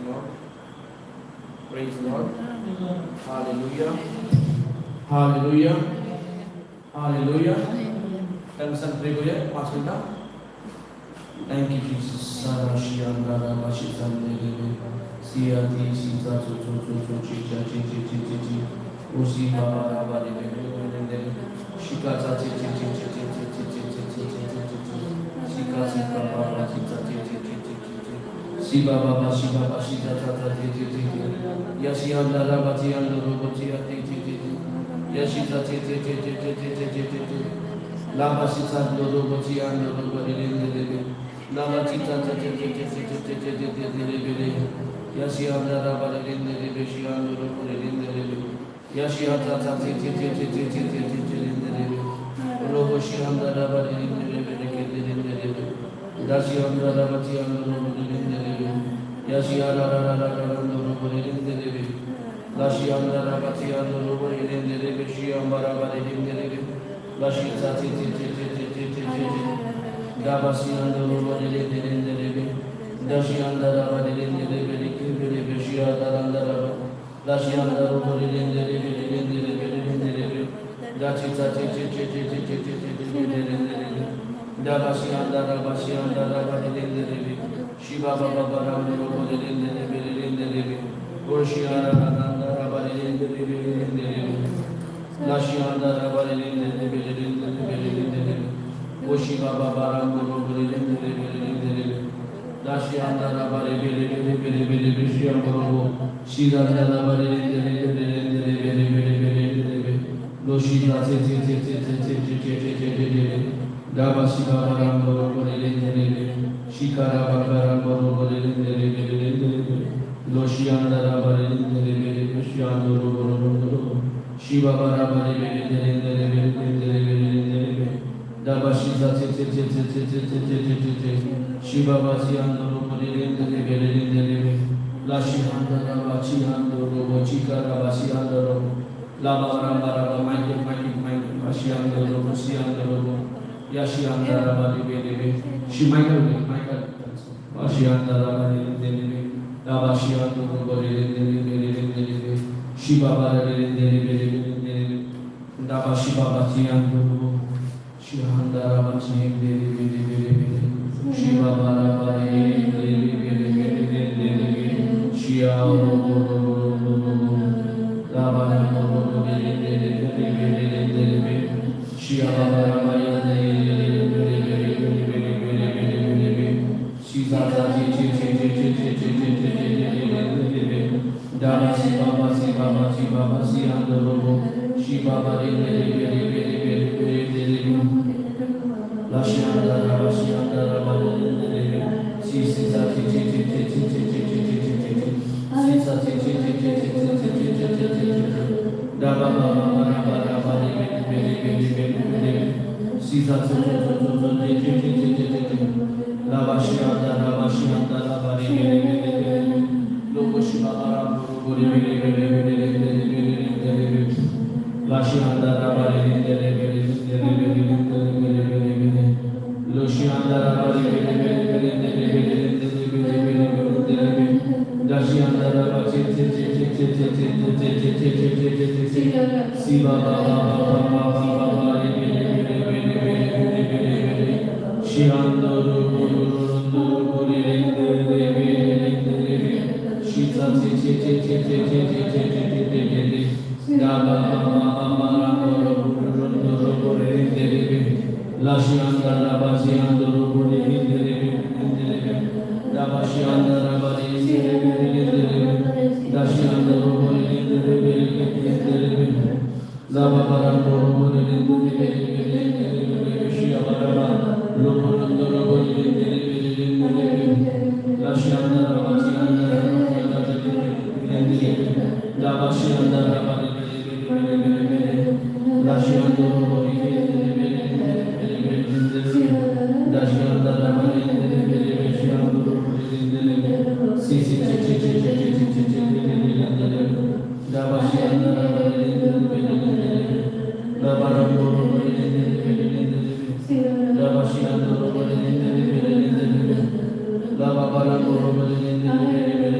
Lord. Praise the Lord. Hallelujah. Hallelujah. Hallelujah. Tongues and pray together. 5 minutes. Thank you, Jesus. Sarashiandara Bashitandele. Siati Sita Chichi. Usi Baba Baba Shikata Chichi. Shikata Baba Siba Baba Shita Yashiandara Batiandoro Botia Yashita Lava Sita Dodo Botiandoro Bodilin Lava Tita Yashiandara Badilin Beshiandoro Bodilin Yashiata Roboshiandara Badilin Dashiandara Batiandoro Bodilin Yashiandara Bodilin Lashiandara Batiandoro Bodilin Beshiambara Badilin Lashita Dabasiandoro Bodilin Dashiandara Badilin Beshiandara Lashiandara Bodilin Dachita Dabasiandara Badilin Shiva Baba Baramuro Bodilin Goshiandara Badilin Lashiandara Badilin Goshiva Baba Baramuro Bodilin Lashiandara Badilin Shiamboro Shidandara Badilin Loshita Dabasiva Baramuro Bodilin Shikara Baramuro Bodilin Loshiandara Badilin Shiandoro Shiva Baramuro Dabashita Shiva Basiandoro Bodilin Lashiandara Bachiandoro Chikara Basiandoro Lava Rambara Michael Bashiandoro Yashiandara Badilin Shimaika Bashiandara Badilin Dabashiandoro Bodilin Shiva Badilin Dabashiva Batiandoro Shihandara Batiandoro Shiva Badilin Shiao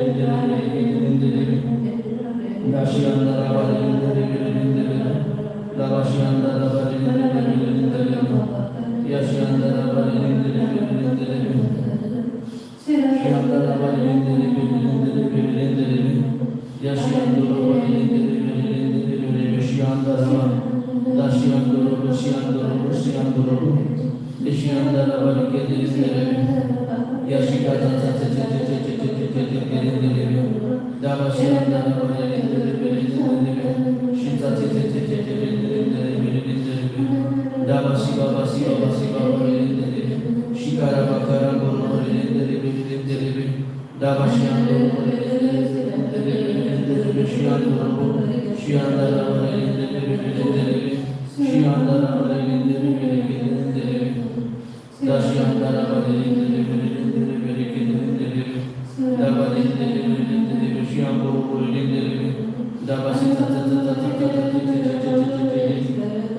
Lava Dashiandara Barilindere Bilindere, Lavashiandara Barilindere Bilindere, Yashiandara Barilindere Bilindere, Shiandara Barilindere Bilindere Bilindere, Yashiandara Barilindere Bilindere, Shiandara, Dashiandara, Shiandara, Shiandara, Shiandara Barilindere, Yashikata Bilindere, Davashiandara Barilindere Bilindere, Shitati Bilindere, Davasiva Vasiva Vasiva Barilindere, Shikara Bakara Barilindere Bilindere, Davashiandara Barilindere, Shiandara Barilindere Bilindere, Shiandara Barilindere Bilindere, Dashiandara Barilindere Bilindere, Davalindere Bilindere, Shiandara Barilindere, Davasita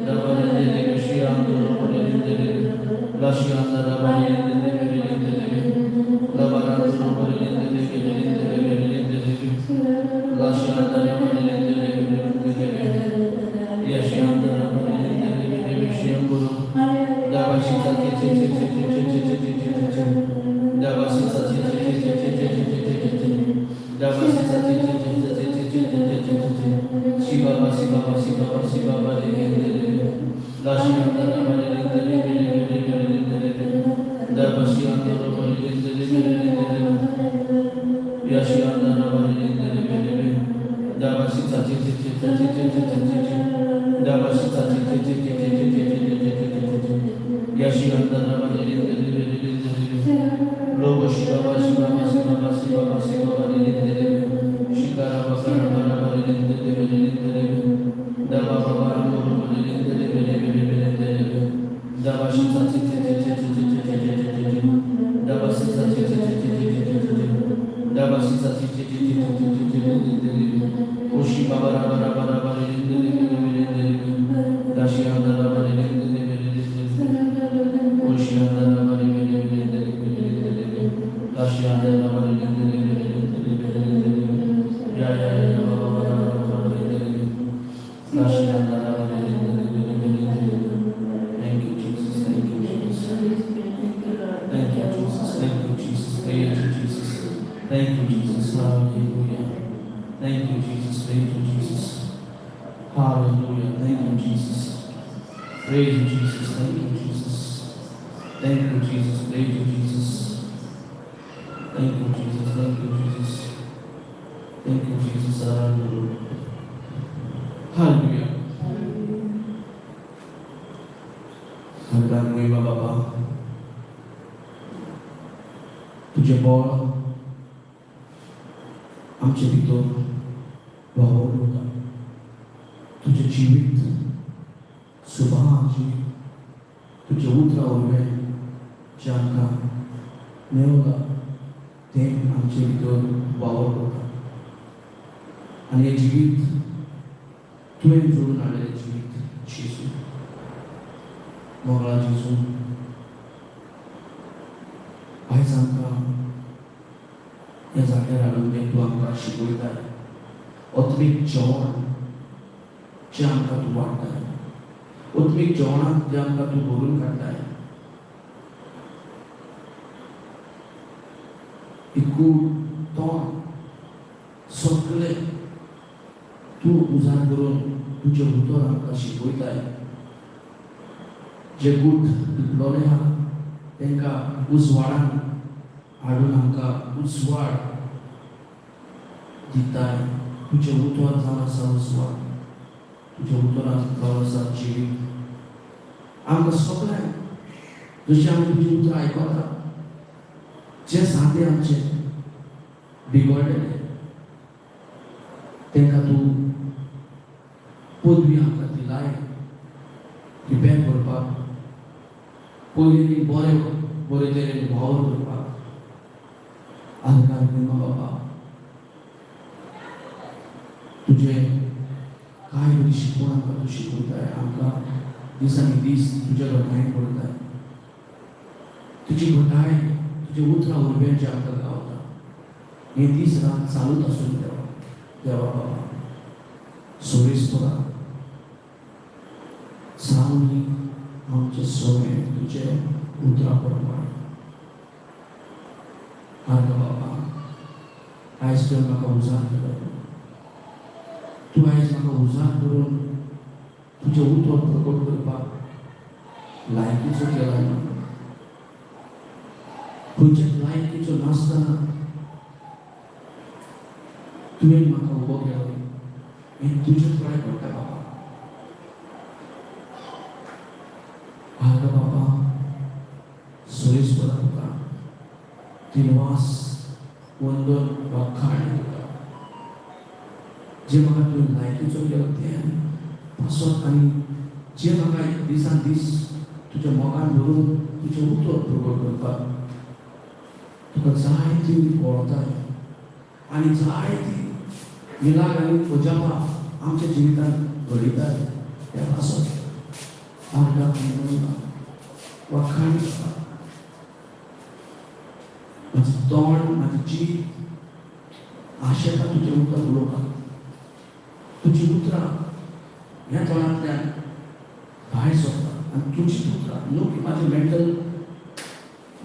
Davalindere, Shiandara Barilindere, Lashiandara Barilindere Bilindere, Lavarandara Barilindere Bilindere, Lashiandara Barilindere Bilindere, Yashiandara Barilindere, Shiandara, Davasita Davasita Shiva Shiva Shiva Shiva Barilindere, Lashiandara Barilindere Bilindere, Davashiandara Barilindere Bilindere, Yashiandara Barilindere Bilindere, Davasita Davasita Yashiandara Barilindere Bilindere, Logo Shiva Shiva Shiva Shiva Shiva Barilindere, Shikara Bakara Barilindere Bilindere, Davabara Barilindere Bilindere, Davashita Davasita Davasita Ushiba Bara Barilindere Bilindere, Dashiandara Barilindere Bilindere, Ushiandara Barilindere Bilindere, Dashiandara Barilindere Bilindere, Ya Baba Barilindere, Dashiandara Barilindere Bilindere. Thank you, Jesus. Thank you, Jesus. Thank you, Jesus. Thank you, Jesus. Thank you, Jesus. Thank you, Jesus. Hallelujah. Thank you, Jesus. Thank you, Jesus. Hallelujah. Thank you, Jesus. Praise you, Jesus. Thank you, Jesus. Thank you, Jesus. Praise you, Jesus. Thank you, Jesus. Thank you, Jesus. Thank you, Jesus. Hallelujah. Hallelujah. Hallelujah, Baba. तुझे बळ आमचे भितर वावरून होता. तुझे जीवित सुभाची तुझे उतरा उरवे जे आमकां मेळटा तें आमचे भितर वावर करता. आनी हें जिवीत तुवें जोडून हाडलेलें जिवीत जेजू मोगळा जेजू आयज आमकां ह्या जाग्यार हाडून तें तूं आमकां शिकयताय. आत्मीक जेवण जें आमकां तूं वाडटाय, आत्मीक जेवणांत जें आमकां तूं भरून काडटाय. एकूण तोंड सगळें तूं उजार करून तुजे उतर आमकां शिकयताय. जे गूट दुखलोले आहा तांकां उजवाडान हाडून आमकां उजवाड दिताय. तुजे उतर जावन आसा उजवाड, तुजे उतर जावन आसा जिवीत. आमकां सगळ्यांक जशें आमी तुजें उतर आयकता, जे सादे आमचे बिगडलेले तांकां तूं पदवी आमकां दिलाय रिपेर करपाक, पयलीं बरे तरेन वावर करपाक. आमकां बाबा तुजे कांय बरी शिकवण आमकां तूं शिकयताय. आमकां दिसांनी दीस तुज्या घटायेन पडटाय. तुजी घटाय तुजे उतरां उरवें जें आमकां गावता हे दीस रात चालूच आसूं देवा. देवा बाबा सोयीस्परा सावनी आमचे सोमे तुझे उतराप्रमाणे आर्ग बाबा आयज तर म्हाका उजार केलो तूं आयज म्हाका उजार करून तुझे उतर प्रकट करपाक लायकीचो केला ना खंयच्या लायकीचो नासतना तुवें म्हाका उबो केलो हें तुजेच कडेन पडटा बाबा आर्ग बाबा सोयीस्परा तुका तिनवास वंदन वाखाण तुका जे म्हाका तुवें लायकीचो केलो तें पासत आनी जे म्हाका दिसान दीस तुज्या मोगान धरून तुजें उतर प्रकट करपाक तुका जायती वळताय आनी जायती मिलाग आनी अजापां आमच्या जिवितांत घडयतात त्या पासत आर्गाक वाखाण करता म्हजें तोंड म्हाजी जीब आशेता तुजें उतर उलोवपाक तुजीं उतरां ह्या तोंडांतल्यान भायर सरता आनी तुजीं उतरां न्हू की म्हाजें मेंटल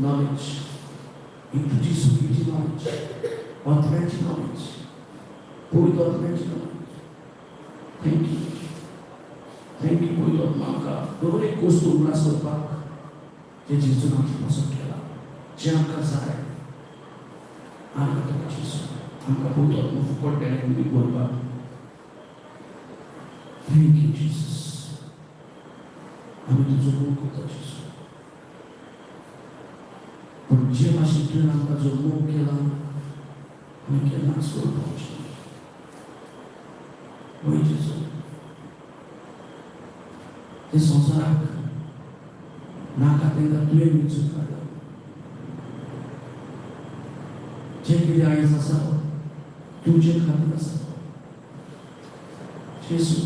नॉलेज ही तुजी सुखीची नॉलेज आत्म्याची नॉलेज पवित्र आत्म्याची नॉलेज थँक्यू पवित्र आत्मा आमकां दर एक गोश्ट उगडास करपाक जे जेजून आमकां पसंद केला जे आमकां जाय आमकां तुका जेजू आमकां पवित्र आत्मा फुकट देणे तुमी करपाक थँक्यू जेजस आमी तुजो मोग करता जेजू पण जे भाशेन तुवें आमकां जो मोग केला आमी केन्नाच करपाक वय जेजू ते संवसाराक नाका तेंकां तुवें वेंचून काडला जे कितें आयज आसा तुजे खातीर आसा जेजू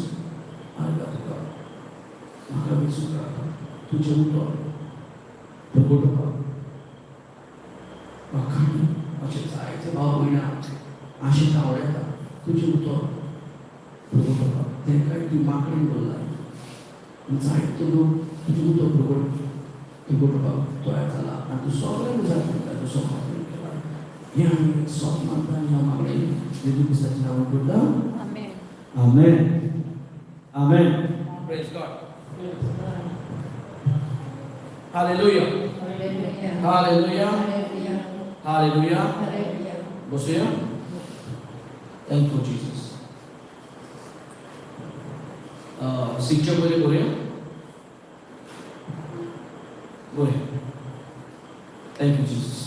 आर्गा तुका म्हाका वेंचून काडला तुजें उतर प्रगटोवपाक वाखाणी अशें जायते भाव भयणां आशेक आवडटा तुजें उतर प्रगटोवपाक तेंकांय तूं माकडेन दवरला जायते लोक तुजें उतर प्रगटोवपाक तयार जाला आनी तूं सगळ्यांक उजार करता तूं सगळ्यांक केला हें आमी सोप मानता आनी हांव मागणें जेजू क्रिस्ताच्या नांवान करता amen amen praise God hallelujah hallelujah hallelujah बसूया थँक्यू जीसस शिक्षक पयलीं करूया बरें थँक्यू जीसस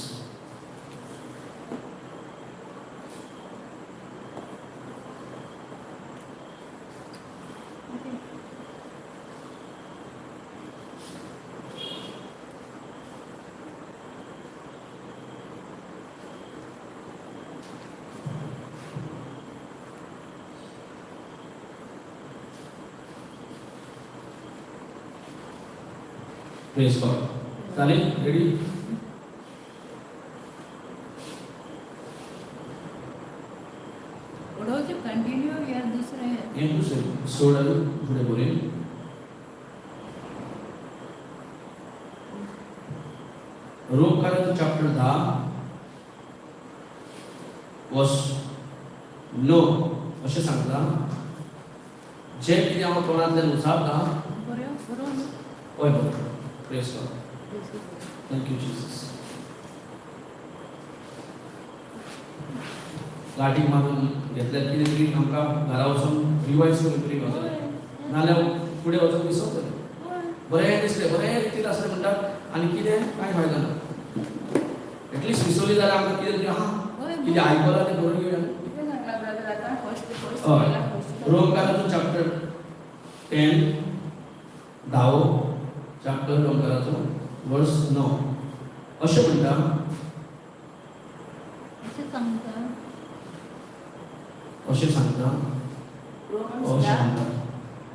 प्रेज गॉड चालेल रेडी ओढवचे कंटिन्यू या दुसरे हे दुसरें सोडल फुडें बरें रोमकारांचो चॅप्टर 10 वर्स 9 अशें सांगता जे कितें हांव तोंडांतल्यान उसारता हय बरें प्रेज गॉड थँक्यू जीसस गाठी मारून घेतल्यार कितें तरी आमकां घरा वचून रिवायज करून तरी वचून नाल्यार फुडें वचून विसरतलें बरें दिसलें बरें रितीन आसलें म्हणटात आनी कितें कांय फायदो ना एटलिस्ट विसरली जाल्यार आमकां कितें तरी आहा कितें आयकलां तें बरोवन घेवया हय रोमकारांचो चॅप्टर 10 10 चॅप्टर रोमकारांचो वर्स 9 अशें म्हणटा अशें सांगता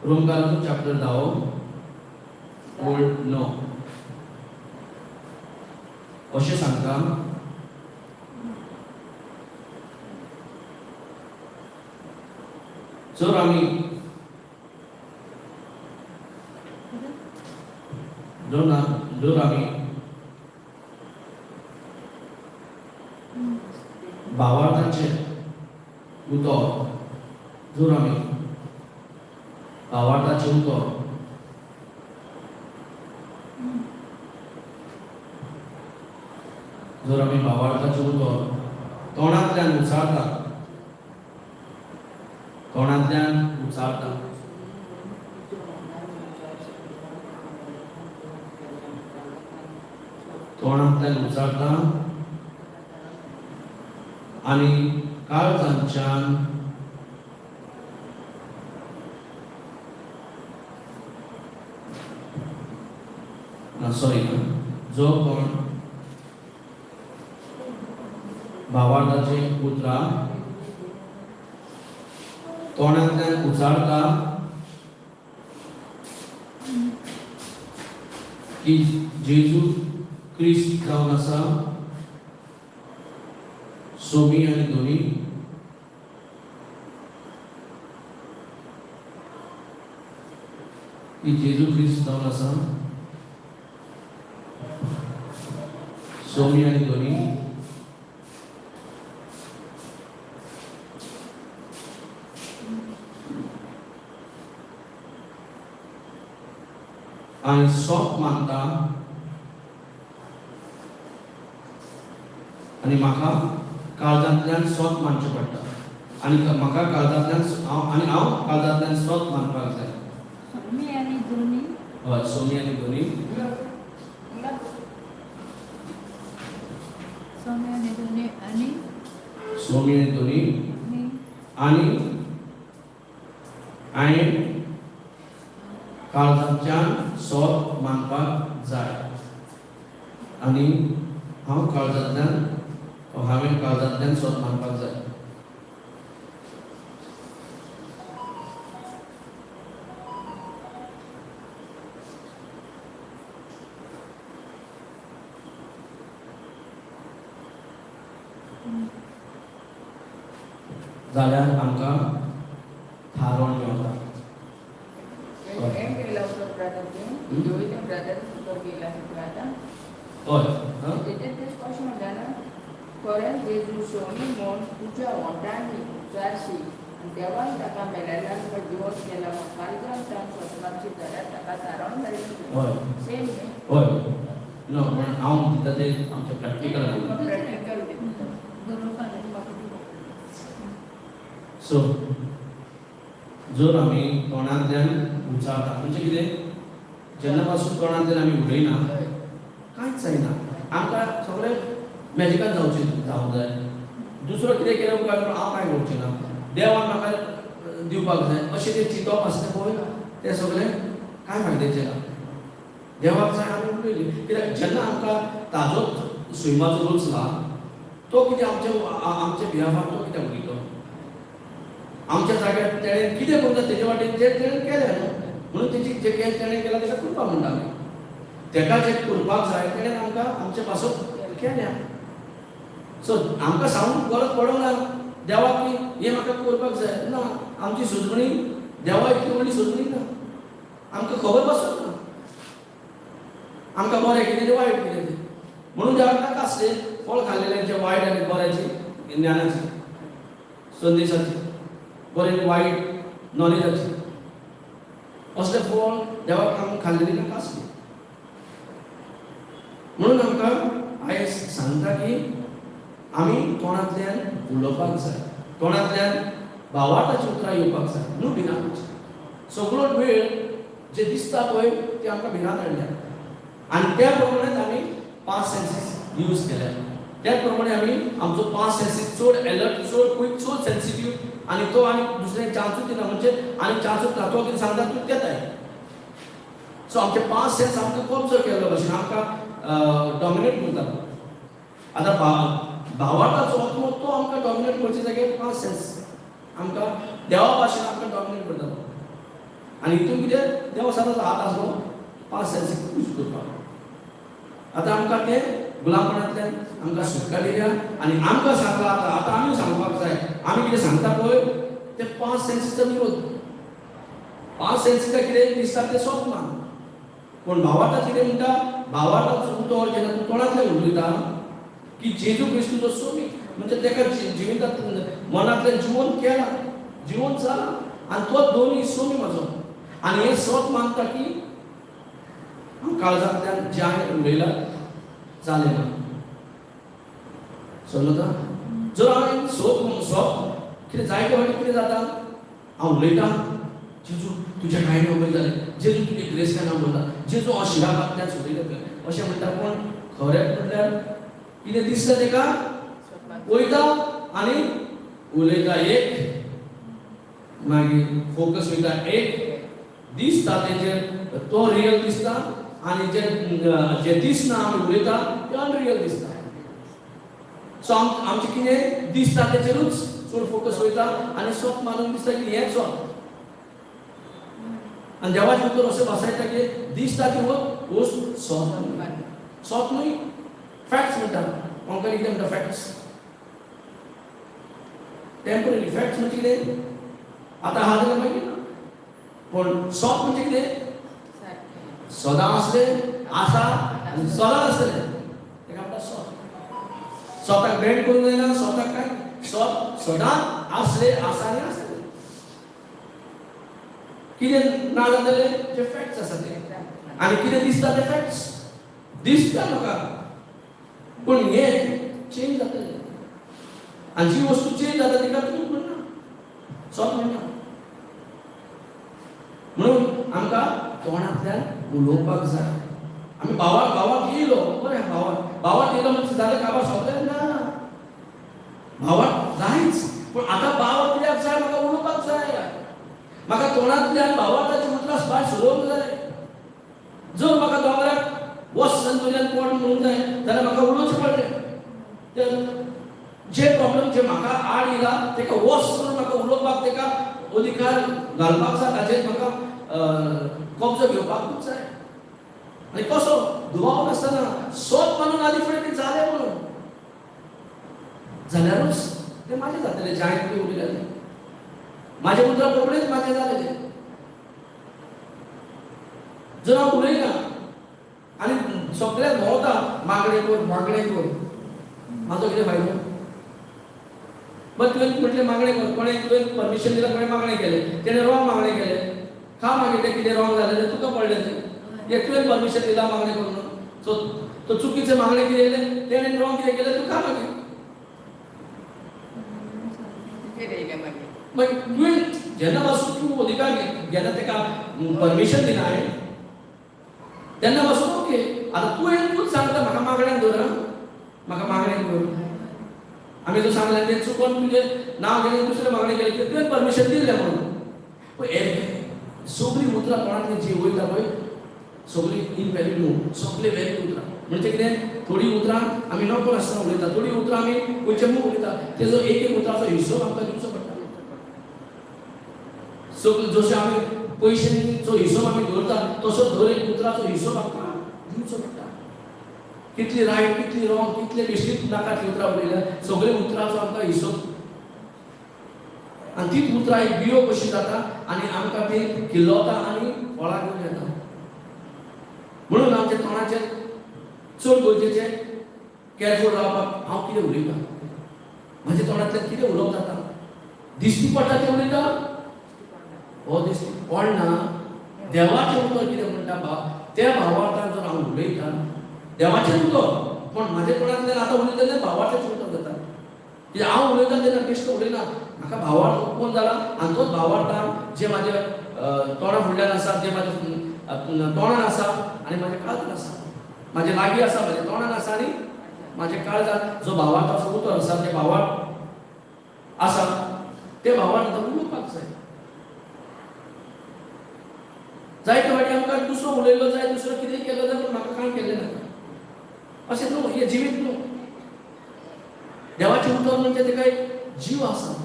रोमकारांचो चॅप्टर 10 वर्स 9 अशें सांगता जर आमी जर आम्ही भावार्थाचे उतर जर आम्ही भावार्थाचे उतर जर आम्ही भावार्थाचे उतर तोंडांतल्यान उच्चारता तोंडांतल्यान उच्चारता आणि काळजांच्यान जो कोण भावार्थाचे उतरां तोंडांतल्यान उच्चारता की जेजू क्रिस्त जावन आसा सोमी आनी दोनी की जेजू क्रिस्त जावन आसा सोमी आनी दोनी आणि सोप मानता आणि म्हाका काळजांतल्यान सोत मानचें पडटा आणि म्हाका काळजांतल्यान आणि हांव काळजांतल्यान सोत मानपाक जाय सोमी आणि दोनी हय सोमी आनी दोनी सोमी आणि दोनी आणि सोमी आनी दोनी आणि हांवें काळजांतल्यान सोत मानपाक जाय आणि हांवें काळजांतल्यान सोत मानपाक जाय जाल्यार आमकां थारोवन मेळटा देवान ताका मेलेल्यान जिवंत केला काळजांतल्यान स्वतंत्राची जाल्यार ताका थारोवन मेळटा सेम हय नो पण हांव दिता ते आमचे प्रॅक्टिकल सो जर आमी तोंडांतल्यान उच्चारता म्हणजे कितें जेन्ना पासून तोंडांतल्यान आमी उलयना कांयच जायना आमकां सगळें मॅजिकान जावंक जाय दुसरो कितें केलें उपकार हांव कांय करचें ना देवान म्हाका दिवपाक जाय अशें तें चिंतप आसता पळय तें सगळें कांय फायद्याचें ना देवाक जाय आमी उलयली कित्याक जेन्ना आमकां ताजोच सैमाचो रचला तो कितें आमच्या बिहाफाक तो कित्याक उलयतो आमच्या जाग्यार तेणें कितें करूं तेजे वाटेन जें तेणें केलें न्हू म्हणून तेजी जें तेणें केलां तेका करपाक म्हणटा आमी तेका जें करपाक जाय तेणें आमकां आमचे पासून केल्या सो आमकां सांगूंक गरज पडोंक ना देवाक की हें म्हाका करपाक जाय ना आमची सुचवणी देवा इतली व्हडली सुचवणी ना आमकां खबर पासून ना आमकां बरें कितें तें वायट कितें तें म्हणून देवाक नाका आसलें फळ खाल्लेल्यांचें वायट आनी बऱ्याची ज्ञानाची संदेशाची बरें आनी वायट नॉलेजाची असलें फळ देवाक आमकां खाल्लेली नाका आसली म्हणून आमकां आयज सांगता की आमी तोंडांतल्यान उलोवपाक जाय तोंडांतल्यान भावार्थाची उतरां येवपाक जाय न्हू भिरांत सगळो वेळ जे दिसता पळय ते आमकां भिरांत हाडल्या आनी त्या प्रमाणेच आमी 5 सेन्सीस यूज केल्या त्याच प्रमाणे आमी आमचो 5 सेन्सीस चड अलर्ट चड क्विक चड सेन्सिटीव आनी तो आनी दुसरे चान्सूच दिना म्हणजे आनी चान्सूच ना तो कितें सांगता तूं तेताय सो आमचे 5 सेन्स आमकां कब्जो केल्लो भशेन आमकां डॉमिनेट करता आतां भावार्थाचो आत्मो तो आमकां डॉमिनेट करचे जाग्यार 5 सेन्स आमकां देवा भाशेन आमकां डॉमिनेट करता आनी हितून कितें देवा सदांच हात आसलो 5 सेन्स यूज करपाक आतां आमकां तें गुलामपणांतल्यान आमकां सुटका दिल्या आनी आमकां सांगला आतां आमी सांगपाक जाय आमी कितें सांगता पळय ते 5 सेन्सीचो विरोध 5 सेन्सीक कितें दिसता तें सोप मान पण भावार्थ कितें म्हणटा भावार्थ उतर जेन्ना तूं तोंडांतल्यान उलयता की जेजू क्रिस्तूचो सोमी म्हणजे तेका जिवितांत मनांतल्यान जिवन केलां जिवन जालां आनी तो दोनी सोमी म्हाजो आनी हें सत मानता की हांव काळजांतल्यान जें हांवें उलयलां जालें म्हणून समजता जर हांवें सत कितें जायते फावटी कितें जाता हांव उलयतां जेजू तुज्या कांय नंबर जालें जेजू तुजी ग्रेस काय ना म्हणटा जेजू आशिर्वादांतल्यान सोदयता अशें म्हणटा पूण खरें म्हणल्यार कितें दिसता तेका वयता आनी उलयता एक मागीर फोकस वयता एक दिसता तेजेर तो रियल दिसता आनी जे दिसना आमी उलयता ते अनरियल दिसता सो आमचें कितें दिसता तेजेरूच चड फोकस वयता आनी स्वत मानून दिसता की हें स्वत आनी देवाचें उतर अशें भासायता की दिसता ती वस्त स्वत न्हय फॅक्ट्स म्हणटा कोंकणी कितें म्हणटा फॅक्ट्स टेम्पररी फॅक्ट्स म्हणजे कितें आतां आहा जाल्यार मागीर ना पण स्वत म्हणजे कितें सदां आसलें आसा आनी सदां आसतलें तेका म्हणटा स्वत स्वताक बेंड करूंक जायना स्वताक काय स्वत सदां आसलें आसा आनी आसतलें कितें ना जातलें जे फॅक्ट्स आसा ते आनी कितें दिसता ते फॅक्ट्स दिसता म्हाका पूण हें चेंज जातलें आनी जी वस्तू चेंज जाता तिका तूं म्हणना स्वत म्हणना म्हणून आमकां तोंडांतल्यान उलोवपाक जाय आमी भावाक येयलो बरें भावाक येयलो म्हणजे जालें काबार सोंपलें ना भावाक जायच पूण आतां भाव कित्याक जाय म्हाका उलोवपाक जाय म्हाका तोंडांतल्यान भावार्थाची उतरास भायर सोडोवंक जाय जर म्हाका दोंगराक वस संतुल्यान कोण म्हणूंक जाय जाल्यार म्हाका उलोवचें पडलें जे प्रॉब्लेम जे म्हाका आड येयला तेका वस करून म्हाका उलोवपाक तेका अधिकार घालपाक जाय ताचेर म्हाका कब्जो घेवपाकूच जाय आनी कसो दुबाव नासतना स्वत मानून आदी फुडें तें जालें म्हणून जाल्यारूच तें म्हाजें जातलें जाय तें उलयलें म्हाजें उतरां प्रमाणेंच म्हाजें जालें जर हांव उलयना आनी सगळ्यांक भोंवता मागणें कर म्हाजो कितें फायदो बट तुवें म्हटलें मागणें कर कोणें तुवें परमिशन दिलां कोणें मागणें केलें तेणें रॉंग मागणें केलें खा मागीर तें कितें रॉंग जालें तुका पडलें तें एक तुवें परमिशन दिलां मागणें करून सो तो चुकीचें मागणें कितें येयलें तेणें रॉंग कितें केलें तूं खा मागीर मागीर तुवें जेन्ना पासून तूं अधिकार जेन्ना तेका परमिशन दिना हांवें तेन्ना पासून ओके आतां तूंच सांगता म्हाका मागण्यांक दवर म्हाका मागण्यांक दवर आमी जर सांगलें तें चुकोन तुजें नांव घेवन दुसरें मागणें केलें तुवें परमिशन दिल्लें म्हणून पूण सगळीं उतरां तोंडांतलीं जी वयता पळय सगळीं इनवॅलिड न्हू सगळीं वॅलिड उतरां म्हणजे कितें थोडीं उतरां आमी नकळो आसतना उलयता थोडीं उतरां आमी खंयचे मूग उलयता तेजो एक उतराचो हिस्सो आमकां दिवचो पडटा सगळें जशें आमी पयशांचो हिशोब आमी दवरता तसो दर एक उतराचो हिशोब आमकां दिवचो पडटा कितली रायट कितली रॉंग कितले मिस्टेक नाका ती उतरां उलयल्या सगळे उतराचो आमकां हिशोब आनी तीच उतरां एक बियो कशी जाता आनी आमकां ती किल्लोता आनी फळां घेवन येता म्हणून आमच्या तोंडाचेर चड गरजेचें कॅरफूल रावपाक हांव कितें उलयतां म्हाज्या तोंडांतल्यान कितें उलोवप जाता दिश्टी पडटा तें उलयता हो दिश्टी पडना देवाचें उतर कितें म्हणटा त्या भावार्थान जर हांव उलयतां देवाचें उतर पूण म्हाज्या तोंडांतल्यान आतां उलयता जाल्यार भावार्थाचें उतर जाता कित्याक हांव उलयता तेन्ना बेश्ट उलयना म्हाका भावार्थ ओपन जाला आनी तोच भावार्थान जे म्हाज्या तोंडा फुडल्यान आसा जे म्हाज्या तोंडान आसा आनी म्हाज्या काळजान आसा म्हाज्या लागीं आसा म्हाज्या तोंडान आसा आनी म्हाज्या काळजान जो भावार्थाचो उतर आसा ते भावार्थ आसा ते भावार्थ आतां उलोवपाक जाय जायते फावटी आमकां दुसरो उलयलो जाय दुसरो कितें केलो जाय पूण म्हाका कांय केलें ना अशें न्हू हें जिवीत न्हू देवाचें उतर म्हणजे तेका एक जीव आसा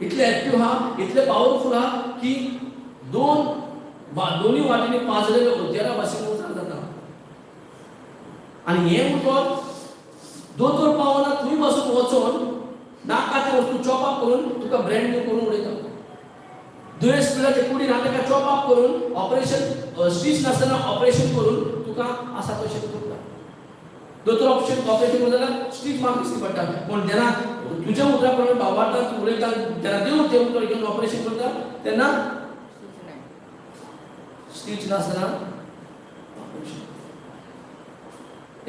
इतलें एक्टीव आहा इतलें पावरफूल आहा की दोनी वाटेनी पाजलेलो हत्यारा भाशेन उजार जाता आनी हें उतर दोतोर पावना थंय बसून वचोन नाका ते वस्तू चॉप अप करून तुका ब्रँड न्यू करून उडयता दुयेंस पिलाचे कुडीन हांव ताका चॉप करून ऑपरेशन स्टिच नासतना ऑपरेशन करून तुका आसा तशें करता. दोतोर ऑपरेशन करता स्टिच मार्क दिसती पडटा. पूण जेन्ना तुज्या उतरा प्रमाणे भावार्था तूं उलयता जेन्ना देव ते उतर घेवन ऑपरेशन करता तेन्ना स्टिच नासतना ऑपरेशन.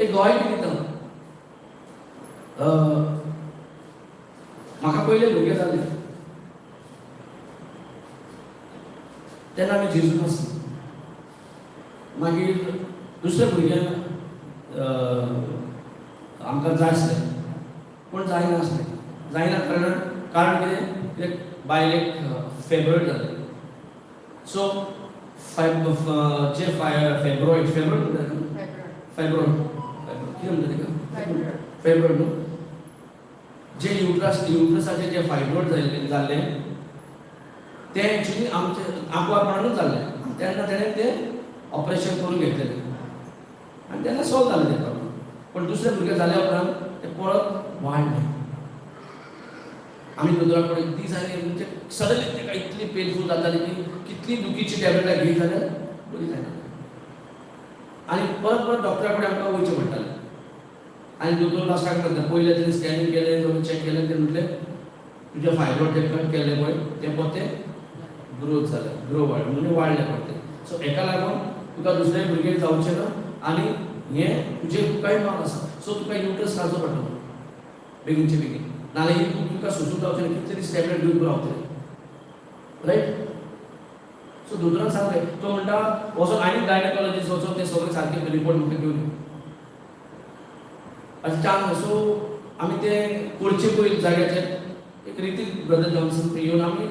एक गोंय कितें दिता म्हाका पयले भुरगे जाले तेन्ना आमी जेजू नासले. मागीर दुसरे भुरग्यांक आमकां जाय आसलें पूण जायना आसलें. जायना कारण कितें बायलेक फेब्रॉयड जालें. सो जे फेब्रॉयड कितें म्हणटा तेका फेब्रॉयड न्हू जे युट्रसाचे जे फायब्रॉयड जाल्ले ते एक्चुली आमचे आंकवारपणानूच जाल्ले. तेन्ना तेणें तें ऑपरेशन करून घेतलेलें आनी तेन्ना सॉल्व जालें तें प्रॉब्लम. पूण दुसरे भुरगे जाल्या उपरांत ते परत वाडले. आमी दोतोरा कडेन दीस आनी म्हणजे सडनली तेका इतली पेनफूल जाताली की कितली दुखीची टॅबलेटां घेयत जाल्यार बरी जायना. आनी परत डॉक्टरा कडेन आमकां वयचें पडटालें. आनी दोतोर लास्टाक म्हणटा पयलें तेणें स्कॅनिंग केलें सगळें चॅक केलें ते म्हटलें तुजें फायब्रॉयड जे कट केल्ले पळय ते पोते ग्रोथ जाले म्हणजे वाडले पडटे. सो हेका लागून तुका दुसरे भुरगे जावचे ना आनी हें तुजें तुकाय माल आसा. सो तुका युट्रस घालचो पडटलो बेगीनचे बेगीन नाल्यार ही तुका सुसून जावचें ना. कितले दीस टॅबलेट घेवन रावतले रायट. सो दोतोरान सांगलें तो म्हणटा वचोन आनी गायनोकॉलॉजिस्ट वचोन ते सगळे सारके रिपोर्ट म्हाका घेवन यो. अशें चान्स. सो आमी ते करचे पयलीं जाग्याचेर एक रितीक ब्रदर जॉन्सन येवन आमी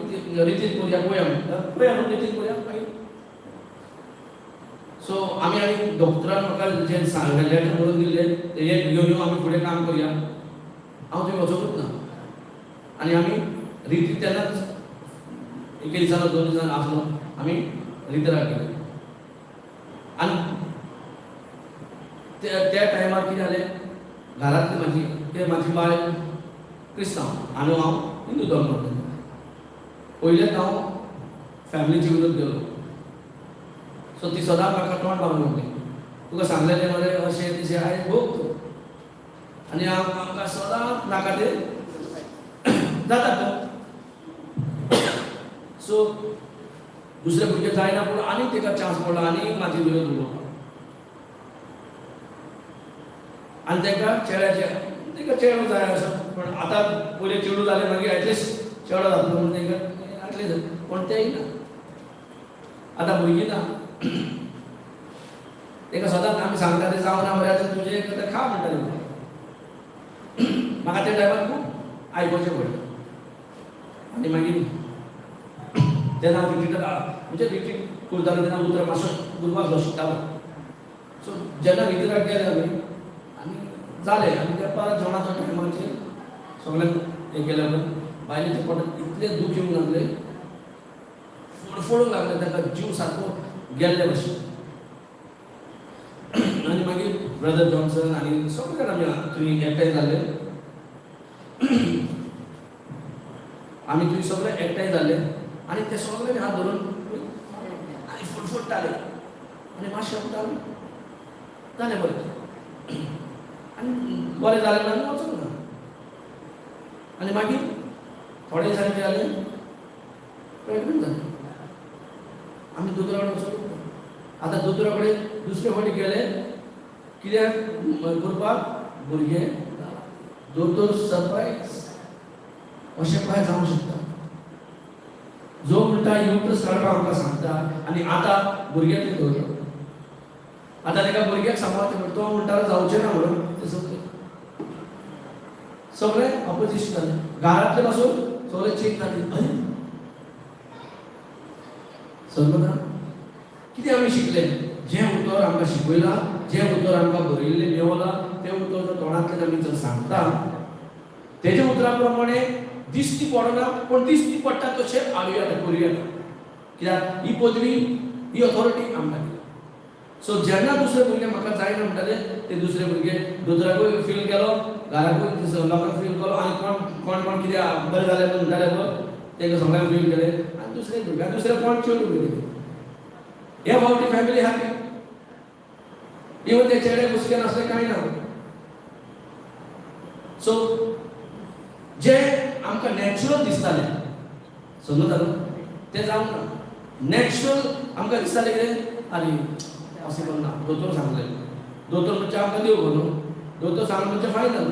रितीक करुया पळया म्हणून रितीक करुया मागीर. सो आमी आनी डॉक्टरान म्हाका जे लेटर बरोवन दिल्लें तें घेवन यो आमी फुडें काम करुया. हांव थंय वचोंकूच ना. आनी आमी रितीक तेन्नाच एक दिसानो 2 दिसांनी आसलो आमी रितीराक गेले. आनी त्या टायमार कितें जालें घरांतली म्हाजी बाय क्रिस्तांव आनी हांव हिंदू धर्म करता. पयलेंच हांव फॅमिलीचे विरोध केलो. सो ती सदांच म्हाका तोंड मारून म्हणली तुका सांगलेलें मरे अशें तशें आयज भोग तूं. आनी आमकां सदांच नाका तें जाता तो. सो दुसरे भुरगे जायना पूण आनी ताका चान्स पडलो आनी म्हाजे विरोध उलोवपाक. आनी ताका चेडो जाय असो. पण आतां पयलीं चेडूं जालें मागीर एटलिस्ट चेडो जातलो म्हूण तांकां आटलें पूण तेंय ना. आतां भुरगीं ना ताका सदांच आमी सांगता तें जावना मरे आतां तुजें आतां खा म्हणटालीं. म्हाका त्या टायमार खूब आयकोचें पडलें. आनी मागीर तेन्ना हांव रिट्रीटार म्हणजे रिट्रीट करतालो तेन्ना उतर मातसो उरपाक शिकतालो. सो जेन्ना रिट्रीटाक गेले आमी आनी जालें आनी त्या परत जेवणाच्या टायमाचेर सगळ्यांक हें केलें म्हणून बायलेच्या पोटांत इतलें दूख येवंक लागलें फडफडूंक लागलें ताका जीव सारको गेल्ले भशेन. आनी मागीर ब्रदर जॉन्सन आनी सगळे जाण आमी थंय एकठांय जाल्ले. आमी थंय सगळे एकठांय जाल्ले आनी ते सगळे हात धरून आनी फडफडटाले आनी मातशें उठताले जालें बरें. आनी बरें जालें आनी वचूंक ना. आनी मागीर थोडे दिसांनी कितें जालें प्रेग्नंट जालें. आमी दोतोरा कडेन वचूंक ना. आतां दोतोरा कडेन दुसरे फावटी गेले कित्याक करपाक भुरगें जालां. दोतोर सरप्रायज अशें काय जावंक शकता. जो म्हणटा युट्रस काडपाक आमकां सांगता आनी आतां भुरगें तें दवरता. आतां ताका भुरग्याक सांबाळटा तो म्हणटालो जावचें ना म्हणून तें सगळें ऑपोजिशन जालें. घरांतले पासून सगळें चेंज जालें. समजता कितें आमी शिकले जें उतर आमकां शिकयलां जें उतर आमकां बरयल्लें मेवलां तें उतर जर तोंडांतल्यान आमी जर सांगता तेज्या उतरा प्रमाणे दिश्टी पडना पूण दिश्टी पडटा तशें हाडुया करुया. कित्याक ही पदवी ही ऑथॉरिटी आमकां दिल्या. सो जेन्ना दुसरे भुरगे म्हाका जायना म्हणटाले ते दुसरे भुरगे दोतोराकूय फील केलो घराकूय लोकांक फील केलो आनी कोण कितें बरें जालें म्हणटाले पळय ते सगळ्यांक फील केले आणि दुसरे भुरग्यां दुसऱ्या पॉयंट चेडूं गेले हे फावटी फॅमिली हॅपी इवन ते चेडे कुसके नासले कांय ना सो जे आमकां नॅचरल दिसताले समजता ते जावंक ना नॅचरल आमकां दिसताले कितें आरे पॉसिबल ना दोतोर सांगले दोतोर म्हणजे आमकां देव न्हू दोतोर सांगले म्हणजे फायनल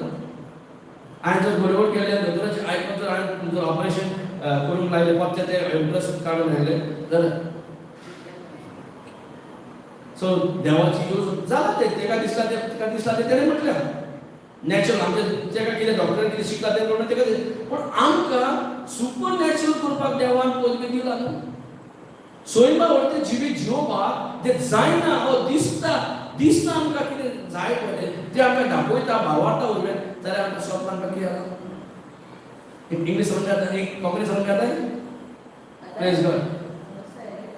हांवें जर बरोबर केलें दोतोराचें आयकून जर हांवें तुमचो ऑपरेशन करूंक लायलें परते ते इंट्रस्ट काडून लायले जाल्यार सो देवाची यूज जाला तेका दिसला ते तेणें म्हटलें नॅचरल आमचे तेका कितें डॉक्टरान कितें शिकला तें म्हणून तेका पूण आमकां सुपर नॅचरल करपाक देवान पदवी दिला न्हू स्वयंबा व्हडलें जिवीत जिवोवपाक तें जायना दिसता आमकां कितें जाय पळय तें आमकां दाखयता भावार्था उरलें जाल्यार आमकां स्वत मानपाक कितें जाता इंग्लीश समज जाता एक कोंकणी समज जाता प्रेज गॉड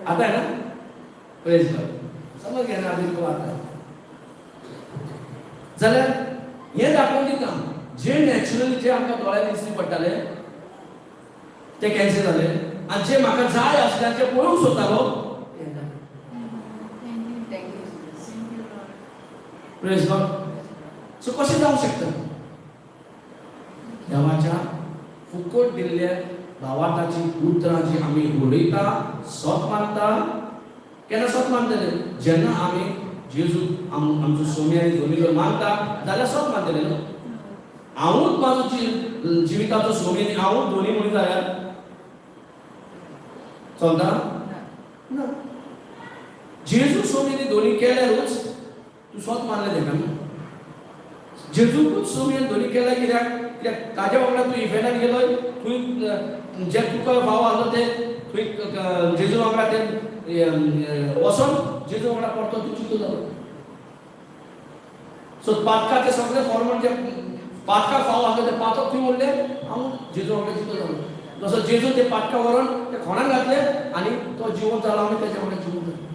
आता है ना प्रेज गॉड समज घेना आमी तो आता जाल्यार हे दाखोवन दिता जे नॅचरली जे आमकां दोळ्यान दिसती पडटाले ते कॅन्सल जाले आनी जे म्हाका जाय आसले ते पळोवंक सोदतालो प्रेज गॉड सो कशें जावंक शकता देवाच्या फुकट दिल्ल्या भावार्थाची उतरां जी आमी उलयता सोत मानता केन्ना सोत मानतले जेन्ना आमी जेजू आमचो सोमी आनी धोनी जर मानता जाल्यार सोत मानतले न्हू हांवूच म्हाजो जिविताचो सोमी आनी हांवूच धोनी म्हणून जाल्यार चलता ना जेजू सोमी आनी धोनी केल्यारूच तूं सोत मानलें तेका न्हू जेजूकूच सोमी आनी धोनी केल्या कित्याक ताज्या वांगडा तूं इव्हेंटान गेलोय थंय जे तुका भाव आसलो ते थंय जेजू वांगडा ते वचोन जेजू वांगडा परतो तूं चितो जालो सो पातका ते सगळे फॉर्मट जे पातका फाव आसले ते पातक थंय उरले हांव जेजू वांगडा चितो जालो जसो जेजू ते पातका व्हरोन ते खोणान घातले आनी तो जिवंत जालो आमी तेच्या वांगडा जिवंत जालो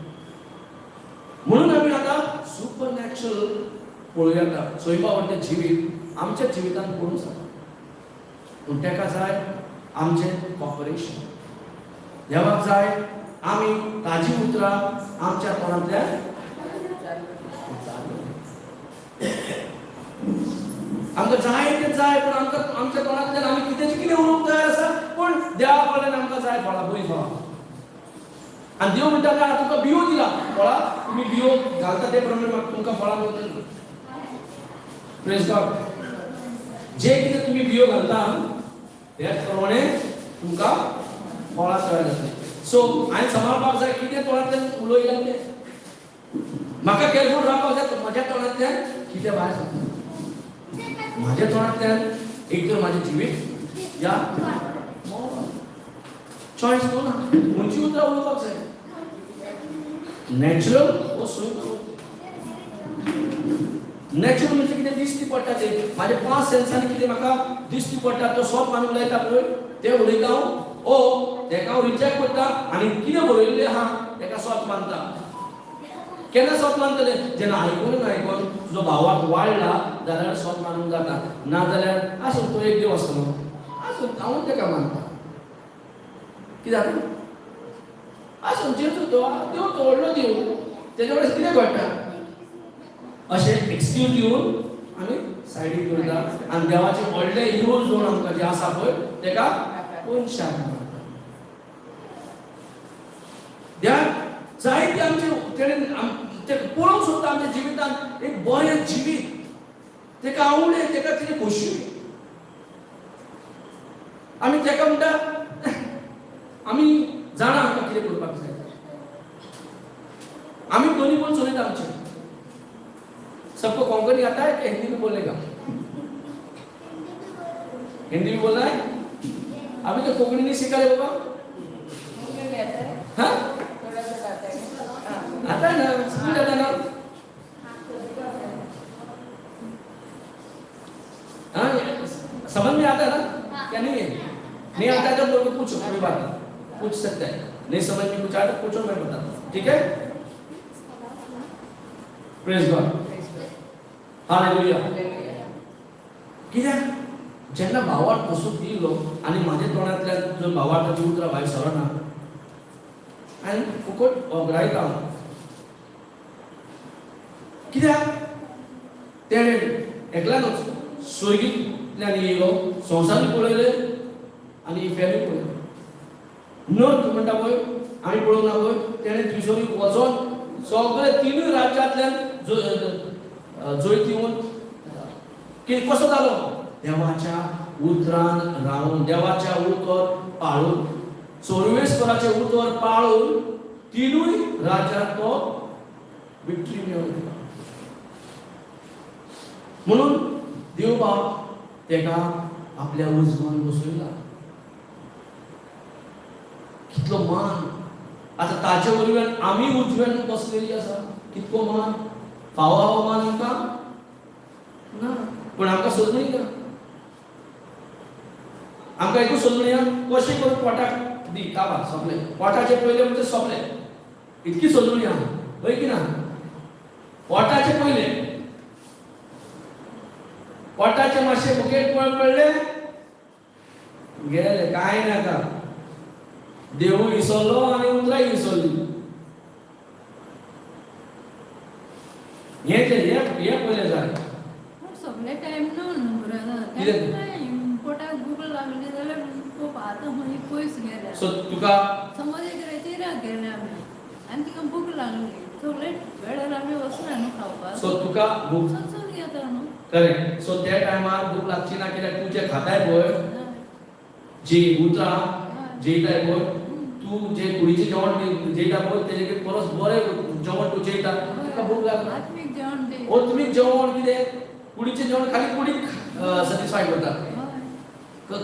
म्हणून आमी आतां सुपर नॅचरल पळोवया येता स्वयंबा व्हडलें जिवीत आमच्या जिवितांत पळोवंक जाता पूण तेका जाय आमचें कॉपरेशन देवाक जाय आमी ताजी उतरां आमच्या तोंडांतल्यान आमकां जाय तें जाय पूण आमकां आमच्या तोंडांतल्यान आमी कितें उलोवंक तयार आसा पूण देवा कडल्यान आमकां जाय फळां बरी फळां आनी देव म्हणटा काय तुका बियो दिला फळां तुमी बियो घालता ते प्रमाणे म्हाका तुमकां फळां मेळटलीं प्रेज गॉड जे कितें तुमी बियो घालता त्याच प्रमाणे तुमकां फळां तयार जातलीं सो हांवें सांबाळपाक जाय कितें तोंडांतल्यान उलयलें तें म्हाका केअरफूल रावपाक जाय म्हज्या तोंडांतल्यान कितें भायर सरता म्हाज्या तोंडांतल्यान एक तर म्हाजें जिवीत या चॉयस ना खंयची उतरां उलोवपाक जाय नॅचरल वो नॅचरल म्हणजे कितें दिसती पडटा तें म्हाजे 5 सेन्सांनी कितें म्हाका दिसती पडटा तो सोप मानूंक लायता पळय तें उलयता हांव ओ तेका हांव रिजेक्ट करता आनी कितें बरयल्लें आहा तेका सोप मानता केन्ना सोप मानतले जेन्ना आयकोन तुजो भावाक वाडला जाल्यार सोप मानूंक जाता ना जाल्यार आसूं तो एक देव आसलो आसूं हांव तेका मानता कित्याक आसूं जेजू तो देव तो व्हडलो देव तेजे कडेन कितें घडटा अशें एक्सक्यूज दिवन आमी सायडीक दवरता आनी देवाचे व्हडले यूज जोन आमकां जे आसा पळय तेका कोनशाक मारता देवाक जायते आमचे तेणेन ते पळोवंक सोदता आमच्या जिवितांत एक बरें जिवीत तेका आवडे तेका कितें खोशी आमी तेका म्हणटा आमी जाणा आमकां कितें करपाक जाय आमी दोनी पण चलयता आमचे सबको कोंकणी आता है कि हिंदी में बोलेगा हिंदी में बोलना है अभी तो कोंकणी नहीं सीखा रे बाबा हाँ आता है ना स्कूल जाता है ना हाँ समझ में आता है ना क्या नहीं है नहीं आता है तो लोगों को पूछो कोई बात पूछ सकते हैं नहीं समझ में कुछ आया तो पूछो मैं बताता हूँ ठीक है प्रेज गॉड हालेलुया कित्याक जेन्ना भावार्थ कसो दिलो आनी म्हाज्या तोंडांतल्यान जो भावार्थाची उतरां भायर सरना हांवें फुकट ओगडायता कित्याक तेणें एकल्यानूच स्वर्गींतल्यान येयलो संवसारूय पळयले आनी फॅमिली पळयली नर्थ म्हणटा पळय आमी पळोवंक ना पळय तेणें थंयसरूय वचोन सगळे तिनूय राज्यांतल्यान जैत येवन कसो जालो देवाच्या उतरान रावून देवाच्या उतर पाळून सोर्वेस्पराचे उतर पाळून तिनूय राज्यांत तो विक्ट्री मेळ्ळो म्हणून देव बाब तेका आपल्या उजवान बसयला कितलो मान आता ताचे वरवीं आमी उजव्यान बसलेली आसा कितको मान फावो मान आमकां ना पण आमकां सोदणी ना आमकां एकूच सोदणी कशें करून पोटाक दी काबार सोंपलें पोटाचे पयलें म्हणजे सोंपलें इतकी सोदणी आहा हय की ना पोटाचे पयलें पोटाचे मातशे बुकेट पडले गेले कांय नाका देवूय विसरलो आनी उतराय विसरली हे पयलें जाय सगळे टाइम न्हू पोटाक भूक लागली जाल्यार खूब आतां खंय पयस गेल्या सो तुका समज एक रेतीराक गेले आमी आनी तिका भूक लागली सगळे वेळार आमी वचना न्हू खावपाक सो तुका भूक चलचून येता न्हू करेक्ट सो त्या टायमार भूक लागची ना कित्याक तूं जें खाताय पळय जी उतरां जेयताय पळय तूं जें कुडीचें जेवण जेयता पळय तेजे परस बरें जेवण तूं जेयता तुका भूक लागना आत्मीक जेवण दे आत्मीक जेवण कितें कुडीचें जेवण खाली कुडीक सॅटिस्फाय करता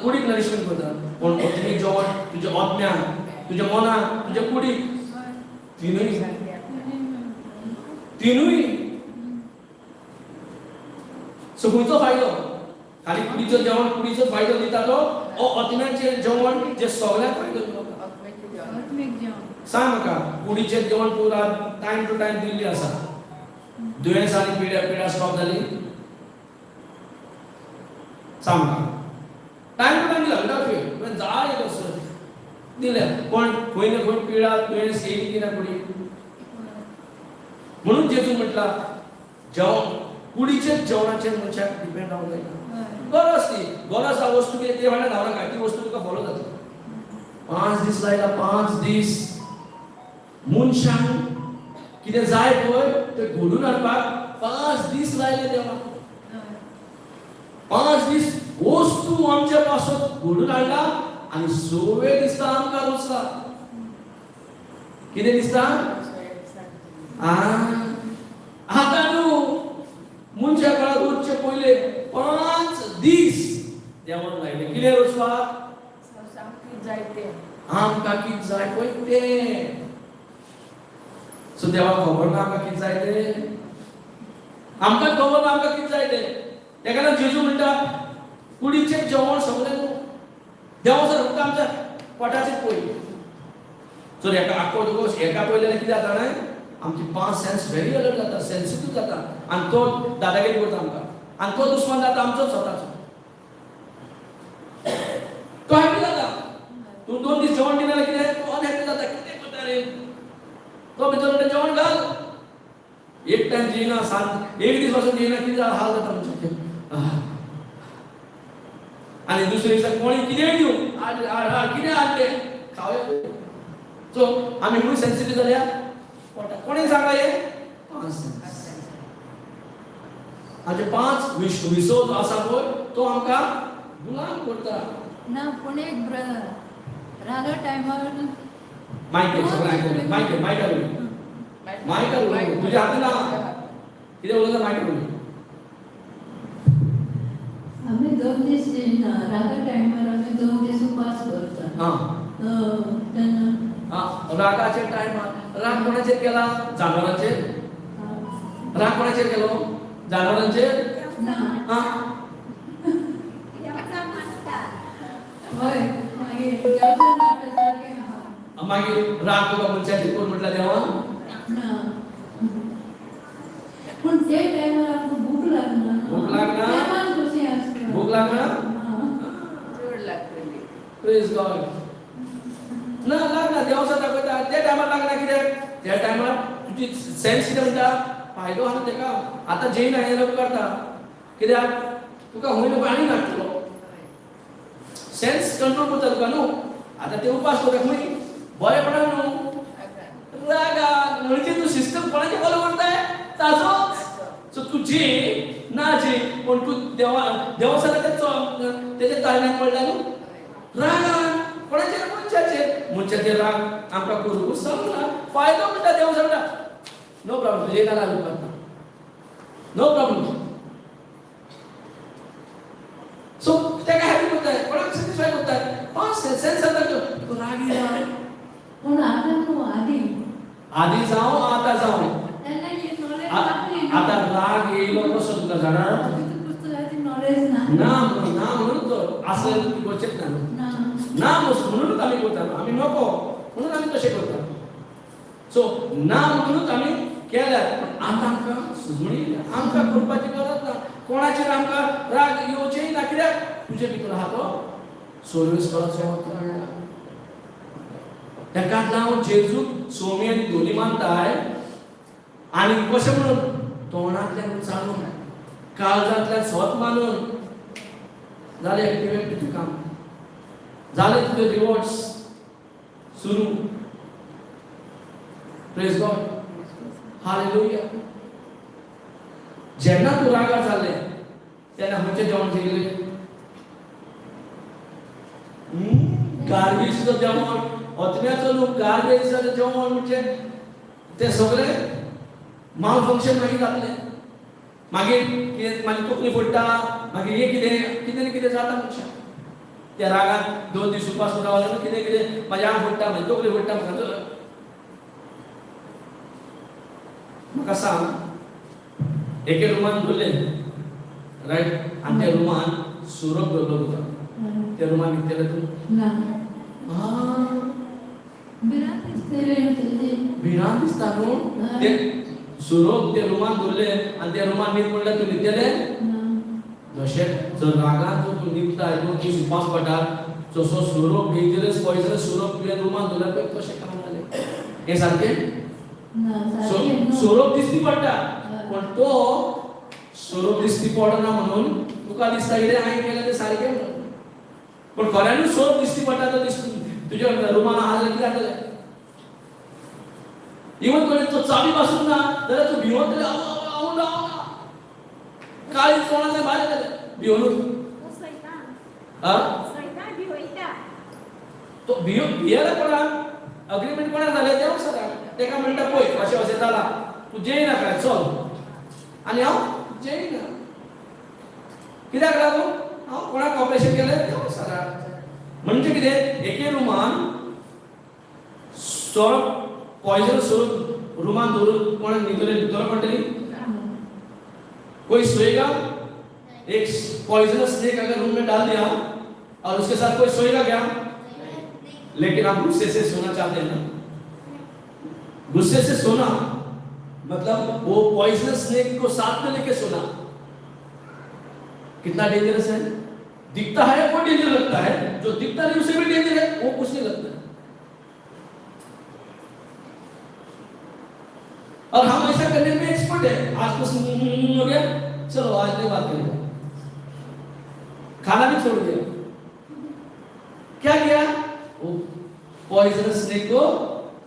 कुडीक नरिशमेंट करता पूण आत्मीक जेवण तुज्या आत्म्याक तुज्या मनाक तुज्या कुडीक तिनूय सो खंयचो फायदो खाली कुडीचो जेवण कुडीचो फायदो दिता तो आत्म्याचें जेवण जे सगळ्यांक फायदो दिता आत्मीक जेवण सांग म्हाका कुडीचें जेवण तुका टायम टू टायम दिल्ली आसा दुयेंस आनी पिड्या स्टॉप जाली सांग म्हाका टायम टू टायम दिला विदाउट फेल पण जाय कसो दिल्या पण खंय ना खंय पिडा दुयेंस येयली की ना कुडी म्हणून जेजू म्हटला जेवण कुडीचें जेवणाचेर मनशाक डिपेंड रावंक जायना गरज ती गरज हा वस्तू कितें ते वांगडा धांवना काय ती वस्तू तुका फॉलो जाता 5 दीस लायला 5 दीस मनशाक कितें जाय पळय तें घडून हाडपाक 5 दीस लायले देवाक 5 दीस वस्तू आमच्या पासून घडून हाडला आनी 6 दिसता आमकां रुचला कितें दिसता आतां न्हू मनशा काळार उरचे पयले 5 दीस देवान लायले कितें रुचपाक आमकां कितें जाय पळय तें सो देवाक खबर ना आमकां कितें जाय तें आमकां खबर ना आमकां कितें जाय तें तेका लागून जेजू म्हणटा कुडीचें जेवण सगळें न्हू देवा जर फक्त आमच्या पोटाचें पळय जर एका आख्खो दोस एका पळयल्यार कितें जाता जाणां आमची 5 सेन्स व्हेरी अलर्ट जाता सेन्सिटीव जाता आनी तो दादागिरी करता आमकां आनी तो दुश्मन जाता आमचो स्वताचो तो हॅपी जाता तूं 2 दीस जेवण दिना जाल्यार कितें तो अनहॅपी जाता कितें करता रे तो भितर म्हणटा जेवण घाल एक टायम जेयना सांज एक दीस वचून जेयना कितें जाता हाल जाता मनशाचे आनी दुसरे दिसा कोणी कितें दिवं कितें हाडलें खावया सो आमी म्हणून सेन्सिटीव जाल्या कोणी सांगला हे 5 सेन्स आमचे 5 विसव जो आसा पळय तो आमकां गुलाम करता ना पूण एक ब्रदर रागा टायमार मायकेल सगळें आयकलें मायकेल तुज्या हातीन ना कितें उलयता मायकेल उलय आमी 2 दीस जेयना रागा टायमार आमी 2 दीस उपास करता तेन्ना रागाच्या टायमार राग कोणाचेर केला जनावरांचेर राग कोणाचेर केलो जनावरांचेर ना हय मागीर राग तुका मनशाचेर कोण म्हटला देवा ना पूण ते टायमार आमकां भूक लागना भूक लागना तेन्ना कशी आसता भूक लागना प्रेज गॉड. ना लागना देवाचा दाखवता त्या टायमार लागना कित्याक त्या टायमार तुजी सेन्स कितें म्हणटा फायदो आहा तेका आतां जैन आनी लोक करता कित्याक तुका हूंय नको आनी नाटलो सेन्स कंट्रोल करता तुका न्हू. आतां ते उपास करता खंय बरें पडना न्हू रागान म्हणजे तूं सिस्टम कोणाचे फॉलो करताय ताजोच. सो तू जे ना जे पण तू देवाचा तेजे ताळण्यात पडला न्हू रागान कोणाचेर मनशाचेर राग आमकां करूंकूच सांगना. फायदो म्हणटा देव सांगता नो प्रॉब्लेम तुजे नाला करता नो प्रॉब्लेम. सो तेका हॅपी करताय कोणाक सॅटिस्फाय करताय हां सेन्स जाता तो राग येना पण आता न्हू आधी जावं आतां जावं त्यांना हे नॉलेज आता राग येयलो कसो तुका जाणा पुस्तकाची नॉलेज ना ना म्हणून तो असं ती गोष्ट ना ना म्हणूनच आम्ही करता आम्ही नको म्हणून आम्ही तसे करता. सो ना म्हणूनच आम्ही केल्यात पण आतां आमकां सुजमणी आमकां करपाची गरज ना कोणाचेर आमकां राग येवचेय ना कित्याक तुजे भितर आहा तो सर्वीस करचो. तेकाच लागून जेजूक सोमी आनी दोनी मानताय आनी कशें म्हणून तोंडांतल्यान चालून काळजांतल्यान स्वत मानून जालें एक्टिवेट तुजें काम जालें तुजे रिवॉर्ड्स सुरू. Praise God hallelujah. जेन्ना तूं रागार जाल्लें तेन्ना खंयचें जेवण जेयलें गार्बेजीचो जेवण अतम्याचो न्हू गार्बेजीचो जेवण म्हणजे तें सगळें माल फंक्शन मागीर जातलें मागीर तोखली फोडटा मागीर हें कितें कितें जाता मनशाक त्या रागान 2 दीस उपास रावलो कितें कितें म्हाजें आंग फोडटा म्हाजी तोखली फोडटा म्हाका सांग एके रुमान दवरलें रायट आनी त्या रुमान सोरोप दवरलो तुका त्या रुमान न्हिदलें तूं ना भिरांत दिसता न्हू ते सोरोप त्या रुमान दवरलें आनी त्या रुमान न्हीद म्हणल्यार तूं न्हिदलें जशें जर रागान जर तूं न्हिदता 2 दीस उपास पडटा जसो सोरोप डेंजरस पॉयझनस सोरोप तुवें रुमान दवरल्यार पळय कशें काम जालें हें सारकें. सोरोप दिसती पडटा पण तो सोरोप दिसती पडना म्हणून तुका दिसता कितें हांवें केलें तें सारकें म्हणून पण खऱ्यानूच सोरोप दिसती पडटा तो तुज्या रुमान आहा जाल्यार कितें जातलें. इवन कोणी तो चाबी पासून ना जाल्यार तूं भिवून हांव ना काळी कोणाचे भायर गेले भिवून तो भियेला कोणाक अग्रीमेंट कोणाक जालें देव सराक तेका म्हणटा पळय अशें अशें जालां तूं जेयना काय चल आनी हांव जेयना कित्याक लागून हांव कोणाक ऑपरेशन केलें देव सराक. म्हणजे कितें एके रुमान सोरोप पॉयझन सोरोप रुमान दवरून कोणाक न्हिदलें भितर पडटली कोई सोएगा एक पॉइजनस स्नेक अगर रूम में डाल दिया और उसके साथ कोई सोएगा क्या लेकिन आप गुस्से से सोना चाहते हैं ना गुस्से से सोना मतलब वो पॉइजनस स्नेक को साथ में लेके सोना कितना डेंजरस है. दिखता है वो डेंजर लगता है जो दिखता नहीं उसे भी डेंजर है वो कुछ नहीं लगता है. और हम ऐसा करने में एक्सपर्ट है. आज कुछ हो गया चलो आज नहीं बात करेंगे खाना भी छोड़ दिया क्या किया वो पॉइजनस स्नेक को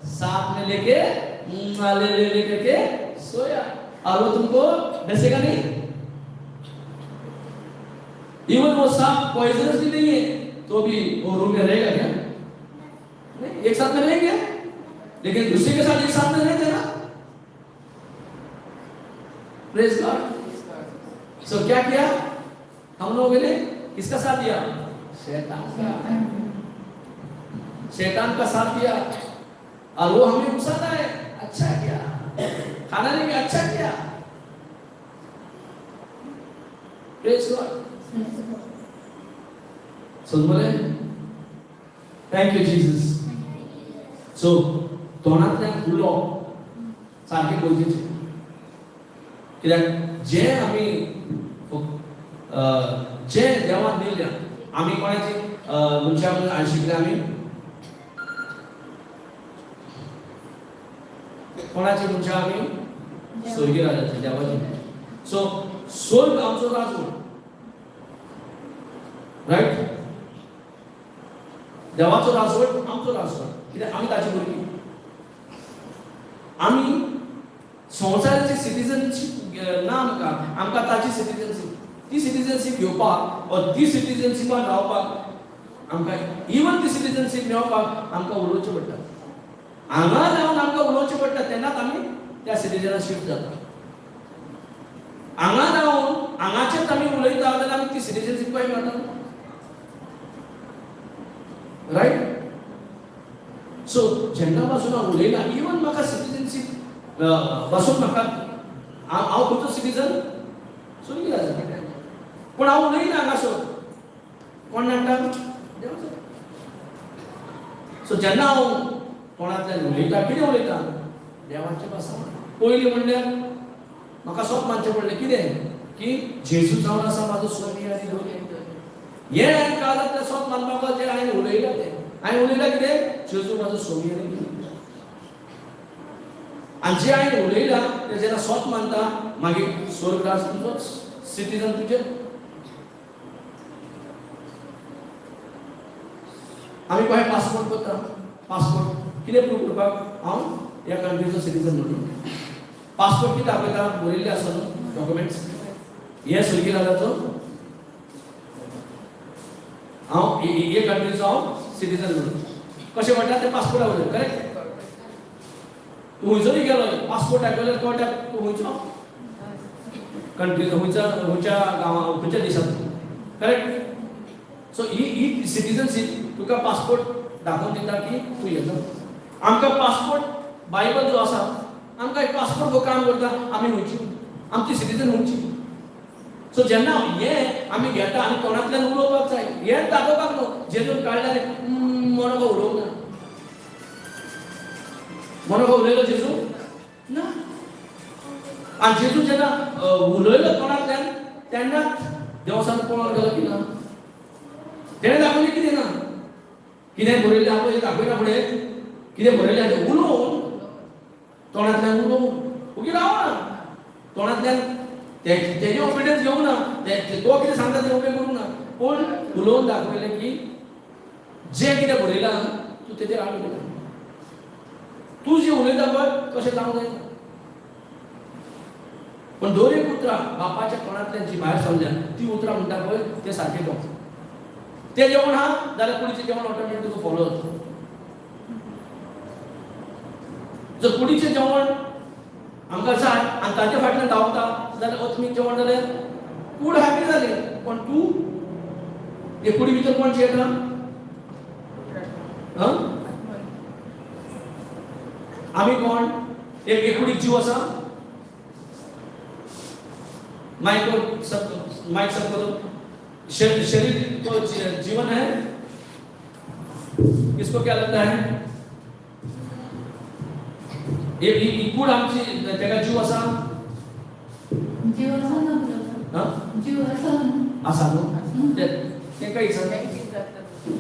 साथ में लेके ले करके सोया और वो तुमको डसेगा नहीं. इवन वो सांप पॉइजनस भी नहीं है तो भी वो रूम में रहेगा क्या नहीं एक साथ में रहेंगे लेकिन दूसरे के साथ एक साथ में रहते ना. Praise God. सो क्या किया हम लोगों ने किसका साथ दिया शैतान का साथ दिया और वो हमें उकसाता है. अच्छा किया खाना लेके अच्छा किया. Praise God. समजले. Thank you Jesus. सो तोंडांतल्यान उलोवप सारकें गरजेचें कित्याक जे देवान दिल्या आमी कोणाची मनशा म्हणून शिकले आम्ही कोणाची मनशा आम्ही स्वर्गीय राजाची देवाची सो स्वर्ग आमचो राजू राईट देवाचो राजवट आमचो राजवट कित्याक आमी ताची भुरगीं आमी संवसाराची सिटीजनशीप ना आमकां ताची सिटीजनशीप ती सिटीजनशीप घेवपाक वा ती सिटीजनशिपान रावपाक आमकां इवन ती सिटीजनशीप मेळोवपाक आमकां उलोवचें पडटा हांगा जावन आमकां उलोवचें पडटा तेन्नाच आमी त्या सिटीजनशीप जाता हांगा जावन हांगाचेच आमी उलयता जाल्यार आमी ती सिटीजनशीप कशी मेळटा राईट सो जेन्ना पासून हांव उलयना इवन म्हाका सिटीजनशीप पासून म्हाका हांव खंयचो सिटीजन सुनी राजा पूण हांव उलयना हांगासर कोण नाडटा सो जेन्ना हांव कोणातल्यान उलयता कितें उलयता देवाचे भाशा पयलीं म्हणल्यार म्हाका स्वत मानचें पडलें कितें की जेजू जावन आसा म्हाजो स्वामी आनी दोनी हे हांवें काळांतल्यान स्वत मानपाक जें हांवें उलयलां तें हांवें उलयलां कितें जेजू म्हाजो स्वामी आनी दोनी आनी जें हांवें उलयलां तें जेन्ना स्वत मानता मागीर स्वर्ग राज तुजो सिटीजन तुजें आमी कशें पासपोर्ट करता पासपोर्ट कितें प्रूव करपाक हांव ह्या कंट्रीचो सिटीजन म्हणून पासपोर्ट कितें दाखयता बरयल्लें आसा न्हू डॉक्युमेंट्स हे स्वर्गीय राजाचो हांव हे कंट्रीचो हांव सिटीजन म्हणून कशें म्हणटा तें पासपोर्टा वयल्यान करेक्ट तूं खंयसरूय गेलो पासपोर्ट दाखयल्यार कळटा तूं खंयचो कंट्रीचो खंयच्या गांवां खंयच्या देशांतलो करेक्ट सो ही सिटीजनशीप तुका पासपोर्ट दाखोवन दिता की तूं येता आमकां पासपोर्ट बायबल जो आसा आमकां एक पासपोर्ट हो काम करता आमी खंयची आमची सिटीजन खंयची सो जेन्ना हे आमी घेता आनी कोणातल्यान उलोवपाक जाय हे दाखोवपाक न्हू जेजून काडल्यार मोनोको उलोवंक ना मोनोको उलयलो जेजू ना आनी जेजू जेन्ना उलयलो कोणातल्यान तेन्नाच देवसान पळोवन गेलो की ना तेणें दाखयलें कितें ना कितें बरयलें आमी दाखयना फुडें कितें बरयलें तें उलोवन तोंडांतल्यान उलोवन उगी रावना तोंडांतल्यान तेजें ओबिडियन्स घेवंक ना तो कितें सांगता तें उबें करूंक ना पूण उलोवन दाखयलें की जें कितें बरयलां तूं तेजेर आमी केलां तूं जें उलयता पळय तशें जावंक जायना पण दोन एक उतरां बापाच्या कोणांतल्यान जी भायर समजान ती उतरां म्हणटा पळय तें सारकें गो तें जेवण आहा जाल्यार कुडीचें जेवण ऑटोमॅटीक तुका फॉलो जाता जर कुडीचें जेवण आमकां जाय आनी ताचे फाटल्यान धांवता जाल्यार अत्मीक जेवण जाल्यार कूड हॅपी जाली पण तूं हे कुडी भितर कोण येता आमी कोण एक कुडीक जीव आसा माइक सब करो शरीर तो जीवन है किसको क्या लगता है ये कूड आमची तेका जीव आसा जीव आसा ना जीव आसा न्हू तेका विचार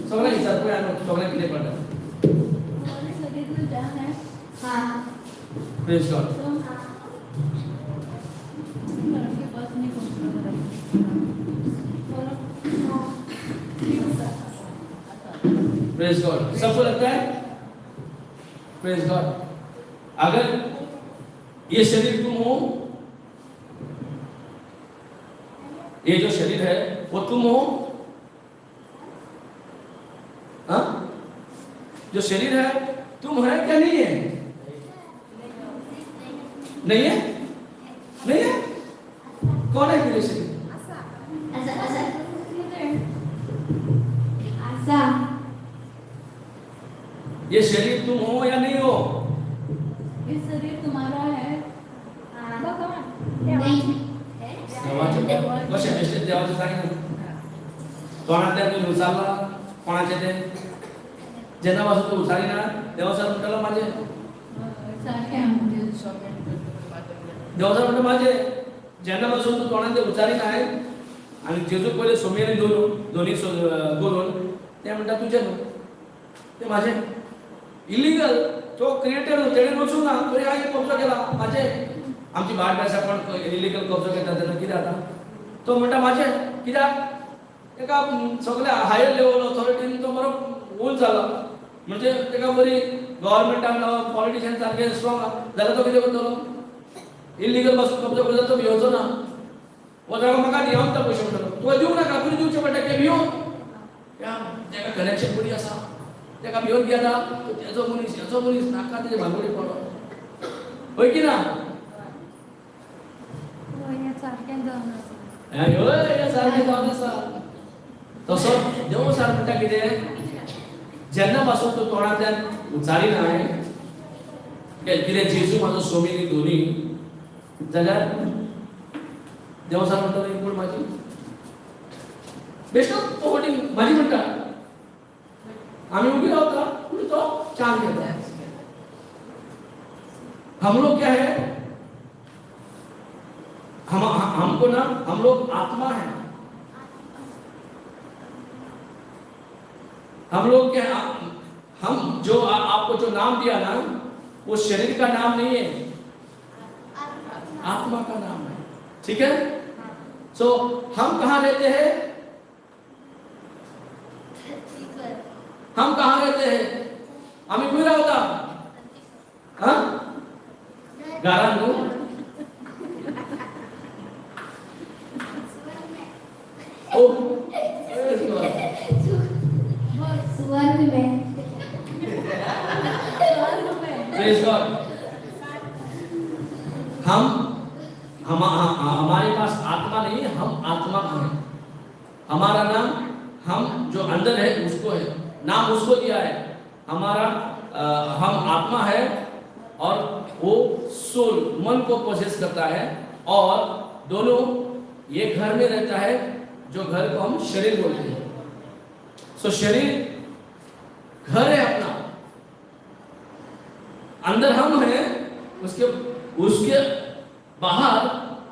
सगळ्यांक विचार पळय आनी सगळ्यांक कितें पडटा प्रेज गॉड प्रेज गॉड सबको लगता है प्रेज गॉड अगर ये शरीर तुम हो ये जो शरीर है वो तुम हो हाँ जो शरीर है तुम है क्या नहीं है नहीं है नहीं है कौन है मेरे शरीर ये शरीर तुम हो या नहीं हो ये शरीर तुम्हारा है कशें बेश्टें देवाचें सांगितलें तोंडांतल्यान तुवें उचारला कोणाचें तें जेन्ना पासून तूं उचारिना देवाचार म्हणटालो म्हाजें देवाचार म्हणटा म्हाजें जेन्ना पासून तूं तोंडान तें उचारिना आनी जेजू पयलीं सोमी आनी दोनी करून ते म्हणतात तुझे न्हू ते माझे इलिगल तो क्रिएटर तेणे वचून ना तरी हांवें कब्जो केला माझे आमची भाट भाशा कोण इलिगल कब्जो करता तेन्ना कितें जाता तो म्हणटा माझे कित्याक एका सगळ्या हायर लेवल ऑथॉरिटीन तो बरो वूल जालो म्हणजे तेका बरी गव्हर्नमेंटान पॉलिटिशियन सारके स्ट्रॉंग जाल्यार तो कितें करतलो इलिगल पासून कब्जो करता तो भिवचो ना वो जागा म्हाका दिया म्हणटा पयशे म्हणटलो तुका दिवं नाका तुवें दिवचें पडटा कित्याक भिवून तेका कनेक्शन बरी आसा तेका भिवून गेला तेजो मनीस नाका तेजे भानगडी पडो होय की ना हे सारकें जावन आसा तसो देव सार म्हणटा कितें जेन्ना पासून तूं तोंडांतल्यान उचारिना कितें जेजू म्हाजो सोमीनी धोनी जाल्यार देव सार म्हणटा ही पूण म्हाजी बेश्टो तो वटीन म्हाजी म्हणटा आमी उबी रावता पूण तो चार घेता हम लोग क्या है हमको ना हम लोग आत्मा है हम लोग क्या हम जो आपको जो नाम दिया ना वो शरीर का नाम नहीं है आत्मा का नाम है ठीक है सो हम कहाँ रहते हैं हम कहाँ रहते हैं आम्ही कुठे राहता हाँ घरात नो ओ स्वर्ग में प्रेज गॉड हमारे पास आत्मा नहीं है हम आत्मा हैं हमारा नाम हम जो अंदर है उसको है नाम उसको दिया है हमारा हम आत्मा है और वो सोल मन को पोसेस करता है और दोनों ये घर में रहता है जो घर को हम शरीर बोलते हैं सो शरीर घर है अपना अंदर हम हैं उसके बाहर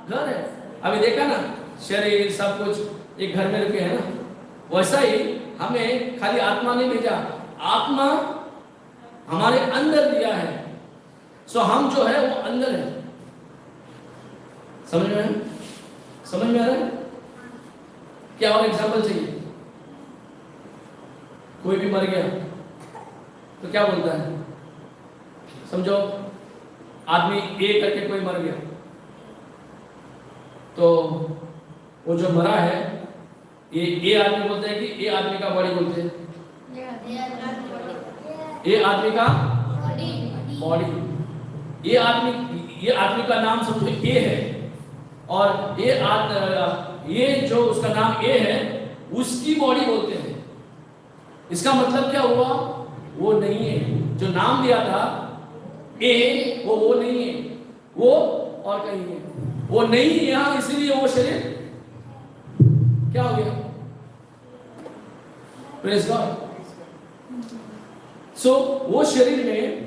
घर है अभी देखा ना शरीर सब कुछ एक घर में रुके है ना वैसा ही हमें खाली आत्मा नहीं भेजा आत्मा हमारे अंदर दिया है सो हम जो है वो अंदर है समझ में आ रहा है क्या और एग्जांपल चाहिए कोई भी मर गया तो क्या बोलता है समझो आदमी ए करके कोई मर गया तो वो जो मरा है ये आदमी बोलते हैं कि ए आदमी का बॉडी बोलते हैं ये आदमी का बॉडी ये आदमी का नाम समझो ए है और ये जो उसका नाम ए है उसकी बॉडी बोलते हैं इसका मतलब क्या हुआ वो नहीं है जो नाम दिया था ए वो नहीं है वो और कहीं है वो नहीं है यहाँ इसलिए वो शरीर क्या हो गया प्रेज गॉड सो वो शरीर में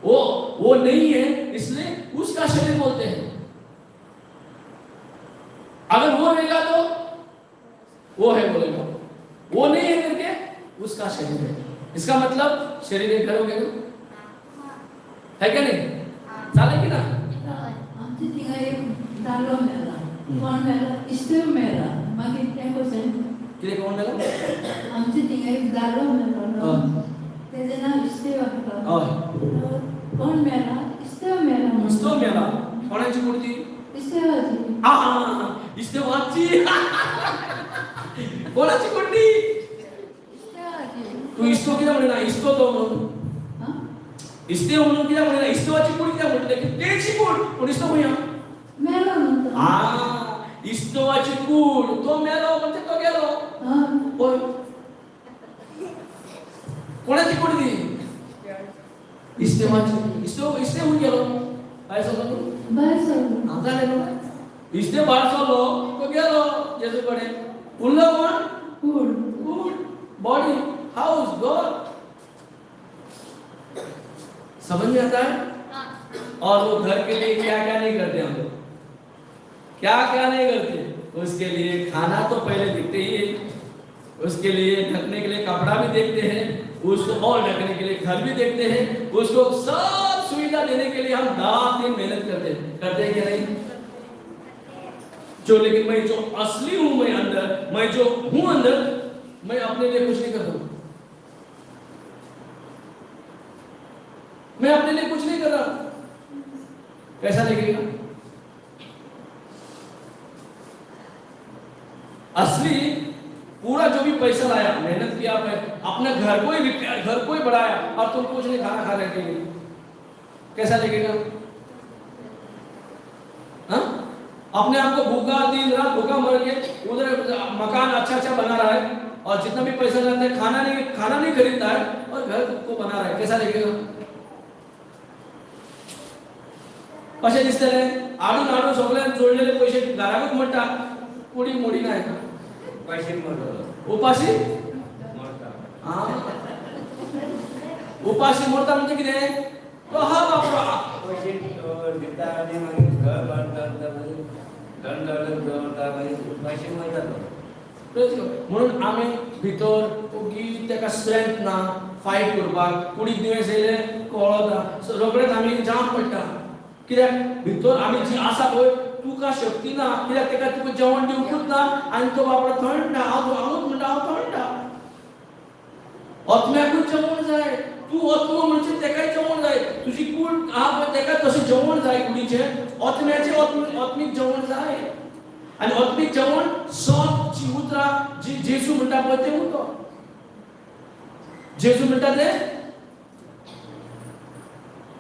वो नहीं है इसलिए उसका शरीर बोलते हैं अगर वो रहेगा तो वो है बोलेगा वो नहीं है करके उसका शरीर है इसका मतलब शरीर एक घर हो गया है क्या नहीं चालेल की ना आमची थिंगा एक दालो मेला कोण मेला इस्तेव मेला मागीर तें कशें कितें कोण मेला आमची थिंगा एक दालो मेलो तेजें नांव इस्तेव आसता कोण मेला इस्तेव मेला कोणाची मूर्ती इस्तेवाची इस्तेवाची कोणाची मूर्ती तू इस्तो किती म्हणला इस्तो तो म्हणून इस्तेव म्हणून किती म्हणला इस्तवाची मूर्ती किती म्हणले की तेची कूड पण इस्तो होया मेलो म्हणतो इस्तवाची कूड तो मेलो म्हणजे तो गेलो होय कोणाची कूड ती इस्तेवाची इस्तेव होऊन गेलो काय सांगतो बाय सर आजाले इस्तेव बाहेर चाललो तो गेलो जेजूकडे उरलो कोण कूड बॉडी हाउस गॉड समझ में आता है और वो घर के लिए क्या क्या नहीं करते हम लोग क्या क्या नहीं करते उसके लिए खाना तो पहले दिखते ही उसके लिए ढकने के लिए कपड़ा भी देखते हैं, उसको और ढकने के लिए घर भी देखते हैं, उसको सब सुविधा देने के लिए हम रात दिन मेहनत करते हैं क्या नहीं? जो लेकिन मैं जो असली हूं, मैं अंदर, मैं जो हूं अंदर, मैं अपने लिए कुछ नहीं करता हूं। मैं अपने लिए कुछ नहीं कर रहा। कैसा लगेगा? असली पूरा जो भी पैसा लाया, मेहनत किया, अपने घर को ही रिपेयर, घर को ही बढ़ाया, और तुम कुछ नहीं खाना खा रहे थे, कैसा लगेगा? हाँ? अपने आप को भूखा, दिन रात भूखा मर के, उधर मकान अच्छा बना रहा है, और जितना भी पैसा लाता है खाना नहीं खरीदता है, और घर को बना रहा है, कैसा लगेगा? कसे दिसते रे? आडून सगळ्यांना जोडलेले पैसे घराकच म्हणता, कुडी मोडी नाही का? पैसे मरतात. उपाशी मरतात. हा, उपाशी मोडता म्हणजे किती? तो हा बापरा पैसे देता आणि मग घर बांधतात, पैसे मरतात. म्हणून आम्ही भितर उगी त्याका स्ट्रेंथ ना फाईट करपाक, कुडीक दिवस येयले कळता, रोखडेच आम्ही जाम पडटा. कित्याक भितर आमी जी आसा पळय तुका शक्ती ना, कित्याक तेका तुका जेवण दिवंकूच ना, आनी तो बाबडो थंड, हांव म्हणटा हांव थंड. आत्म्याकूच जेवण जाय. तू आत्मा म्हणजे तेकाय जेवण जाय. तुजी कूड आहा पळय तेका तशें जेवण जाय कुडीचें. आत्म्याचें आत्मीक जेवण जाय. आनी आत्मीक जेवण सॉफ्टची उतरां जी जेजू म्हणटा पळय तें उतर. जेजू म्हणटा तें,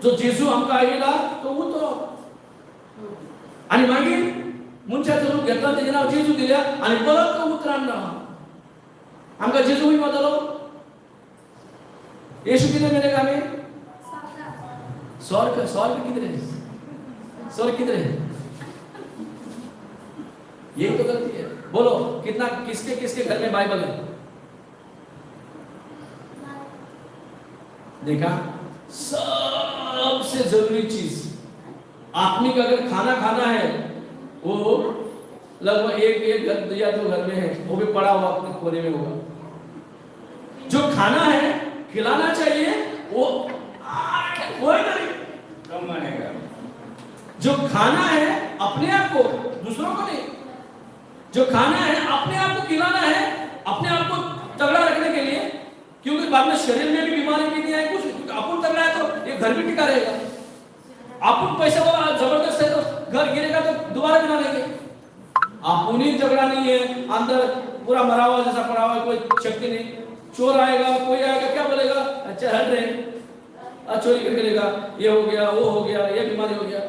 जो जेजू आमकां आयला तो उतरो. आणि मागीर मनशाचो रूप घेतला, तेजें नांव जेजू दिल्या, आनी परत तो उतरान रावला. आमकां जेजू खंय पावतलो? येशू कितें मेले आमी? स्वर्ग कितें रे? स्वर्ग कितें रे? यही तो गलती है. बोलो किसके घर में बाइबल है? देखा, सबसे जरूरी चीज आत्मिक अगर खाना है, वो लगभग एक घर या दो घर में है, वो भी पड़ा हुआ अपने कोने में होगा. जो खाना है खिलाना चाहिए, वो नहीं कम बनेगा. जो खाना है अपने आप को, दूसरों को नहीं. जो खाना है अपने आप को खिलाना है, अपने आप को तगड़ा रखने के लिए, क्योंकि बाद में शरीर में भी बीमारी भी नहीं आए कुछ. अपन तगड़ा है तो ये घर भी टिका रहेगा. अपन पैसा वाला जबरदस्त है तो घर गिरेगा तो दोबारा बना लेंगे. अपन ही तगड़ा नहीं है, अंदर पूरा मरा हुआ जैसा पड़ा हुआ, कोई शक्ति नहीं. चोर आएगा, कोई आएगा, क्या बोलेगा? अच्छा हट रहे, चोरी करके लेगा, ये हो गया, वो हो गया, ये बीमारी हो गया.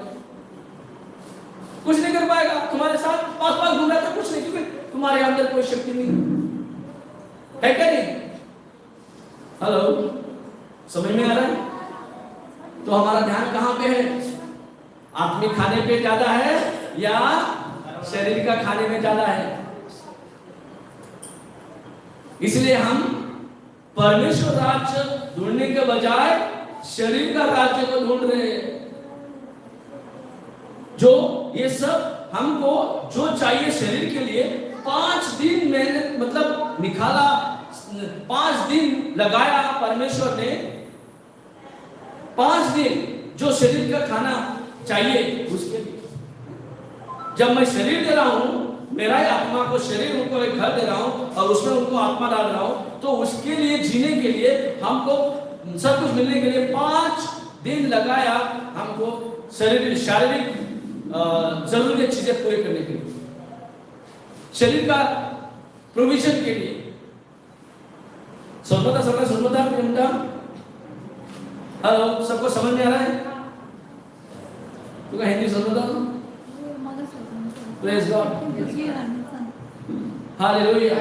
कुछ नहीं कर पाएगा. तुम्हारे साथ पास घूम रहा था, कुछ नहीं, क्योंकि तुम्हारे अंदर कोई शक्ति नहीं है. क्या नहीं? हेलो, समझ में आ रहा है? तो हमारा ध्यान कहां पे है? आत्मिक खाने पे ज्यादा है या शरीर का खाने में ज्यादा है? इसलिए हम परमेश्वर राज्य ढूंढने के बजाय शरीर का राज्य को ढूंढ रहे हैं. जो ये सब हमको जो चाहिए शरीर के लिए 5 दिन मेहनत मतलब निकाला, 5 दिन लगाया परमेश्वर ने. 5 दिन जो शरीर का खाना चाहिए उसके लिए. जब मैं शरीर दे रहा हूं, मेरा ही आत्मा को शरीर उनको एक घर दे रहा हूं और उसमें उनको आत्मा डाल रहा हूं, तो उसके लिए जीने के लिए हमको सब कुछ मिलने के लिए 5 दिन लगाया हमको शारीरिक जरूरी चीजें पूरी करने के लिए, शरीर का प्रोविजन के लिए. समझता हेलो, सबको समझ में आ रहा है? तुमको हिंदी समझता? Praise God, hallelujah.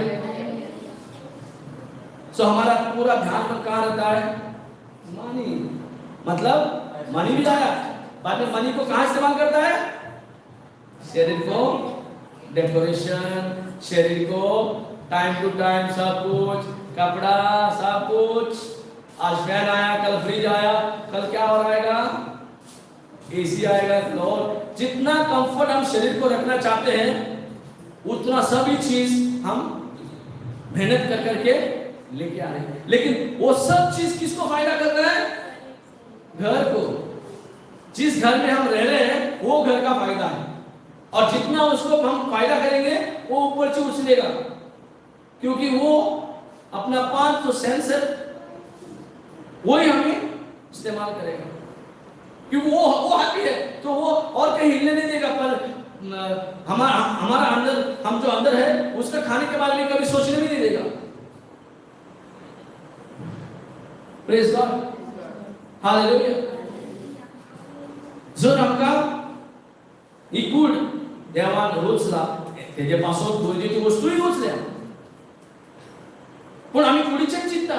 सो हमारा पूरा ध्यान कहाँ रहता है? मनी. मतलब मनी भी लाया, बाद में मनी को कहाँ इस्तेमाल करता है? शरीर को डेकोरेशन, शरीर को टाइम टू टाइम सब कुछ, कपड़ा सब कुछ. आज फैन आया, कल फ्रिज आया, कल क्या हो रहेगा? एसी आएगा. और जितना कंफर्ट हम शरीर को रखना चाहते हैं, उतना सभी चीज हम मेहनत कर करके लेके आ रहे हैं, लेकिन वो सब चीज किसको फायदा कर रहा है? घर को। जिस घर में हम रह रहे हैं वो घर का फायदा है, और जितना उसको हम फायदा करेंगे वो ऊपर से उछलेगा, क्योंकि वो अपना 5 सेंस है वही हमें इस्तेमाल करेगा, क्योंकि वो हैप्पी है तो वो और कहीं हिलने नहीं देगा। पर हमारा अंदर, हम जो अंदर है उसका खाने के बारे में कभी सोचने भी नहीं देगा। Praise God, hallelujah. जर आमकां ही कूड देवान रोचला, तेजे पासून गरजेची वस्तूय रोचल्या, पण आमी कुडीचें चिंतता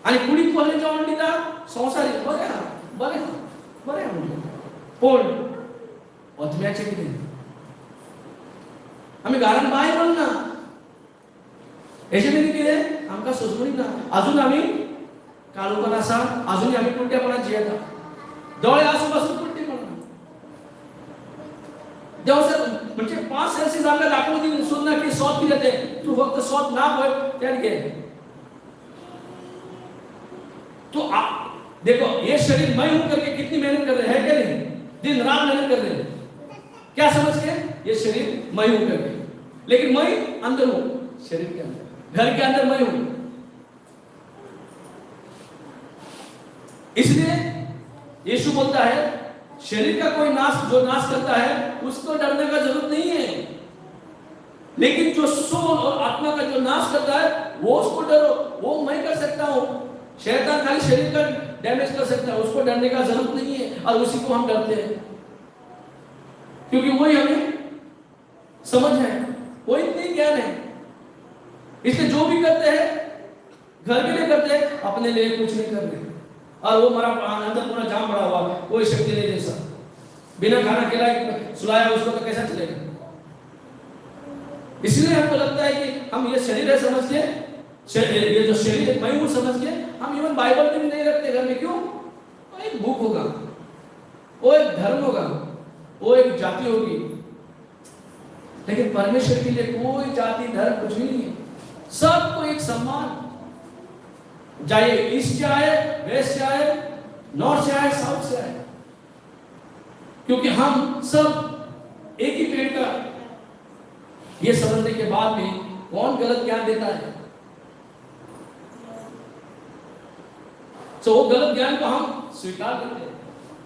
आनी कुडीक कोणें जेवण दिता? संवसारीक, बरें आहा, बरें आहा, बरें आहा म्हणटा, पण आत्म्याचें कितें? आमी घरांत बाय म्हणना, हेजे मेरेन कितें आमकां सजमणीक ना। अजून आमी काळोखान आसा, अजूनय आमी कुड्डेपणान जियेता, दोळे आसून पासून कुड्डेपणान। देव म्हणजे 5 सेन्सेस आमकां दाखोवन दिवन सोदना की सोत कितें तें, तूं फक्त सोत ना पळय तें घे। तो देखो ये शरीर मैं हूं करके कितनी मेहनत कर रहे हैं, क्या नहीं? दिन रात मेहनत कर रहे हैं, क्या समझ के? ये शरीर मैं हूं करके, लेकिन मैं अंदर हूं, शरीर के अंदर, घर के अंदर मैं हूं। इसलिए यीशु बोलता है शरीर का कोई जो नाश करता है उसको डरने का जरूरत नहीं है, लेकिन जो सोल और आत्मा का जो नाश करता है वो उसको डरो। वो मैं कर सकता हूं, शैतान खाली शरीर का डैमेज कर सकता है, उसको डरने का जरूरत नहीं है, और उसी को हम डरते हैं क्योंकि वही हमें समझ है, वही इतनी ज्ञान है। इसलिए जो भी करते हैं घर के लिए करते हैं, अपने लिए कुछ नहीं कर रहे, और वो हमारा अंदर पूरा जाम पड़ा हुआ, कोई शक्ति नहीं दे सकता। बिना खाना खिलाए सुलाया उसको तो कैसा चलेगा? इसलिए हमको लगता है कि हम ये शरीर है समझ के, ये जो शरीर है मैं हूं समझ के, हम इवन बाइबल भी नहीं रखते घर में। क्यों? वो एक बुक होगा, वो एक धर्म होगा, वो एक जाति होगी, लेकिन परमेश्वर के लिए कोई जाति धर्म कुछ भी नहीं है। सबको एक सम्मान, चाहे ईस्ट से आए, वेस्ट से आए, नॉर्थ से आए, साउथ से आए, क्योंकि हम सब एक ही पेड़ का। ये समझने के बाद भी कौन गलत ज्ञान देता है, तो वो गलत ज्ञान को हम स्वीकार करते हैं,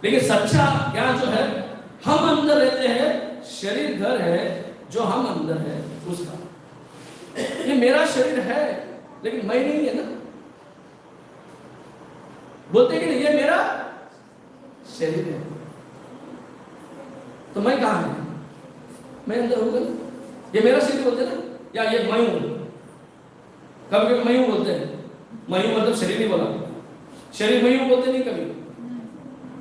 लेकिन सच्चा ज्ञान जो है, हम अंदर रहते हैं, शरीर घर है जो हम अंदर है उसका। ये मेरा शरीर है लेकिन मैं नहीं है ना, बोलते कि नहीं ये मेरा शरीर है, तो मैं कहां हूं? मैं अंदर हूं ना, ये मेरा शरीर बोलते ना, या ये मैं हूं। कभी कभी मैं हूं बोलते हैं, मैं हूं मतलब शरीर नहीं बोला, शरीर मैं हूं बोलते नहीं कभी,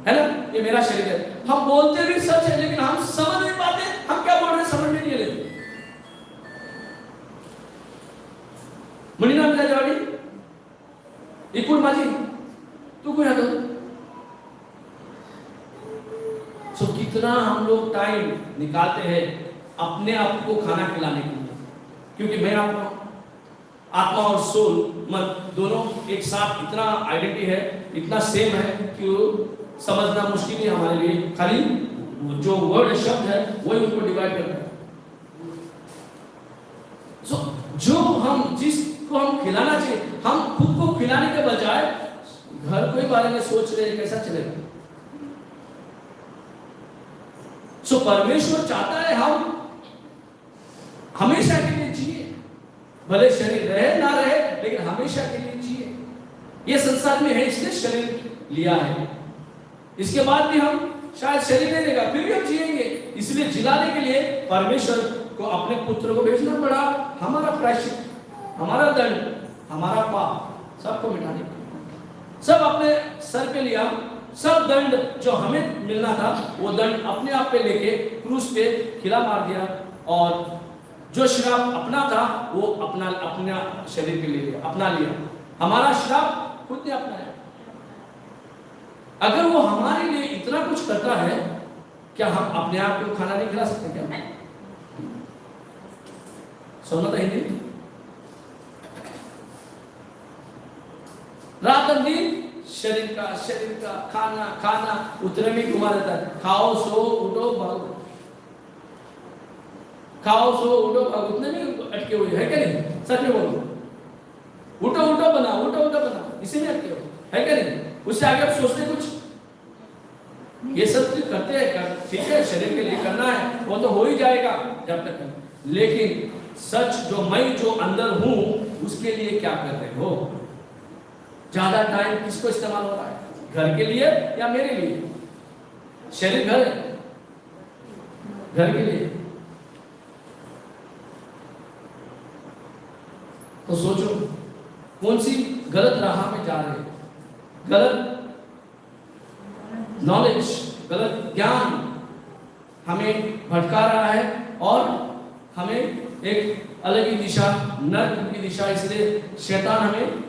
है ना, ये मेरा शरीर है। हम बोलते भी सच है, लेकिन हम समझ नहीं पाते हम क्या बोल रहे हैं, समझ में नहीं लेते। मणिना मिला जवाड़ी इकुड़ माझी तू कोई आता, सो कितना हम लोग टाइम निकालते हैं अपने आप को खाना खिलाने के लिए, क्योंकि मैं आत्मा और सोल मन दोनों एक साथ इतना आइडेंटिटी है, इतना सेम है कि समझना मुश्किल है हमारे लिए। खाली जो वर्ड शब्द है वही उनको डिवाइड करता है। सो जो हम जिसको हम खिलाना चाहिए, हम खुद को खिलाने के बजाय घर के बारे में सोच रहे हैं कैसा चलेगा। सो परमेश्वर चाहता है हम हमेशा के लिए जिए, भले शरीर रहे ना रहे, लेकिन हमेशा के लिए जिए। ये संसार में है इसलिए शरीर लिया है, इसके बाद भी हम शायद शरीर नहीं देगा, फिर भी हम जिएंगे। इसलिए जिलाने के लिए परमेश्वर को अपने पुत्र को भेजना पड़ा, हमारा प्रायश्चित, हमारा दंड, हमारा पाप सबको मिटाने के लिए सब अपने सर पे लिया। सब दंड जो हमें मिलना था वो दंड अपने आप पे लेके क्रूस पे खिला मार दिया, और जो श्राप अपना था वो अपना शरीर के लिए अपना लिया। हमारा श्राप खुद ने अपनाया। अगर वो हमारे लिए इतना कुछ करता है, क्या हम अपने आप को खाना नहीं खिला सकते? क्या समझ था हिंदी? रात और दिन शरीर का खाना उतने में घुमा रहता है। खाओ सो उठो भागो, खाओ सो उठो भागो, उतने में अटके हुए है क्या नहीं? सच में बोलो, उठो बना, इसी में अटके हुए है क्या नहीं? उससे आगे आप सोचते कुछ, ये सब चीज करते हैं, ठीक है, शरीर के लिए करना है, वो तो हो ही जाएगा जब तक, लेकिन सच जो मैं जो अंदर हूं उसके लिए क्या कर रहे हो? ज्यादा टाइम किसको इस्तेमाल हो रहा है? घर के लिए या मेरे लिए? शरीर घर है, घर के लिए। तो सोचो कौन सी गलत राह में जा रहे हैं? गलत नॉलेज, गलत ज्ञान हमें भटका रहा है और हमें एक अलग ही दिशा, नर्क की दिशा, इसलिए शैतान हमें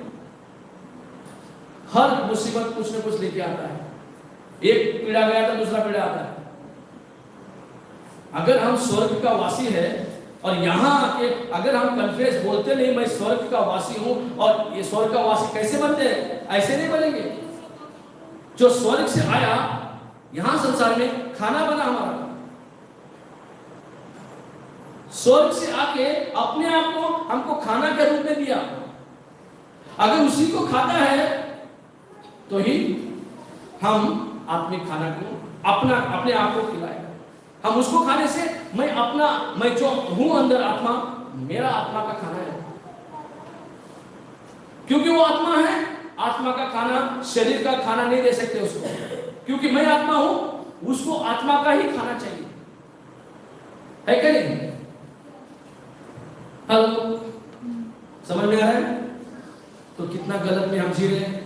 हर मुसीबत कुछ न कुछ लेके आता है। एक पीड़ा गया तो दूसरा पीड़ा आता है। अगर हम स्वर्ग का वासी है और यहाँ आके अगर हम कन्फेस बोलते नहीं मैं स्वर्ग का वासी हूं, और ये स्वर्ग का वासी कैसे बनते हैं? ऐसे नहीं बनेंगे। जो स्वर्ग से आया यहां संसार में खाना बना हमारा, स्वर्ग से आके अपने आप को हमको खाना के रूप में दिया। अगर उसी को खाता है तो ही हम अपने खाना को अपने आप को खिलाएगा। हम उसको खाने से मैं जो हूं अंदर आत्मा, मेरा आत्मा का खाना है, क्योंकि वो आत्मा है। आत्मा का खाना शरीर का खाना नहीं दे सकते उसको, क्योंकि मैं आत्मा हूं, उसको आत्मा का ही खाना चाहिए, है क्या नहीं? हेलो, समझ में आ रहा है? तो कितना गलत में हम जी रहे हैं।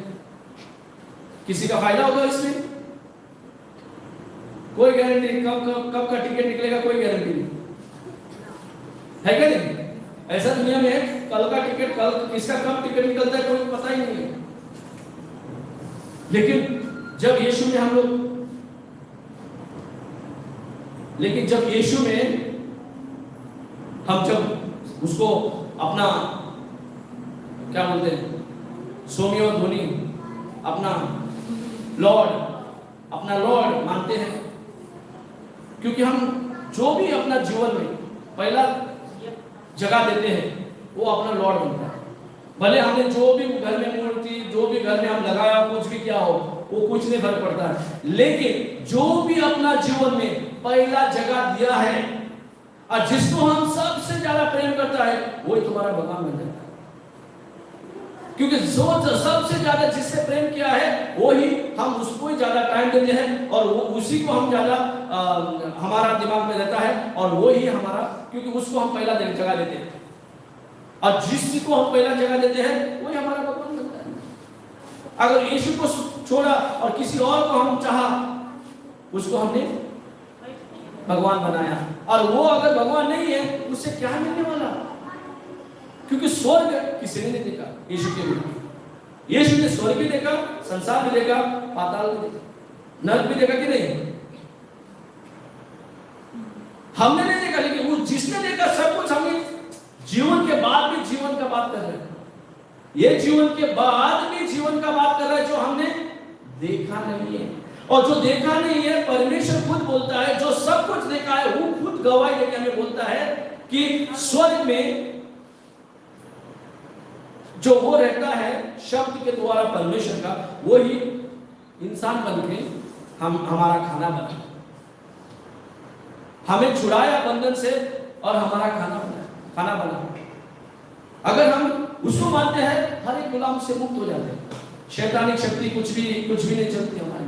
किसी का फायदा होगा इसमें? कोई गारंटी नहीं, कब का टिकट निकलेगा कोई गारंटी नहीं, है क्या नहीं? ऐसा दुनिया में है, कल का टिकट, कल किसका कब टिकट निकलता है कोई पता ही नहीं है। लेकिन जब यीशु में हम जब उसको अपना क्या बोलते हैं, सोमियो ध्वनि, अपना लॉर्ड मानते हैं, क्योंकि हम जो भी अपना जीवन में पहला जगह देते हैं वो अपना लॉर्ड बनता है। भले हमने जो भी घर में मूर्ति, जो भी घर में हम लगाया, कुछ भी किया हो, वो कुछ नहीं फर्क पड़ता है, लेकिन जो भी अपना जीवन में पहला जगह दिया है और जिसको हम सबसे ज्यादा प्रेम करता है वही तुम्हारा भगवान बन जाता है। क्योंकि जो सबसे ज्यादा जिससे प्रेम किया है वो ही हम उसको ही ज्यादा टाइम देते हैं, और वो उसी को हम ज्यादा हमारा दिमाग में रहता है, और वो ही हमारा, क्योंकि उसको हम पहला जगह देते हैं, और जिस को हम पहला जगह देते हैं वही हमारा भगवान बनता है। अगर यीशु को छोड़ा और किसी और को हम चाहा, उसको हमने भगवान बनाया, और वो अगर भगवान नहीं है उससे क्या मिलने वाला? क्योंकि स्वर्ग किसी ने नहीं देखा यीशु के बिना। यीशु ने स्वर्ग भी देखा, संसार भी देखा, पाताल भी देखा, नरक भी देखा कि नहीं? हमने नहीं देखा, लेकिन वो जिसने देखा सब कुछ हमने जीवन के बाद भी जीवन का बात कर रहे हैं। ये जीवन के बाद भी जीवन का बात कर रहा है जो हमने देखा नहीं है, और जो देखा नहीं है परमेश्वर खुद बोलता है, जो सब कुछ देखा है वो खुद गवाही देके हमें बोलता है कि स्वर्ग में जो वो रहता है शब्द के द्वारा परमेश्वर का, वो ही इंसान बन के हमारा खाना बना, हमें छुड़ाया बंधन से और हमारा खाना बना। अगर हम उसको मानते हैं, हर एक गुलाम से मुक्त हो जाते हैं, शैतानिक शक्ति कुछ भी नहीं चलती हमारी।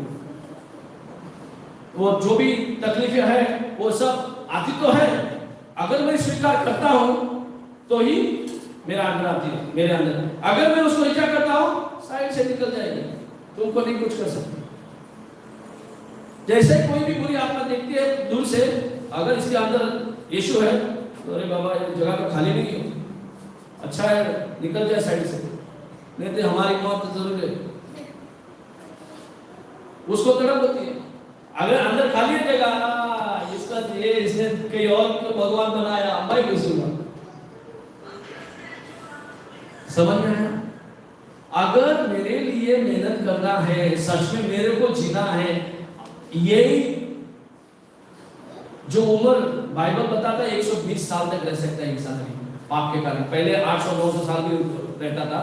वो जो भी तकलीफें है वो सब आती तो है, अगर मैं स्वीकार करता हूं तो ही मेरा अंदर आती है, मेरे अंदर। अगर मैं उसको रिजेक्ट करता हूं साइड से निकल जाएगी, तुमको नहीं कुछ कर सकते। जैसे कोई भी बुरी आत्मा देखती है दूर से, अगर इसके अंदर यीशु है तो अरे बाबा ये जगह तो खाली नहीं हो, अच्छा है निकल जाए साइड से, नहीं तो हमारी मौत तो जरूर है, उसको तड़प होती है। अगर अंदर खाली रहेगा, इसका ये इसने कहीं और को भगवान बनाया, मैं घुसूंगा, समझ में आया? अगर मेरे लिए मेहनत करना है, सच में मेरे को जीना है, यही जो उम्र बाइबल बताता है 120 साल तक रह सकता है इंसान पाप के कारण। पहले 800-900 साल भी रहता था,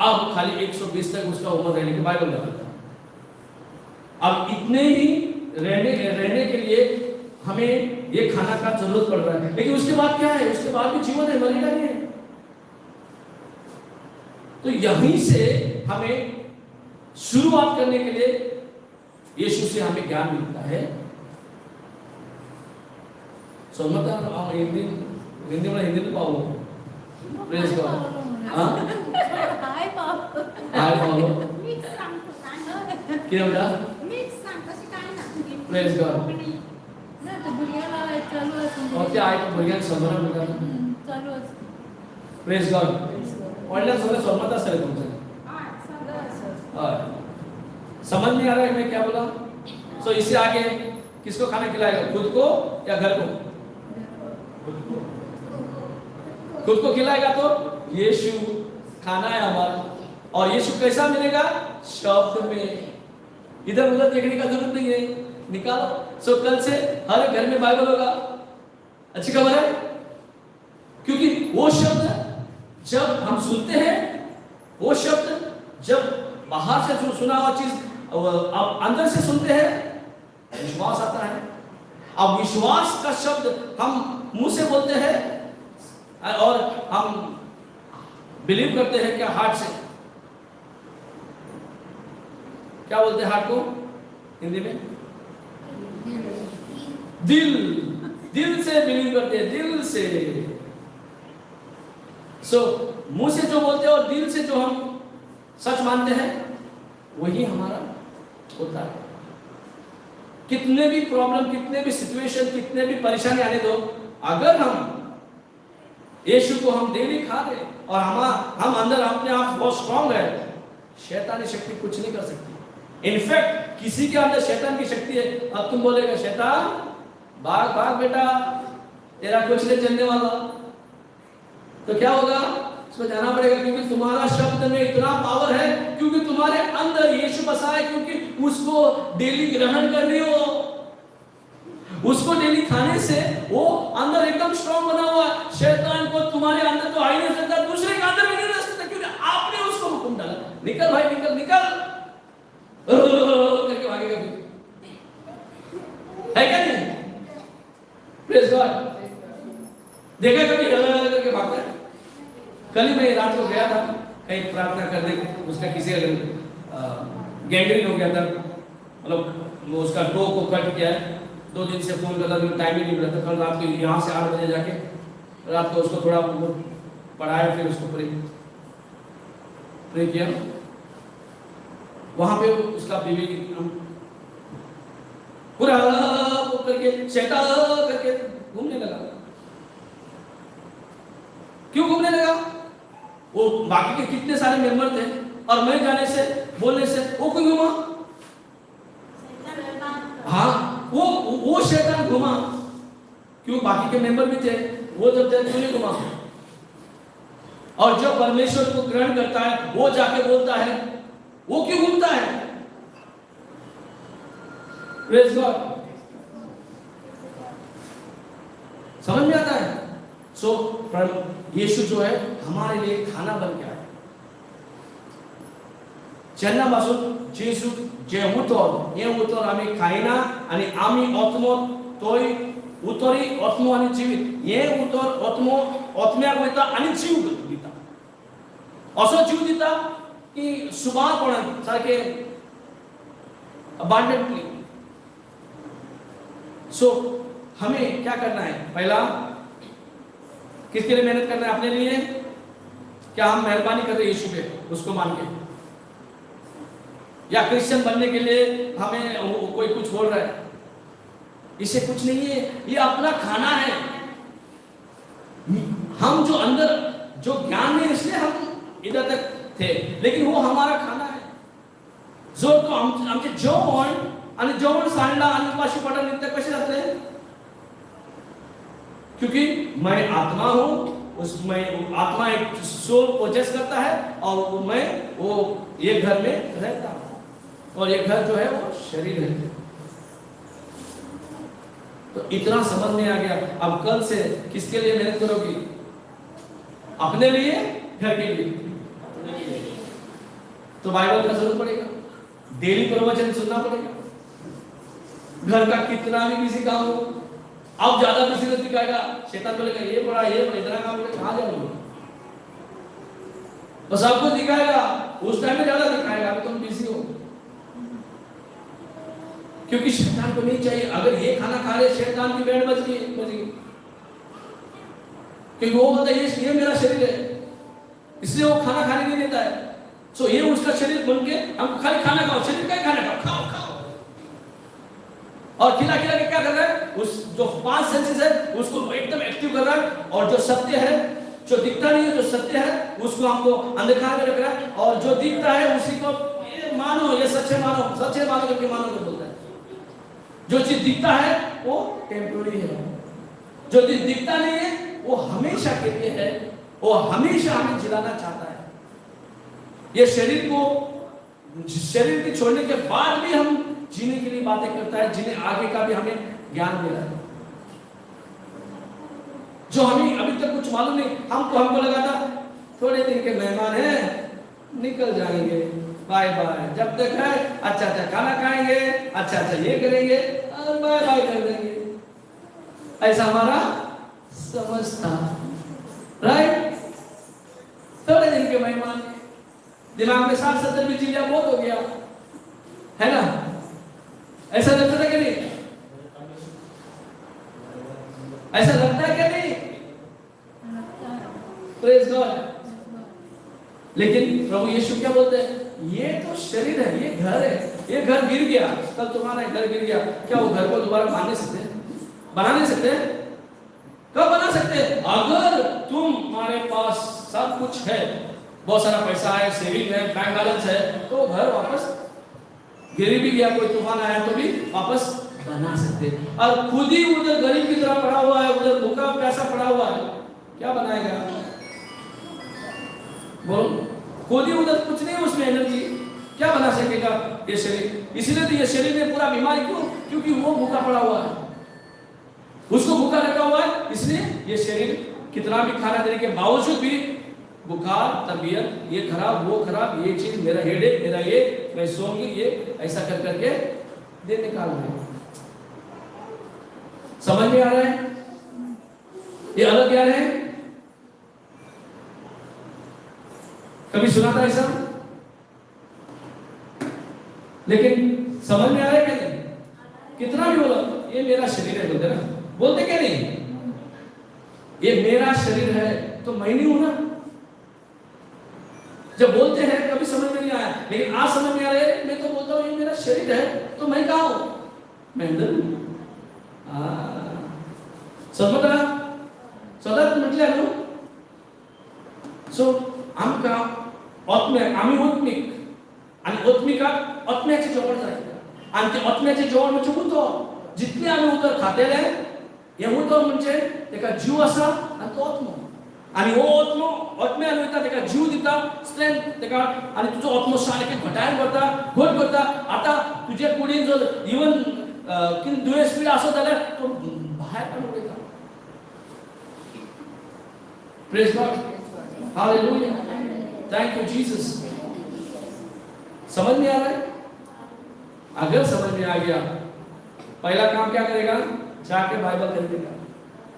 अब खाली 120 तक उसका उम्र रहने की बाइबल बताता है। अब इतने ही रहने के लिए हमें ये खाना का जरूरत पड़ रहा है, लेकिन उसके बाद क्या है? उसके बाद भी जीवन है, मरेगा नहीं है। तो यहीं से हमें शुरुआत करने के लिए यीशु से हमें ज्ञान मिलता है। समझता है? हिंदी में पाओ प्रेज गॉड। हां हाय पाप हाय पाओ मिक्स सांगतो सांग क्या बेटा? मिक्स सांग कशी काय ना प्रेज गॉड। ना तो बुरियाला चालू आहे और क्या आहे बुरग्यान समजणार बेटा? चालू आहे प्रेज गॉड। ऑनलाइन सगळं समजत असेल तुमचं? हां सगळं असं हां, समझ नहीं आ रहा है मैं क्या बोला? सो इससे आगे किसको खाना खिलाएगा? खुद को या घर को? खुद को खिलाएगा तो यीशु खाना है हमारा। और यीशु कैसा मिलेगा? शब्द में। इधर उधर देखने का जरूरत नहीं है, निकालो। सो कल से हर घर में बाइबल होगा। अच्छी खबर है, क्योंकि वो शब्द जब हम सुनते हैं, वो शब्द जब बाहर से जो सुना हुआ चीज अब अंदर से सुनते हैं, विश्वास आता है। अब विश्वास का शब्द हम मुंह से बोलते हैं और हम बिलीव करते हैं क्या? हार्ट से। क्या बोलते हैं हार्ट को हिंदी में? दिल से बिलीव करते हैं, दिल से। सो मुंह से जो बोलते हैं और दिल से जो हम सच मानते हैं, वही हमारा होता है। कितने भी प्रॉब्लम, कितने भी सिचुएशन, कितने भी परेशानी आने दो, अगर हम यीशु को हम डेली खा रहे और हम अंदर अपने आप बहुत स्ट्रांग है, शैतानी शक्ति कुछ नहीं कर सकती। इनफैक्ट किसी के अंदर शैतान की शक्ति है, अब तुम बोलेगा शैतान भाग भाग बेटा, तेरा कुछ नहीं चलने वाला, तो क्या होगा? उसमें जाना पड़ेगा, क्योंकि तुम्हारा शब्द में इतना पावर है, क्योंकि तुम्हारे अंदर यीशु बसा है, क्योंकि उसको डेली ग्रहण कर रही हो, उसको डेली खाने से वो अंदर एकदम स्ट्रांग बना हुआ है। शैतान को तुम्हारे अंदर तो आ ही नहीं सकता, दूसरे के अंदर भी नहीं रह सकता, क्योंकि आपने उसको हुक्म डाला, निकल भाई निकल निकल करके भागेगा। है क्या नहीं? Praise God. देखा कभी करके भागता है? कल ही मैं रात को गया था कहीं प्रार्थना करने, उसका किसी गैंग्रीन हो गया था, मतलब उसका टो को कट किया है। 2 दिन से फोन करता था, टाइम ही नहीं मिला था। कल रात को यहाँ से 8 बजे जाके रात को उसको थोड़ा पढ़ाया, फिर उसको प्रे किया। वहां पे उसका बीवी पूरा करके शैतान करके घूमने लगा। क्यों घूमने लगा? वो बाकी के कितने सारे मेंबर थे और मैं जाने से बोलने से वो क्यों घूमा? हाँ, वो शैतान घुमा, क्यों? बाकी के मेंबर भी थे, वो जब तक क्यों नहीं घुमा? और जो परमेश्वर को ग्रहण करता है वो जाके बोलता है, वो क्यों घूमता है? Praise God. समझ में आता है? सो यीशु जो है हमारे लिए खाना बन गया है। जेन्नापासून येशू जे उतर हे उतर आम्ही खायना आणि आम्ही आत्मो तोय उतरी आत्मो आणि जीवित हे उतर आत्मो आत्म्याक वयता आणि जीव दिता। असो जीव दिता की सुभापणान सारखे अबंडेंटली। सो हमें क्या करना है? पहला किसके लिए मेहनत करना है? अपने लिए। क्या हम मेहरबानी कर रहे हैं यीशु पे, उसको मान के? या क्रिश्चियन बनने के लिए हमें कोई कुछ बोल रहा है? इसे कुछ नहीं है, ये अपना खाना है। हम जो अंदर जो ज्ञान में, इसलिए हम इधर तक थे, लेकिन वो हमारा खाना है जो तो आमचे जेवण आणि जेवण सांडला आणि उपाशी पडा नित्य कसे जाते? क्योंकि मैं आत्मा हूं, उसमें आत्मा एक सोल पोजेस करता है और मैं वो ये घर में रहता हूं और ये घर जो है वो शरीर है। तो इतना समझ में आ गया। अब कल से किसके लिए मेहनत करोगी? अपने लिए, घर के लिए। तो बाइबल का जरूरत पड़ेगा, डेली प्रवचन सुनना पड़ेगा। घर का कितना भी किसी काम हो, अब ज्यादा किसी को दिखाएगा, शैतान बोलेगा ये बड़ा इतना काम है, कहां जाओगे? तो सबको दिखाएगा, उस टाइम में ज्यादा दिखाएगा, अभी तुम बिजी हो। क्योंकि शैतान को नहीं चाहिए, अगर ये खाना खा रहे शैतान की बैंड बज गई, क्योंकि वो बोलता है ये मेरा शरीर है, इसलिए वो खाना खाने नहीं देता है। सो ये उसका शरीर बन के हमको खाली खाना खाओ, शरीर का ही खाना खाओ, खाओ। और खिला खिला के क्या कर रहा है? उस जो 5 सेंसेस है उसको एकदम एक्टिव कर रहा है, और जो सत्य है, जो दिखता नहीं है, जो सत्य है उसको हमको अंधकार में रख रहा है, और जो दिखता है उसी को ये मानो, ये सच है मानो, सच है मानो करके मानो को बोलता है। जो चीज दिखता है वो टेम्पररी है, जो चीज दिखता नहीं है वो हमेशा के लिए है, वो हमेशा हमें जिलाना चाहता है। ये शरीर के छोड़ने के बाद भी हम जीने के लिए बातें करता है, जिन्हें आगे का भी हमें ज्ञान दे रहा है, जो हमें अभी तक कुछ मालूम नहीं। हमको लगा था थोड़े दिन के मेहमान हैं, निकल जाएंगे, बाय बाय, जब तक है अच्छा खाना खाएंगे, अच्छा ये करेंगे और बाय बाय कर देंगे, ऐसा हमारा समझ था, राइट? थोड़े दिन के मेहमान, दिमाग में 60-70 भी चीजें बहुत हो गया है ना, ऐसा लगता है कि नहीं? ऐसा लगता है कि नहीं? Praise God. लेकिन प्रभु यीशु क्या बोलते हैं? ये तो शरीर है, ये घर है, ये घर गिर गया, कल तुम्हारा घर गिर गया, क्या वो घर को दोबारा बना नहीं सकते? कब बना सकते? अगर तुम्हारे पास सब कुछ है, बहुत सारा पैसा है, सेविंग है, बैंक बैलेंस है, तो घर वापस गिर भी गया, कोई तूफान आया तो भी वापस बना सकते। और खुद ही उधर गरीब की तरह पड़ा हुआ है, उधर भूखा प्यासा पड़ा हुआ है, क्या बनाएगा? बोल, खुद ही उधर कुछ नहीं, उसमें एनर्जी, क्या बना सकेगा ये शरीर? इसलिए तो ये शरीर में पूरा बीमारी क्यों? क्योंकि वो भूखा पड़ा हुआ है, उसको भूखा रखा हुआ है, इसलिए ये शरीर कितना भी खाना देने के बावजूद भी बुखार, तबीयत, ये खराब, वो खराब, ये चीज, मेरा हेडेक, मेरा ये, मैं सोऊंगी, ये ऐसा कर करके दिन निकाल रहे हैं। समझ में आ रहा है? ये अलग क्या है? कभी सुना था ऐसा? लेकिन समझ में आ रहा है क्या नहीं? कितना भी बोलो ये मेरा शरीर है, बोलते ना, बोलते क्या नहीं? ये मेरा शरीर है तो मैं नहीं हूं ना। जब बोलते हैं कभी समझ में नहीं आया, लेकिन आज समझ में आ रहा है। मैं तो बोलता हूं ये मेरा शरीर है तो मैं कहां हूं? मैं अंदर हूं। समझा? सदा म्हटलं ना, सो आमका आम्ही ओत्मिक आणि ओत्मिकात आत्म्याचे जवळ जायचं, आणि ते आत्म्याचे जवळ म्हणजे होतो जितले आम्ही उतर खातेले हे होतो म्हणजे तेका जीव असा आणि तो आत्मा, आणि हो आत्म्यान वयता तेका जीव दिता, स्ट्रेंथ तेका, आणि तुझो आत्मा सारखे घटायन करता, घट करता। आता तुझे कुडीन जर इवन की दुयेस पीड असो जाल्यार तो बाहेर काढून उडयता। Praise God, hallelujah, thank you Jesus. समझ में आ रहा है? अगर समझ में आ गया, पहला काम क्या करेगा? जाके बाइबल खरीदेगा,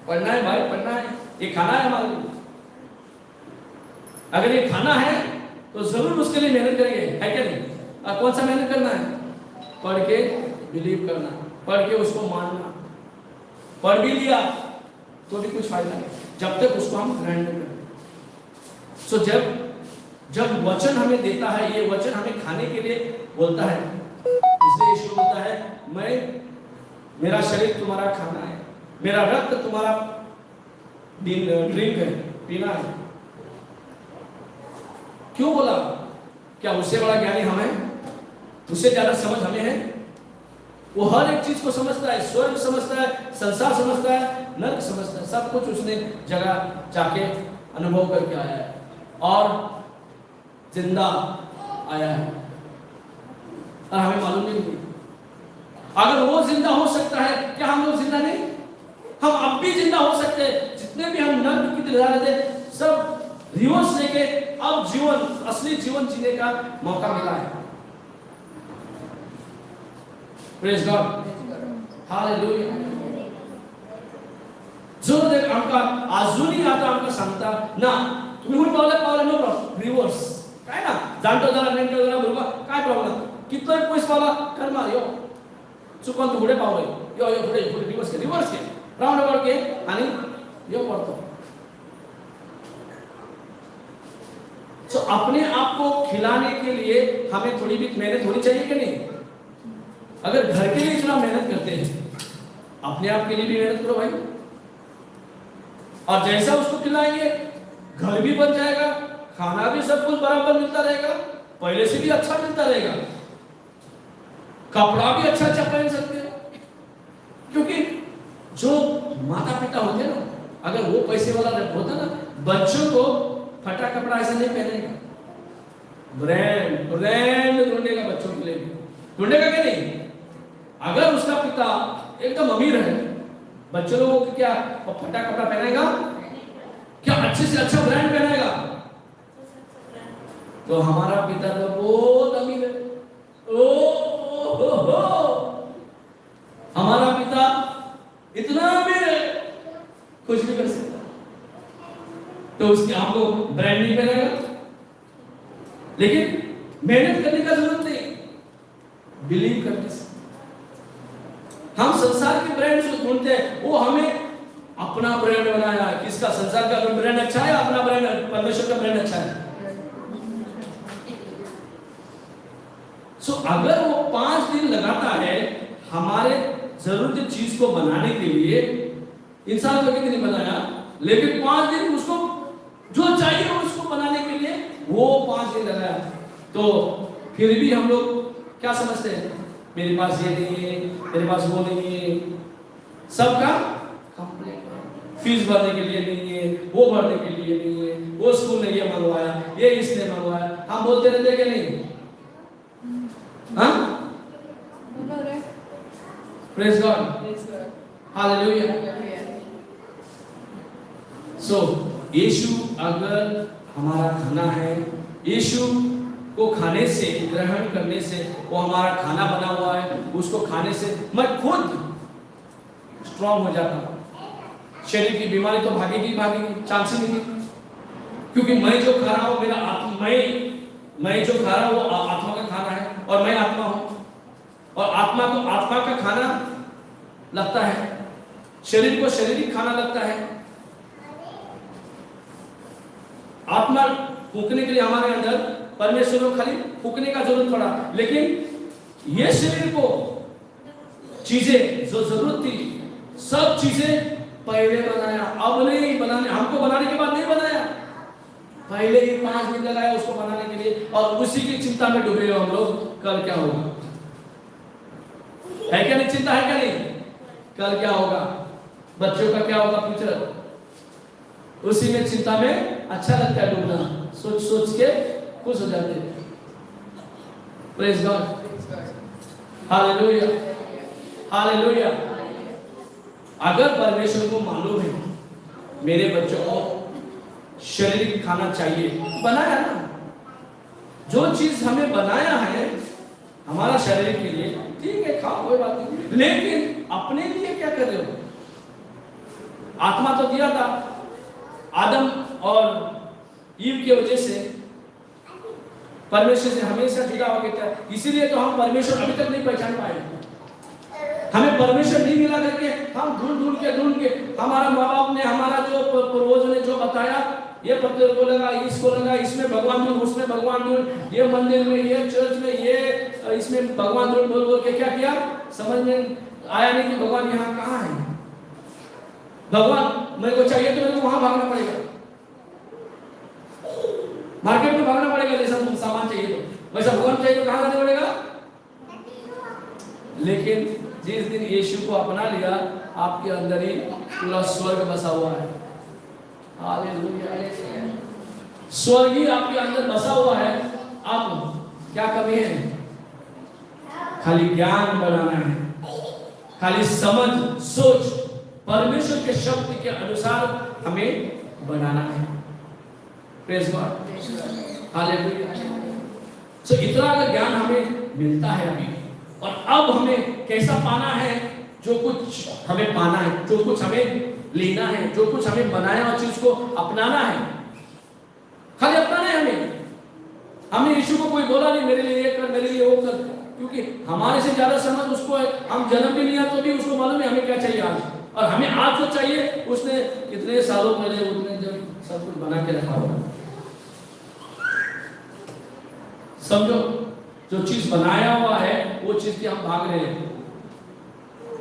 पढ़ना है भाई, पढ़ना है, ये खाना है हमारे लिए। अगर ये खाना है तो जरूर उसके लिए मेहनत करेंगे, है क्या नहीं? और कौन सा मेहनत करना है? पढ़ के बिलीव करना, पढ़ के उसको मानना। पढ़ भी लिया तो भी कुछ फायदा नहीं जब तक उसको हम ग्रहण नहीं करें। सो जब वचन हमें देता है, ये वचन हमें खाने के लिए बोलता है, इसलिए यीशु बोलता है मेरा शरीर तुम्हारा खाना है, मेरा रक्त तुम्हारा ड्रिंक है, पीना है। क्यों बोला? क्या उससे बड़ा ज्ञानी हम हैं? उससे ज्यादा समझ हमें है? वो हर एक चीज को समझता है, स्वर्ग समझता है, संसार समझता है, नर्क समझता है, सब कुछ उसने जगह जाके अनुभव करके आया है और जिंदा आया है और हमें मालूम नहीं। अगर वो जिंदा हो सकता है, क्या हम लोग जिंदा नहीं? हम अब भी जिंदा हो सकते हैं। जितने भी हम नर्क की दिल रहे थे, सब रिवर्स लेके अब जीवन, असली जीवन जीने का मौका मिला है। Praise God, hallelujah. जो देख आमका अजूनही आता आमका सांगता ना, तुम्ही म्हणून पावला नो प्रॉब्लेम, रिवर्स काय ना, जाणतो जरा नेमतो जरा बरोबर काय प्रॉब्लेम, कितलोय पयस पावला कर्मा यो चुकून तू पुढे पावलोय, यो यो पुढे रिवर्स के राउंड अबाउट के आणि यो पडतो। तो अपने आप को खिलाने के लिए हमें थोड़ी भी मेहनत होनी चाहिए कि नहीं? अगर घर के लिए इतना मेहनत करते हैं, अपने आप के लिए भी मेहनत करो भाई। और जैसा उसको खिलाएंगे, घर भी बन जाएगा, खाना भी सब कुछ बराबर मिलता रहेगा, पहले से भी अच्छा मिलता रहेगा, कपड़ा भी अच्छा अच्छा पहन सकते हैं। क्योंकि जो माता पिता होते हैं ना, अगर वो पैसे वाला होता ना, बच्चों को फटा कपड़ा ऐसा नहीं पहनेगा, ब्रांड ढूंढेगा, बच्चों के लिए ढूंढेगा क्या नहीं? अगर उसका पिता एकदम अमीर है, बच्चों लोगों को क्या फटा कपड़ा पहनेगा? क्या अच्छे से अच्छा ब्रांड पहनेगा? तो हमारा पिता तो बहुत अमीर है, हमारा पिता इतना अमीर है, कुछ भी कर सकता, तो उसके आपको ब्रांड नहीं पहनेगा। लेकिन मेहनत करने का जरूरत नहीं, बिलीव करने से। हम संसार के ब्रांड जो ढूंढते हैं, वो हमें अपना ब्रांड बनाया है। किसका? संसार का ब्रांड अच्छा है, अपना ब्रांड, परमेश्वर का ब्रांड अच्छा है। सो अगर वो 5 दिन लगाता है हमारे जरूरत चीज को बनाने के लिए, इंसान को कितने बनाया, लेकिन 5 दिन उसको जो चाहिए उसको बनाने के लिए वो 5 दिन लगाया, तो फिर भी हम लोग क्या समझते हैं? मेरे पास ये नहीं है, मेरे पास वो नहीं है, सबका कंप्लेंट, फीस भरने के लिए नहीं है, वो भरने के लिए नहीं है, वो स्कूल ने ये मंगवाया, ये इसने मंगवाया, हम बोलते रहते कि नहीं? हाँ, प्रेज गॉड, हालेलुया। सो यीशु अगर हमारा खाना है, यीशु को खाने से, ग्रहण करने से, वो हमारा खाना बना हुआ है, उसको खाने से मैं खुद स्ट्रांग हो जाता हूँ। शरीर की बीमारी तो भागेगी, चांस ही नहीं, क्योंकि मैं जो खा रहा हूँ, मेरा आत्मा, मैं जो खा रहा हूँ वो आत्मा का खाना है, और मैं आत्मा हूँ, और आत्मा को आत्मा का खाना लगता है, शरीर को शारीरिक खाना लगता है। आत्मा फूकने के लिए हमारे अंदर परमेश्वर को खाली फूकने का जरूरत पड़ा, लेकिन ये शरीर को चीजें जो जरूरत थी, सब चीजें पहले बनाया, अब नहीं बनाने, हमको बनाने के बाद नहीं बनाया, पहले ही 5 दिन लगाया उसको बनाने के लिए, और उसी की चिंता में डूबे हो हम लोग, कल क्या होगा? है क्या नहीं? चिंता है क्या नहीं? कल क्या होगा, बच्चों का क्या होगा, फ्यूचर, उसी में चिंता में अच्छा लगता है डूबना, सोच सोच के खुश हो जाते हैं। Praise God, hallelujah, hallelujah. अगर परमेश्वर को मालूम है मेरे बच्चों को शारीरिक खाना चाहिए, बनाया ना, जो चीज हमें बनाया है हमारा शरीर के लिए, ठीक है, खाओ, कोई बात नहीं, लेकिन अपने लिए क्या कर रहे हो? आत्मा तो दिया था आदम और ईव की वजह से, परमेश्वर से हमेशा जुड़ा हो गया था, इसीलिए तो हम परमेश्वर अभी तक नहीं पहचान पाए। हमें परमेश्वर नहीं मिला करके हम ढूंढ के हमारा माँ बाप ने, हमारा जो पूर्वज ने जो बताया, ये पत्थर को लगा, इसको लगा, इसमें भगवान ढूंढ, उसमें भगवान ढूंढ, ये मंदिर में, ये चर्च में, ये इसमें भगवान ढूंढ बोल के क्या किया, समझ में आया नहीं कि भगवान यहाँ कहाँ है। भगवान मेरे को चाहिए तो मेरे को वहां भागना पड़ेगा, मार्केट में भागना पड़ेगा, जैसा सामान चाहिए तो, वैसा भगवान चाहिए तो कहाँ जाना पड़ेगा? लेकिन जिस दिन यीशु को अपना लिया, आपके अंदर ही पूरा स्वर्ग बसा हुआ है। हालेलुया। स्वर्ग ही आपके अंदर बसा हुआ है। आप क्या कमी है? खाली ज्ञान बढ़ाना है, खाली समझ सोच परमेश्वर के शब्द के अनुसार हमें बनाना है। Praise God, hallelujah. सो इतना अगर ज्ञान हमें मिलता है अभी, और अब हमें कैसा पाना है? जो कुछ हमें पाना है, जो कुछ हमें लेना है, जो कुछ हमें बनाया और चीज को अपनाना है, खाली अपनाना है हमें। हमने यीशु को कोई बोला नहीं मेरे लिए ये कर, मेरे लिए वो कर, क्योंकि हमारे से ज्यादा समझ उसको है। हम जन्म भी लिया तो भी उसको मालूम है हमें क्या चाहिए आज, और हमें आज जो चाहिए उसने कितने सालों पहले उसने जब सब कुछ बना के रखा होगा। समझो, जो चीज बनाया हुआ है वो चीज की हम भाग रहे हैं,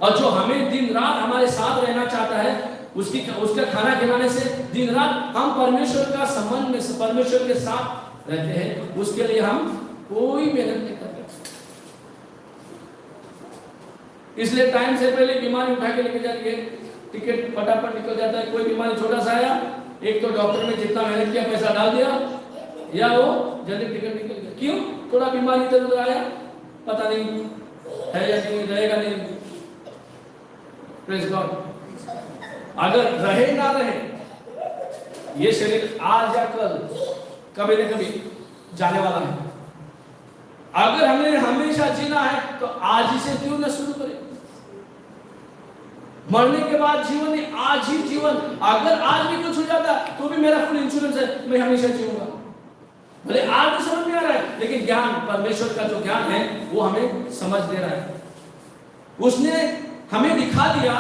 और जो हमें दिन रात हमारे साथ रहना चाहता है उसका खाना खिलाने से दिन रात हम परमेश्वर का संबंध में परमेश्वर के साथ रहते हैं, उसके लिए हम कोई मेहनत नहीं करते। इसलिए टाइम से पहले बीमारी उठा के लेके जाती है, टिकट फटाफट निकल जाता है। कोई बीमारी छोटा सा आया, एक तो डॉक्टर ने जितना मेहनत किया पैसा डाल दिया, या वो जल्दी टिकट निकल गया। क्यों? थोड़ा बीमारी इधर उधर आया, पता नहीं है या नहीं, रहेगा नहीं। Praise God. अगर रहे ना रहे, ये शरीर आज या कल कभी न कभी जाने वाला है। अगर हमें हमेशा जीना है तो आज ही से क्यों न शुरू करें? मरने के बाद जीवन नहीं, आज ही जीवन। अगर आज भी कुछ हो जाता तो भी मेरा फुल इंश्योरेंस है, मैं हमेशा जीऊंगा। भले आज भी समझ में आ रहा है, लेकिन ज्ञान, परमेश्वर का जो ज्ञान है वो हमें समझ दे रहा है। उसने हमें दिखा दिया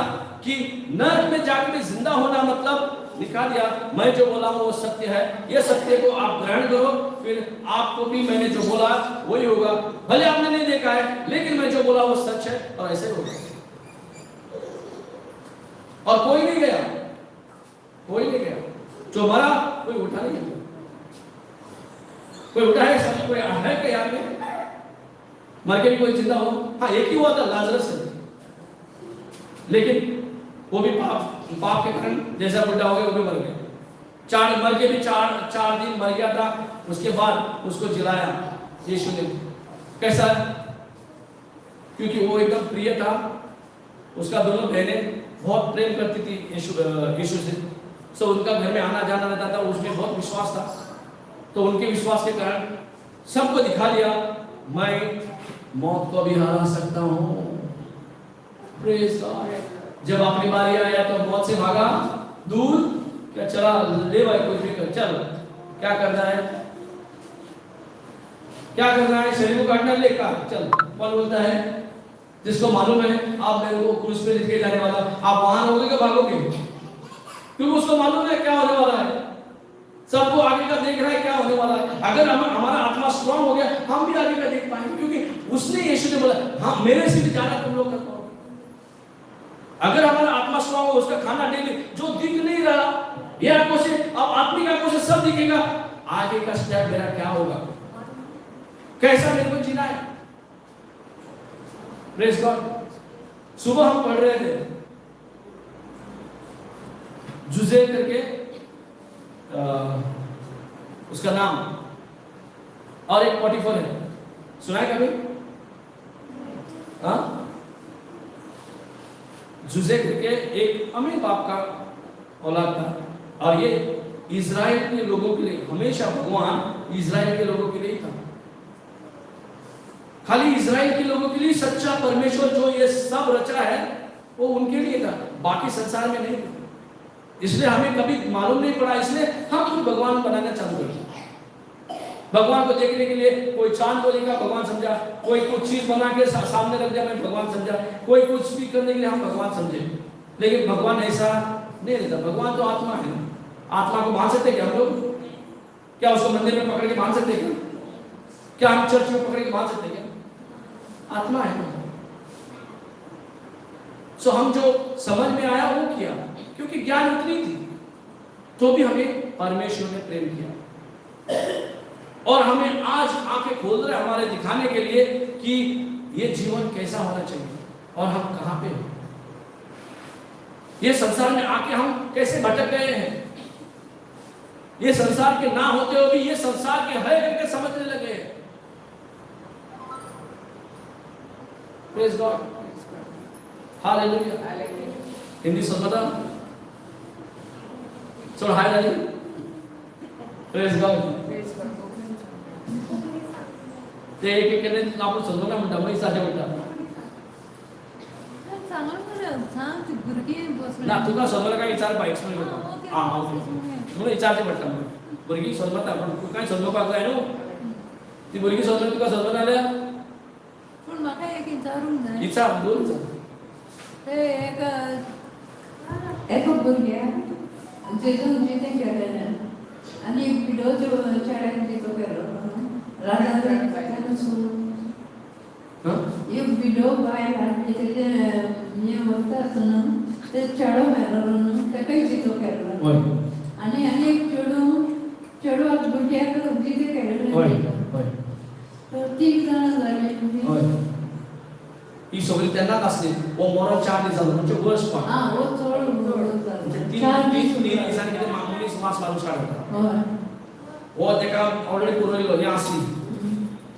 कि नरक में जाकर भी जिंदा होना मतलब दिखा दिया, मैं जो बोला हूं वो सत्य है। ये सत्य को आप ग्रहण करो, फिर आपको भी मैंने जो बोला वही होगा। भले आपने नहीं देखा है, लेकिन मैं जो बोला वो सच है, और ऐसे होगा। और कोई नहीं गया, कोई नहीं गया। जो मरा कोई उठा नहीं गया। कोई उठा है? सब कोई है क्या याद में? मर के भी कोई जिंदा हो? हाँ, एक ही हुआ था, लाजरस है, लेकिन वो भी पाप के कारण जैसा बुढ़ा हो गया वो भी मर गया। मर के भी चार दिन मर गया था। उसके बाद उसको जिलाया यीशु ने। कैसा? क्योंकि वो एकदम प्रिय था। उसका दोनों बहनें बहुत प्रेम करती थी यीशु से। सो उनका घर में आना जाना रहता था, उसमें बहुत विश्वास था। तो उनके विश्वास के कारण सबको दिखा दिया, मैं मौत को भी हरा सकता हूँ। Praise God. जब अपनी बारी आया तो मौत से भागा दूर। क्या चला ले भाई, कुछ भी कर, चल क्या करना है, क्या करना है, शरीर को काटना ले का चल। कौन बोलता है? जिसको मालूम है आप मेरे को क्रूस पे लेके जाने वाला, आप वहां रहोगे क्या भागोगे? क्योंकि उसको मालूम है क्या होने वाला है, सबको आगे का देख रहा है क्या होने वाला है। अगर हमारा आत्मा स्ट्रांग हो गया, हम भी आगे का देख पाएंगे, क्योंकि उसने यीशु ने बोला हाँ मेरे से भी ज्यादा तुम लोग कर पाओगे। अगर हमारा आत्मा स्ट्रांग हो, उसका खाना डेली जो दिख नहीं रहा, ये आंखों से, अब आत्मिक आंखों से सब दिखेगा, आगे का स्टेप मेरा क्या होगा, कैसा मेरे को जीना है। Praise God. सुबह हम पढ़ रहे थे जुजे करके उसका नाम, और एक 44 है, सुना है कभी? हाँ, जुजे करके एक अमीर बाप का औलाद था, और ये इज़राइल के लोगों के लिए, हमेशा भगवान इज़राइल के लोगों के लिए था। खाली इज़राइल के लोगों के लिए सच्चा परमेश्वर जो ये सब रचा है वो उनके लिए था, बाकी संसार में नहीं। इसलिए हमें कभी मालूम नहीं पड़ा, इसलिए हम खुद भगवान बनाना चालू कर दिया। भगवान को देखने के लिए कोई चांद को देखा, भगवान समझा, कोई कुछ चीज बना के सामने रख दिया, मैं भगवान समझा, कोई कुछ भी करने के लिए हम भगवान समझे। लेकिन भगवान ऐसा नहीं रहता। भगवान तो आत्मा है। आत्मा को बांध सकते क्या हम लोग? क्या उसको मंदिर में पकड़ के बांध सकते क्या? क्या हम चर्च में पकड़ के बांध सकते क्या? आत्मा है। सो हम जो समझ में आया वो किया, क्योंकि ज्ञान उतनी थी, तो भी हमें परमेश्वर ने प्रेम किया, और हमें आज आंखें खोल रहे हमारे दिखाने के लिए कि ये जीवन कैसा होना चाहिए और हम कहां पे हैं। ये संसार में आके हम कैसे भटक गए हैं। ये संसार के ना होते हुए भी ये संसार के है करके समझने लगे हैं। Praise God, hallelujah. हिंदी समझता चलो हाय दादी। Praise God. ते एक केले आपण समजू ना म्हणता मग साधे म्हणता सांग ती भुरगी बसली ना तुका समजलं काय विचार बाईक्स मध्ये होता हा मला विचारते पडता भुरगी समजता पण तू काय समजूपाक जाय न्हू ती भुरगी समजून तुका समजून आल्या पण म्हाका एक विचारूंक जाय विचार दोन ते एक भुरग्याक जेजून जितें केलेलें आनी विडो चेड्याक जितो केलो एक विडो बायल आनी तेजे हे वता आसतना ते चेडो मेलो न्हू तेकाय जितो केलो आनी एक चेडवाक भुरग्याक जितें केलेलें तर 3 जाणां जालीं ही सगळी तेन्नाच आसली हो मरो 4 दीस जालो म्हणजे वर्स पण हां हो चड म्हणजे 3 दिसांनी कितें मामुली मास मारूंक स्टार्ट जाता हो तेका ऑलरेडी पुरयलो हे आसली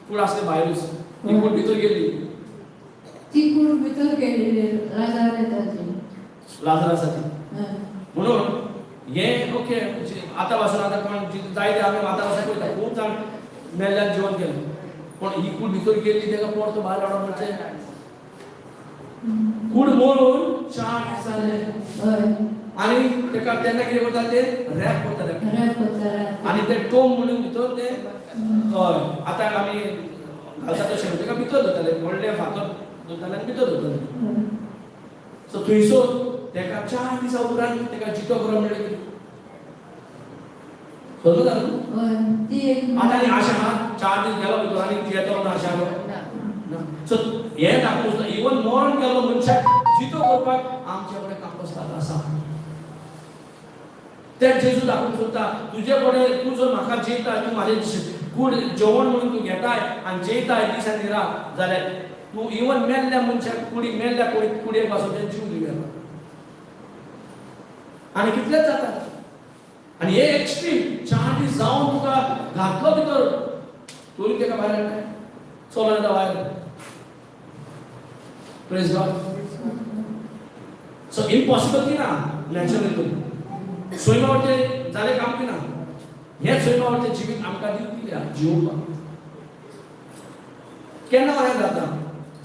कूड आसली भायरूच ती कूड भितर गेली ती कूड भितर गेली लाजरासाठी म्हणून हे ओके आता पासून आता कोण जायते आमी वातावरण पळयता खूब जाण मेल्ल्याक जेवण केलें पण ही कूड भितर गेली तेका परतो भायर हाडून म्हणजे कूड मोडून 4 दीस जाले आणि तेका तेन्ना कितें करता ते रॅप करता आणि ते टोम म्हणून भितर ते हय आता आमी घालता तशें तेका भितर दवरताले व्हडले फातर दवरताले आनी भितर दवरताले सो थंयसर तेका 4 दिसा उपरांत तेका जितो करूंक मेळ्ळो समजता न्हू ती एक आता आनी आशा आहा 4 दीस गेलो भितर आनी येतलो ना आशा आहा सो हे दाखोवन इवन मरण केलो मनशाक जितो करपाक आमचे कडेन कापस्ताद आसा ते जेजू दाखोवन सोदता तुजे कडेन तूं जर म्हाका जेयता तूं म्हाजें कूड जेवण म्हणून तूं घेताय आनी जेयताय दीस आनी रात जाल्यार तूं इवन मेल्ल्या मनशाक कुडी मेल्ल्या कुडयेक पासून ते जीव दिवं आनी कितलेच जाता आनी हे एक्स्ट्रीम 4 दीस जावन तुका घातलो भितर तोरी तेका भायर हाडटाय चलो येता भायर प्रेज गॉड सो इम्पॉसिबल की ना नॅचरली स्वयंवरचे जाले काम की ना हे स्वयंवरचे जिवीत आमकां दिल्या जिवपाक केन्ना वाया जाता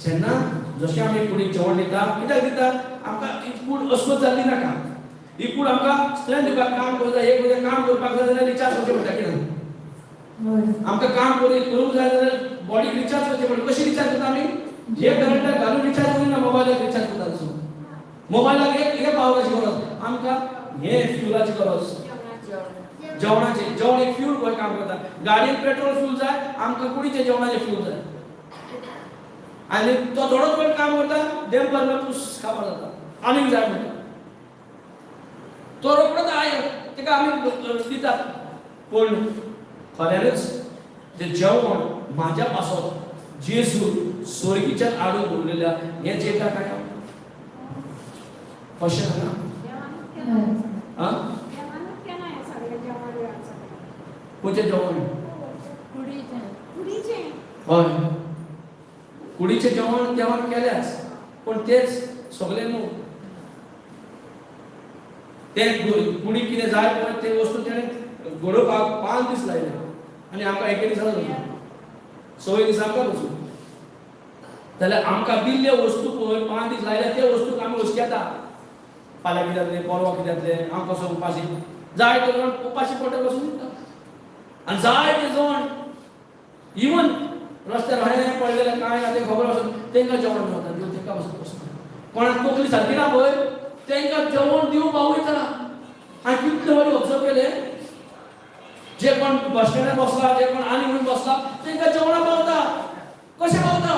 जेन्ना जशें आमी कुडीक जेवण दिता कित्याक दिता आमकां ही कूड अस्वस्थ जाल्ली नाका ही कूड आमकां स्ट्रेंथ दिवपाक काम करता एक म्हणजे काम करपाक जाय जाल्यार रिचार्ज करचें पडटा की ना आमकां काम करूंक जाय जाल्यार बॉडीक रिचार्ज करचें पडटा कशी रिचार्ज करता आमी हे करंटाक घालून रिचार्ज करिना मोबायलाक रिचार्ज करता तसो मोबायलाक एक पावराची गरज आमकां हे फ्युलाची गरज जेवणाचे जेवण एक फ्यूल गोंय काम करता गाडयेक पेट्रोल फ्यूल जाय आमकां कुडीचे जेवणाचे फ्यूल जाय आनी तो थोडोच वेळ काम करता देव भरला पुस खावपा जाता आनीक जाय म्हणटा तो रोखडोच आय तेका आमी दितात पूण खऱ्यानच ते जेवण म्हाज्या पासून जेजू स्वर्गीच्यान हाडून दवरलेल्या हे जेता काय अशें ना हां खंयचें जेवण हय कुडीचें जेवण देवान केल्याच पण तेच सगळें न्हू ते कुडी कितें जाय पळय ते वस्तू तेणें घडोवपाक 5 दीस लायले आनी आमकां एके दिसा सवय दिसा आमकां वचूं जाल्यार आमकां दिल्ले वस्तू पळय 5 दीस लायल्या ते वस्तूक आमी वचूं येता फाल्यां कितें जातलें परवा कितें जातलें हांव कसो उपाशी जाय तो जेवण उपाशी पोटार बसून दिता आनी जाय तें जेवण इवन रस्त्यार हांवें पडलेलें कांय ना तें खबर आसून तांकां जेवण मेळटा देव तांकां वचून बसून कोणाक तकली सारकी ना पळय तांकां जेवण दिवंक पावयता हांवें कितले फावटी ऑब्जर्व केलें जे कोण बस स्टँडार बसला जे कोण आनी खंय बसला तांकां जेवणां पावता कशें पावता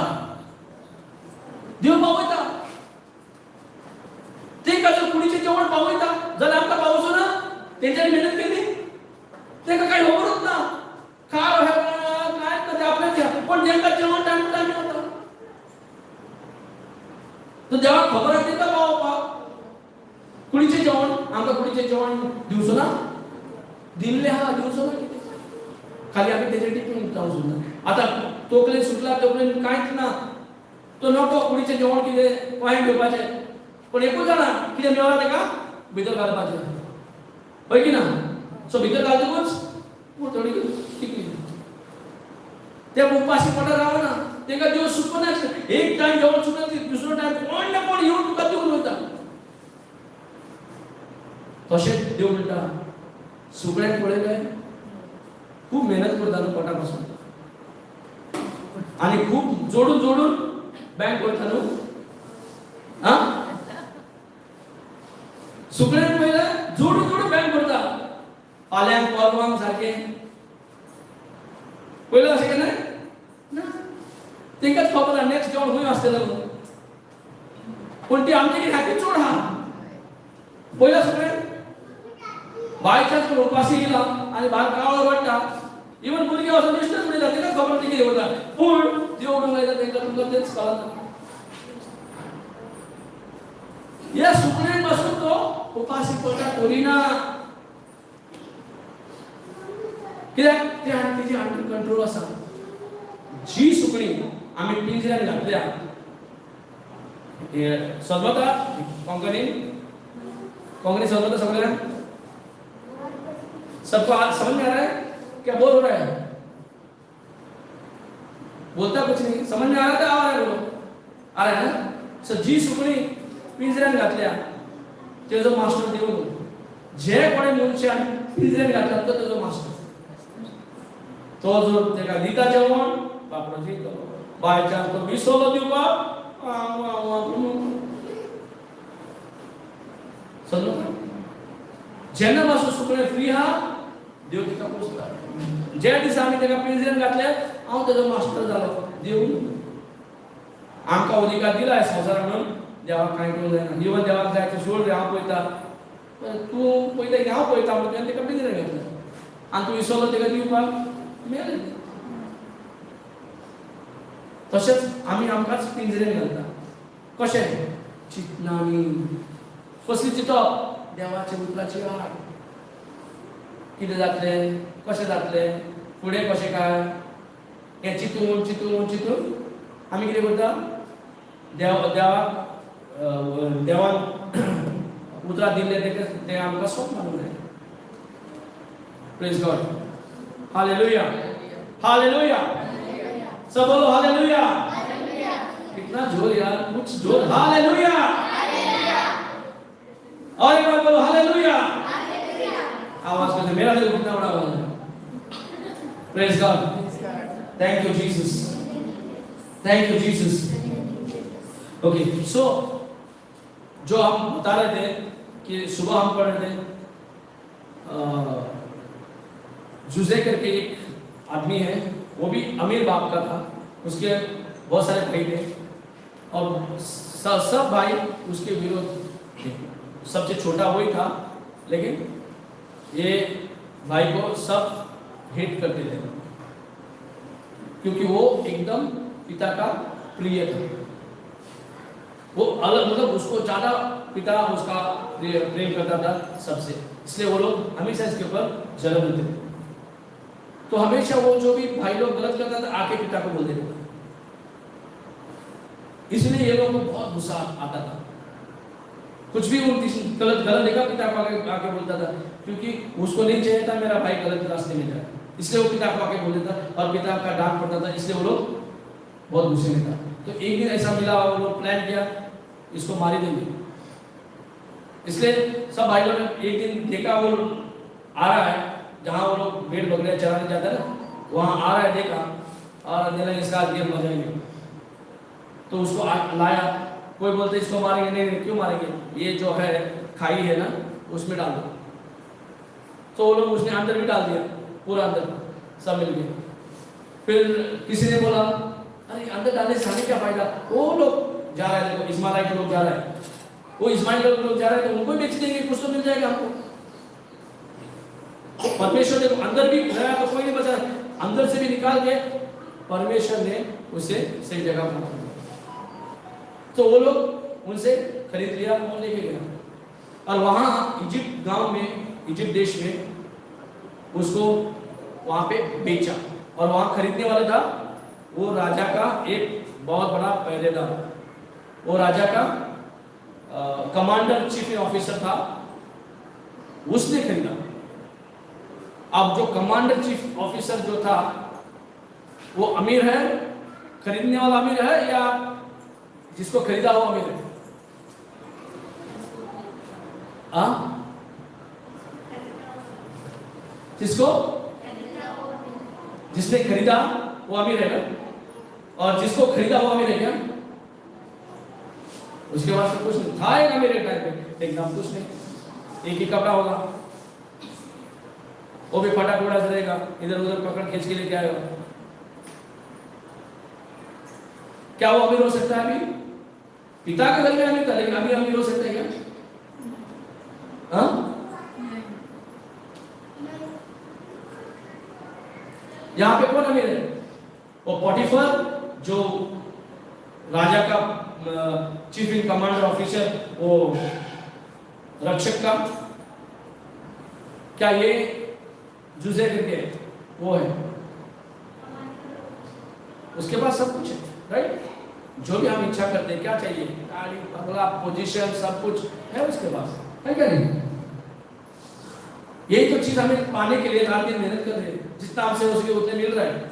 देव पावयता तांकां जर कुडीचें जेवण पावयता जाल्यार आमकां पावोचो ना तेंच्यांनी मेहनत केली तांकां कांय खबरूच ना काळ कांयच ना ते आपल्याक पण तांकां जेवण टायम टायम पावता तर जेव्हा खबर येते का बाबा कुडीचे जेवण आमका कुडीचे जेवण दिवसो ना दिल्ले हा दिवसो ना खाली आम्ही त्याच्या टिकून जाऊ सुद्धा आता तोकले सुटला तोकले काहीच ना तो नको कुडीचे जेवण किती पाय घेवपाचे पण एकूच जाणा किती मेळा तेका भितर घालपाचे होय की ना सो भितर घालतकूच पूण थोडी टिकली त्या उपाशी पडा राव ना तेका दिवस सुटना एक टाइम जेवण सुटत दुसरो टाइम कोण ना कोण येऊन तुका दिवून वता तशेंच देव म्हणटा सुकण्याक पळयलें खूप मेहनत करता न्हू पोटापासून आणि खूप जोडून जोडून बँक करता न्हू हा सुकण्याक पळयलें जोडून जोडून बँक करता फाल्यांक परवांक सारके पळयलें अशें केलें ना तेंकाच खबर आहा नेक्स्ट जेवण खंय आसतलें म्हणून पूण ती आमचे कितें हॅपी चोड आहा पळयलां सगळें बायचाच उपाशी गेला आणि भात कावळो वाटता इवन भुरगे असं दिसतच उडयता तेका खबर ती कितें करता पूण देव उडोवंक लायता तेंकां तुमकां तेच कळना ह्या सुकण्याक पासून तो उपाशी पडटा करिना कित्याक ते तेजी अंडर कंट्रोल आसा जी सुकणी आमी पिंजऱ्यान घातल्या सजवता कोंकणी सजवता सगळ्यांक सबको समझ में आ रहा है क्या बोल हो रहा है बोलता कुछ नहीं समझ में आ रहा था आ रहा है बोलो आ रहा है ना सो जी सुकणी पिंजऱ्यान घातल्या तेजो मास्टर देव जे कोणे मनशान पिंजऱ्यान घातला तो तेजो मास्टर तो जो तेका दिता जेवण बापडो जेतो बायच्यान तो विसवलो दिवपाक समजलो जेन्ना पासून सुकणें फ्री आहा देव तिका पोसता ज्या दिसा आमी तेका पिंजऱ्यान घातले हांव तेजो मास्टर जालो देव आमकां अधिकार दिला संवसारा म्हणून देवाक कांय करूंक जायना इवन देवाक जाय तूं सोड रे हांव पळयता तूं पळयता की हांव पळयता म्हणून तेका पिंजऱ्यान घातलें आनी तूं विसरलो तेका दिवपाक मेळ्ळें तशेंच आमी आमकांच पिंजऱ्यान घालता कशें चिंतनांनी कसली चिंतप देवाचे उतराची वाट कितें जातलें कशें जातलें फुडें कशें काय हें चिंतून चिंतून चिंतून आमी कितें करता देवान उतरां दिल्लें तें आमकां सोप मारूंक जाय प्रेज गॉड हालेलुया हालेलुया सब बोलो हालेलुया कितना जोर यार कुछ जोर हालेलुया और एक बार बोलो हालेलुया आवाज करते मेरा दिल कितना बड़ा आवाज है praise God thank you Jesus thank you Jesus okay so जो हम बता रहे थे कि सुबह हम पढ़ रहे थे जुजे करके एक आदमी है वो भी अमीर बाप का था उसके बहुत सारे भाई थे और सब भाई उसके विरोध थे सबसे छोटा वही था लेकिन ये भाई को सब हेट करते थे क्योंकि वो एकदम पिता का प्रिय था वो अलग मतलब उसको ज्यादा पिता उसका प्रेम करता था सबसे इसलिए वो लोग हमेशा इसके ऊपर जलन होते थे तो हमेशा वो जो भी भाई लोग गलत करता था आके पिता को बोल देते थे इसलिए ये लोगों को बहुत गुस्सा आता था कुछ भी वो गलत देखा पिता को आके बोलता था क्योंकि उसको नहीं चाहिए था मेरा भाई गलत रास्ते में जाए इसलिए वो पिता को आके बोल देता और पिता का डांट पड़ता था इसलिए वो लोग बहुत गुस्से में था तो एक दिन ऐसा मिला वो लोग प्लान किया इसको मार ही देंगे इसलिए सब भाई लोगों ने एक दिन देखा वो आ रहा है जहाँ वो लोग भेड़ बकरियां चराने जाता है ना वहाँ आ रहा है देखा और बोला इसका गेम हो जाएंगे तो उसको लाया कोई बोलते इसको मारेंगे नहीं क्यों मारेंगे ये जो है खाई है ना उसमें डाल दो तो वो लोग उसने अंदर भी डाल दिया पूरा अंदर सब मिल गए फिर किसी ने बोला अरे अंदर डालने से हमें क्या फायदा वो लोग जा रहे हैं देखो इस्माइल के लोग जा रहे हैं वो इस्माइल के लोग जा रहे हैं तो उनको बेच देंगे कुछ तो मिल जाएगा हमको परमेश्वर ने अंदर भी गया तो कोई नहीं बचा अंदर से भी निकाल के परमेश्वर ने उसे सही जगह पहुंचा तो वो लोग उनसे खरीद लिया और लेके गया और वहां इजिप्ट गांव में, इजिप्ट देश में उसको वहां पे बेचा और वहां खरीदने वाला था वो राजा का एक बहुत बड़ा पहरेदार, वो राजा का कमांडर चीफ ऑफिसर था, उसने खरीदा। अब जो कमांडर चीफ ऑफिसर जो था वो अमीर है, खरीदने वाला अमीर है या जिसको खरीदा वो अमीर है? जिसको जिसने खरीदा वो अमीर है ना, और जिसको खरीदा वो अमीर है क्या? उसके बाद सब कुछ नहीं था, एक अमीर टाइप पे, लेकिन अब कुछ नहीं, एक ही कपड़ा होगा, वो भी फटा फटा रहेगा, इधर उधर पकड़ खींच के लेके आएगा। क्या वो अमीर हो सकता है? अभी पिता के घर में अमीर था, लेकिन अभी अमीर हो सकता है क्या? हाँ, यहां पे कौन अमीर है? वो पोटीफर जो राजा का चीफ इन कमांडर ऑफिसर, वो रक्षक का, क्या ये जुजे करके वो है? उसके पास सब कुछ है, राइट? जो भी हम इच्छा करते हैं, क्या चाहिए? गाड़ी, बंगला, पोजीशन, सब कुछ है उसके पास, है क्या नहीं? यही तो चीज हमें पाने के लिए रात दिन मेहनत कर रहे हैं, जितना हमसे हो सके उतने मिल रहा है,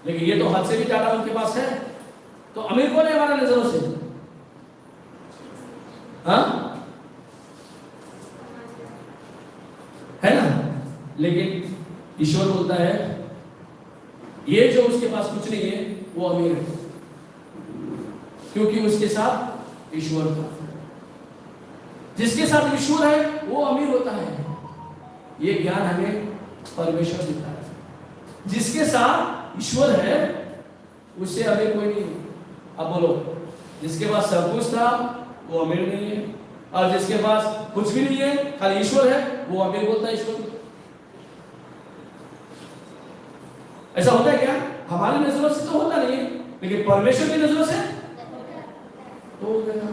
लेकिन ये तो हद से भी ज्यादा उनके पास है। तो अमीर कौन है हमारा नजरों से? हाँ, है ना? लेकिन ईश्वर बोलता है ये जो उसके पास कुछ नहीं है वो अमीर है, क्योंकि उसके साथ ईश्वर था। जिसके साथ ईश्वर है वो अमीर होता है। ये ज्ञान हमें परमेश्वर देता है। जिसके साथ ईश्वर है उससे अमीर कोई नहीं। अब बोलो, जिसके पास सब कुछ था वो अमीर नहीं है, और जिसके पास कुछ भी नहीं है खाली ईश्वर है वो अमीर बोलता है ईश्वर। ऐसा होता है क्या? हमारी नजरों से तो होता नहीं है, लेकिन परमेश्वर की नजरों से हो गया।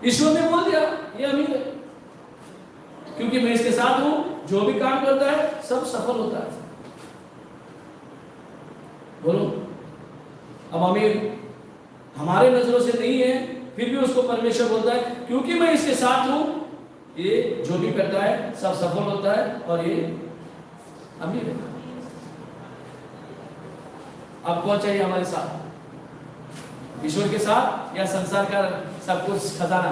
ईश्वर ने बोल दिया ये अमीर है, क्योंकि मैं इसके साथ हूं, जो भी काम करता है सब सफल होता है। बोलो, अब अमीर हमारे नजरों से नहीं है, फिर भी उसको परमेश्वर बोलता है क्योंकि मैं इसके साथ हूं, ये जो भी करता है सब सफल होता है और ये अमीर है। अब कौन चाहिए हमारे साथ? ईश्वर के साथ या संसार का सब कुछ खजाना?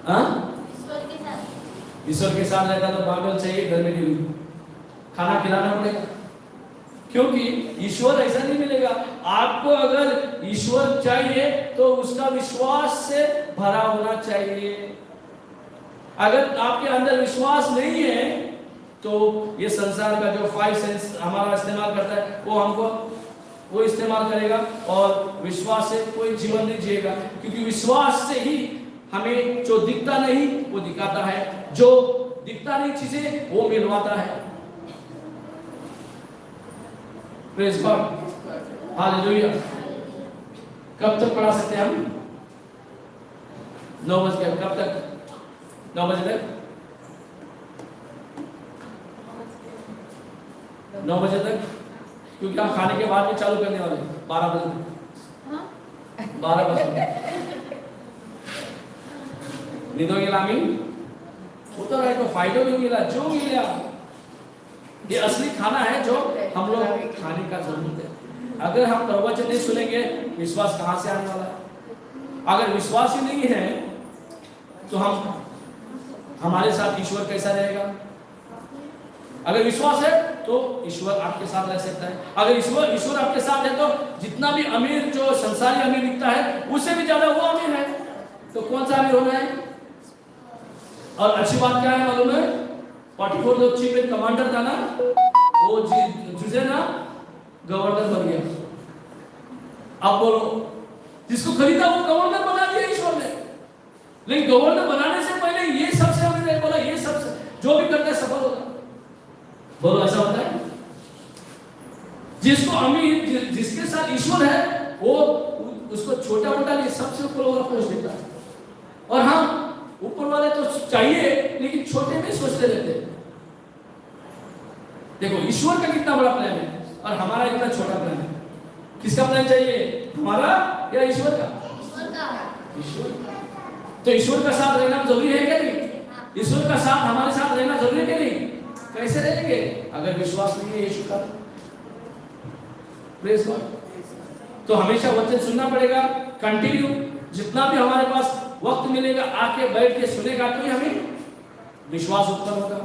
हाँ, ईश्वर के साथ रहता तो बाइबल चाहिए घर में नहीं, खाना खिलाना पड़ेगा, क्योंकि ईश्वर ऐसा नहीं मिलेगा आपको। अगर ईश्वर चाहिए तो उसका विश्वास से भरा होना चाहिए। अगर आपके अंदर विश्वास नहीं है तो ये संसार का जो 5 सेंस हमारा इस्तेमाल करता है वो हमको वो इस्तेमाल करेगा, और विश्वास से कोई जीवन नहीं जिएगा, क्योंकि विश्वास से ही हमें जो दिखता नहीं वो दिखाता है, जो दिखता नहीं चीजें वो मिलवाता है। Praise God, hallelujah. कब तक पढ़ा सकते हैं हम? 9 बजे। कब तक? 9 बजे तक? 9 बजे तक, क्योंकि हम खाने के बाद में चालू करने वाले 12 बजे तक। 12 बजे निदो गेला मी उतर है तो फायदा भी मिला, जो मिला ये असली खाना है जो हम लोग खाने का जरूरत है। अगर हम प्रवचन नहीं सुनेंगे, विश्वास कहां से आने वाला है? अगर विश्वास ही नहीं है तो हमारे साथ ईश्वर कैसा रहेगा? अगर विश्वास है तो ईश्वर आपके साथ रह सकता है। अगर ईश्वर आपके साथ है तो जितना भी अमीर जो संसारी अमीर दिखता है उससे भी ज्यादा वो अमीर है। तो कौन सा अमीर होना है? और अच्छी बात क्या है मालूम है? 44 जो चीफ एंड कमांडर था ना, वो जुजे ना गवर्नर बन गया। अब बोलो, जिसको खरीदा वो गवर्नर बना दिया ईश्वर ने, लेकिन गवर्नर बनाने से पहले ये सबसे अमीर है। बोला ये सबसे जो भी करता है सफल होता है। बोलो ऐसा होता है? जिसको अमीर जिसके साथ ईश्वर है वो उसको छोटा मोटा नहीं, सबसे ऊपर वाला पोस्ट देता है। और हम ऊपर वाले तो चाहिए लेकिन छोटे में सोचते रहते हैं। देखो ईश्वर का कितना बड़ा प्लान है और हमारा इतना छोटा प्लान है। किसका प्लान चाहिए, हमारा या ईश्वर का? ईश्वर का। तो ईश्वर का साथ रहना जरूरी है क्या नहीं? ईश्वर का साथ हमारे साथ रहना जरूरी है क्या नहीं? कैसे रहेंगे अगर विश्वास नहीं है यीशु का? Praise God. तो हमेशा वचन सुनना पड़ेगा, कंटिन्यू, जितना भी हमारे पास वक्त मिलेगा आके बैठ के सुनेगा तो ही हमें विश्वास उत्पन्न होगा।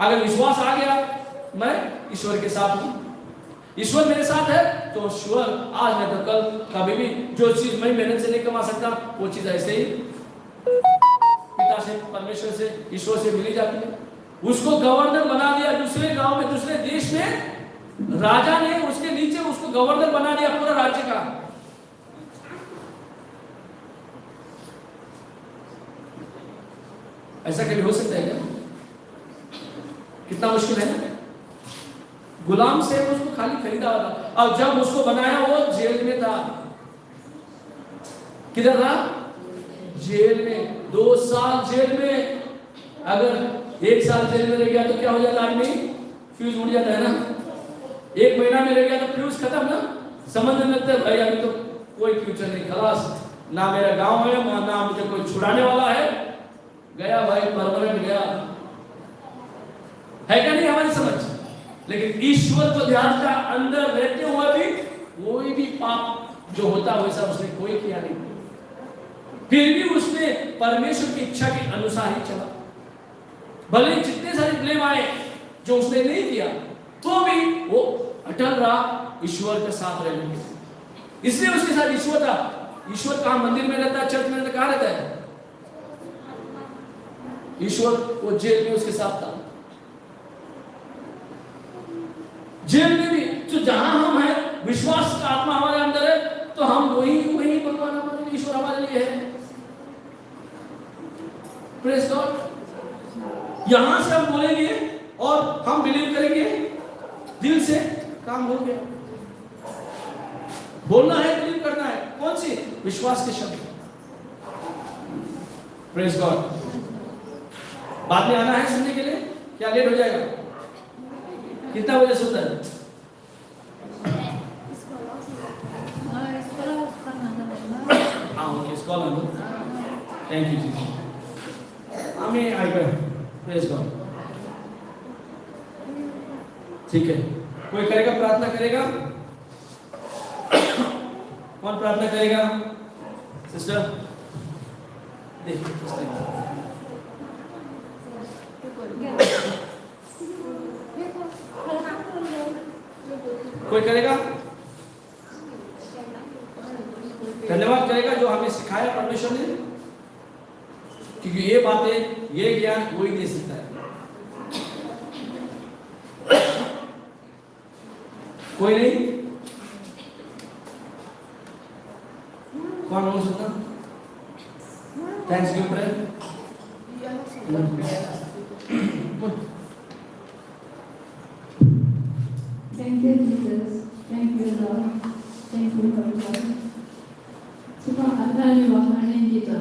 अगर विश्वास आ गया मैं ईश्वर के साथ हूं, ईश्वर मेरे साथ है, तो श्योर आज मैं तो कल कभी भी जो चीज मैं मेहनत से नहीं कमा सकता वो चीज ऐसे ही पिता से, परमेश्वर से, ईश्वर से मिली जाती है। उसको गवर्नर बना दिया दूसरे गांव में, दूसरे देश में, राजा ने उसके नीचे उसको गवर्नर बना दिया पूरा राज्य का। ऐसा कभी हो सकता है क्या? कितना मुश्किल है ना। गुलाम से उसको खाली खरीदा था और जब उसको बनाया वो जेल में था। किधर था? जेल में। 2 साल जेल में। अगर 1 साल जेल में रह गया तो क्या हो जाता आदमी? फ्यूज उड़ जाता है ना। 1 महीना में रह गया तो फ्यूज खत्म ना, समझने लगता है भाई अभी तो कोई फ्यूचर नहीं, खलास, ना मेरा गांव है ना मुझे कोई छुड़ाने वाला है, गया भाई, परमानेंट गया। है क्या नहीं हमारी समझ? लेकिन ईश्वर को ध्यान का अंदर रहते हुए भी कोई भी पाप जो होता वैसा उसने कोई किया नहीं, फिर भी उसने परमेश्वर की इच्छा के अनुसार ही चला। भले जितने सारे ब्लेम आए जो उसने नहीं किया तो भी वो अटल रहा ईश्वर के साथ रहने के। इसलिए उसके साथ ईश्वर था। ईश्वर कहां मंदिर में रहता है, चर्च में रहता है, कहां रहता है? ईश्वर वो जेल में उसके साथ था। जेल में भी तो जहां हम हैं, विश्वास का आत्मा हमारे अंदर है तो हम वही भगवान हमारे लिए, ईश्वर हमारे लिए है। Praise God. यहां से हम बोलेंगे और हम बिलीव करेंगे दिल से, काम हो गया। बोलना है, बिलीव करना है, कौन सी? विश्वास के शब्द। Praise God. बाद में आना है सुनने के लिए, क्या लेट हो जाएगा? कितना बजे सुनता है? थैंक यू जी। हमें आएगा। Praise God. ठीक है, कोई करेगा, प्रार्थना करेगा? कौन प्रार्थना करेगा? सिस्टर देख, कोई करेगा? धन्यवाद करेगा जो हमें सिखाया परमेश्वर ने, क्योंकि ये बातें, ये ज्ञान कोई नहीं सकता है। कोई नहीं? कौन हो सकता? Thanks give prayer. Thank you, Jesus. Thank you, Lord. Thank you, Lord. Sebab akan diwakilkan kita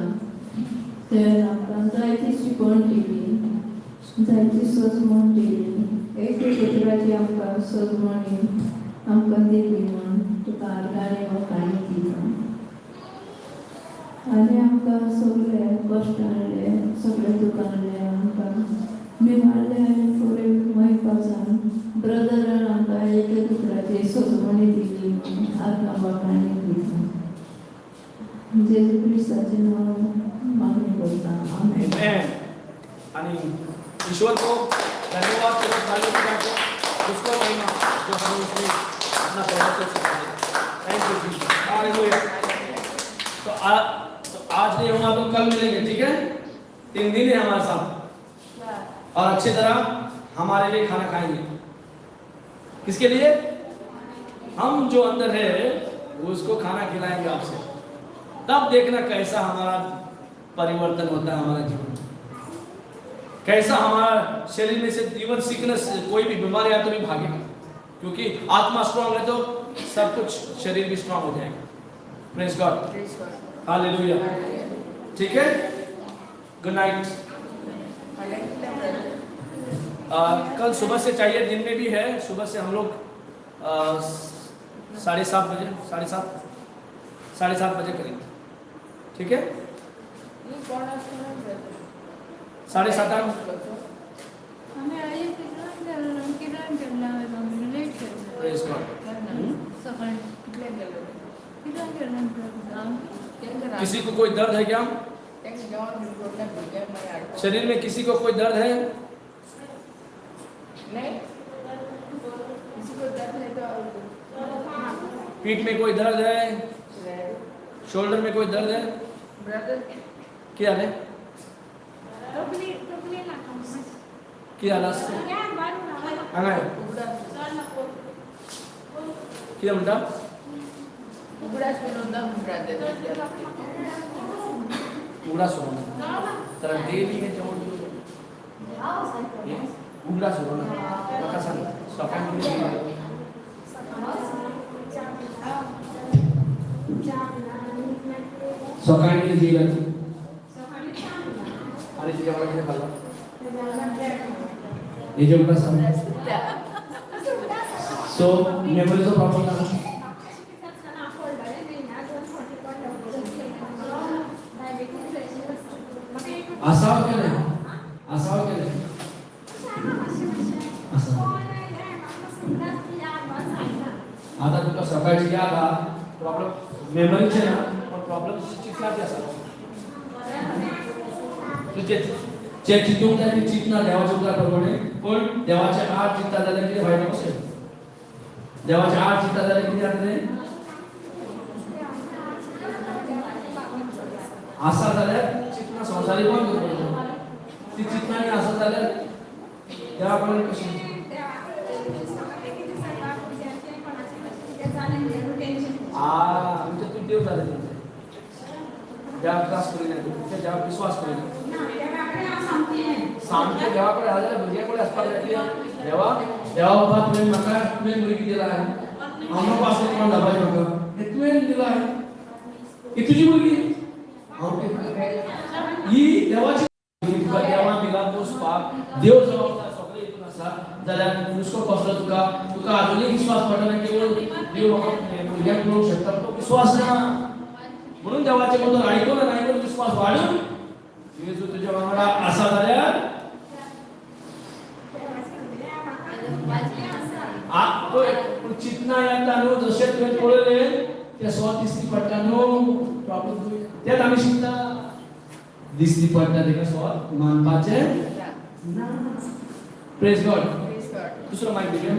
dalam anxiety support TV, anxiety support TV. Itu seterusnya हमका support ini, हमका देखना तो कारगारे वाकई kita. Ada हमका सगळे कष्ट आले, सगळे दुःख आले, हमका निभाले थोडे माहिपासून ब्रदर आमका एक दुसऱ्याचे सोजवणी दिली, आत्मा वाकणी दिली. जेजू ख्रिस्ताचे नाव मागणी करता. आमेन. आणि ईश्वर को धन्यवाद करना चाहिए, उसको महिमा जो हमें उसने अपना प्रभुत्व सिखाया। Thank you ji, hallelujah. तो आज नहीं होगा तो कल मिलेंगे, ठीक है? 3 दिन है हमारे साथ और अच्छी तरह हमारे लिए खाना खाएंगे। किसके लिए? हम जो अंदर है उसको खाना खिलाएंगे आपसे, तब देखना कैसा हमारा परिवर्तन होता है, हमारा जीवन कैसा, हमारा शरीर में से जीवन सिकनेस, कोई भी बीमारी आए तो भी भागेगा, क्योंकि आत्मा स्ट्रांग है तो सब कुछ शरीर भी स्ट्रांग हो जाएगा। Praise God, Praise God. Hallelujah. Hallelujah. ठीक है, गुड नाइट। Hallelujah, brother. कल सुबह से चाहिए, दिन में भी है। सुबह से हम लोग 7:30 बजे, 7:30 बजे करेंगे, ठीक है? You call us to know, brother. 7:30 हमें आइए कितना करना है, हमें लेट करना है। Praise God. सकाळी कितले गेले? कितना करना है? किसी को कोई दर्द है क्या? एक जेवण बिलकुल भुरग्यांक मागीर हाडटा. शरीर में किसी को कोई दर्द है? नहीं किसी को दर्द है तो पीठ में कोई दर्द है? शोल्डर में कोई दर्द है? ब्रदर क्या है? क्या हाल आहे? अंगा क्या म्हणता? उगडास विनोदा ब्रदर उघडा सोडून तर डेली हे जेवण उघडा सोडून नका सांग सकाळी सकाळी जेवण आणि तुझ्या वडिलांनी खाल्ला हे जेवण कसं सो मेमरीचा प्रॉब्लेम आहे असावं की नाही असावं की नाही आता तुका सकाळची याद हा प्रॉब्लेम मेमरीचे ना पण प्रॉब्लेम चितनाचे असा तुझे जे चितून जाय ते चितना देवाच्या उतरा प्रमाणे पण देवाच्या आड चित्ता जाल्यार कितें वायट असेल देवाच्या आड चित्ता जाल्यार कितें जातलें आसा जाल्यार चितना संवसारी बंद करपाचो ती चितनानी आसा जाल्यार देवा कडेन कशी म्हणजे तू देव झाले तुमचे देवा त्रास करिना तुमच्या देवा विश्वास करिना सामके देवाकडे आल्या भुरग्याकडे असपाक जाय देवा देवा बाबा तुवें म्हाका तुवें भुरगी दिला आहे आम्हा पासून कोण दाबाय म्हाका हे तुवें दिला आहे ही तुझी भुरगी ही देवाची तुका देवा दिला पोसपाक देव जबाबदार सगळे हितून आसा जाल्यार दुसरो कसलो तुका तुका अजुनूय विश्वास पडना केवळ देव म्हाका भुरग्याक करूंक शकता तो विश्वास ना म्हणून देवाचे बद्दल आयकून विश्वास वाढून येजू तुझ्या वांगडा आसा जाल्यार चितना येता न्हू जशें तुवें पळयलें तें स्वत दिसती पडटा न्हू प्रॉब्लेम तेच आमी शिकता दिसती पडटा तेका स्वत मानपाचें ना प्रेज गॉड दुसरो मायक दिले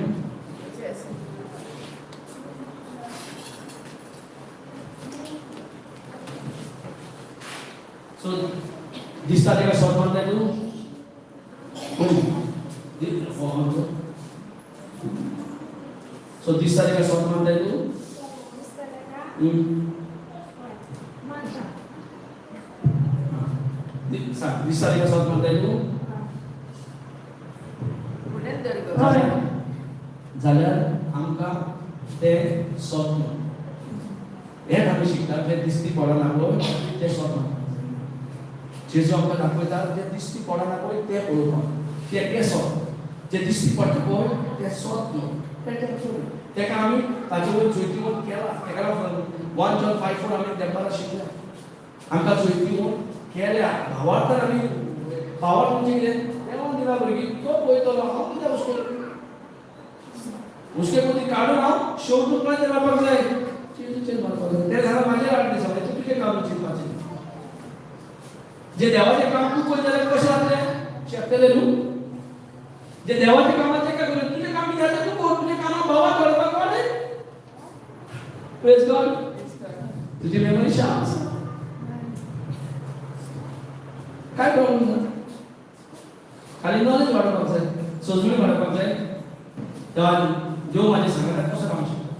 सो दिसता तेका स्वत मानताय तूं सो दिसता तेका स्वत मानताय तूं दिसता तेका स्वत मानताय तूं जाल्यार आमकां ते स्वप्न हेच आमी शिकता जे दिसती पडना पळय ते स्वप्न जेजू आमकां दाखयता जे दिसती पडना पळय ते पळोवपाक ते स्वप्न जे दिसती पडटा पळय ते स्वप्न तेका आमी ताजे वयर जोतीवंत केला तेका 1 John 5:4 आमी देवाला शिकला आमकां जोतीवंत केल्या भावार्थान आमी भावार्थ म्हणजे कितें देवान दिला भुरगी तो पळयतलो हांव कित्याक उसके मदीं काडून हांव शेवटून मागीर रावपाक जाय जेजूचेर मारपाक जाय ते जाल्यार म्हाजेर हाडले सगळें तूं तुजें काम चिंतपाचें जे देवाचें काम तूं पळय जाल्यार कशें जातलें शकतलें न्हू जे देवाचें कामाचें काय करूं तुजें काम कितें जाता तूं कर तुजें कामाक भावाक करपाक वाडय प्रेज गॉड तुजी मेमरी शार्प आसा काय प्रॉब्लेम ना खाली नॉलेज वाडोवपाक जाय सजून वाडोवपाक जाय देव माझे सांगतात कसं काम शिकतो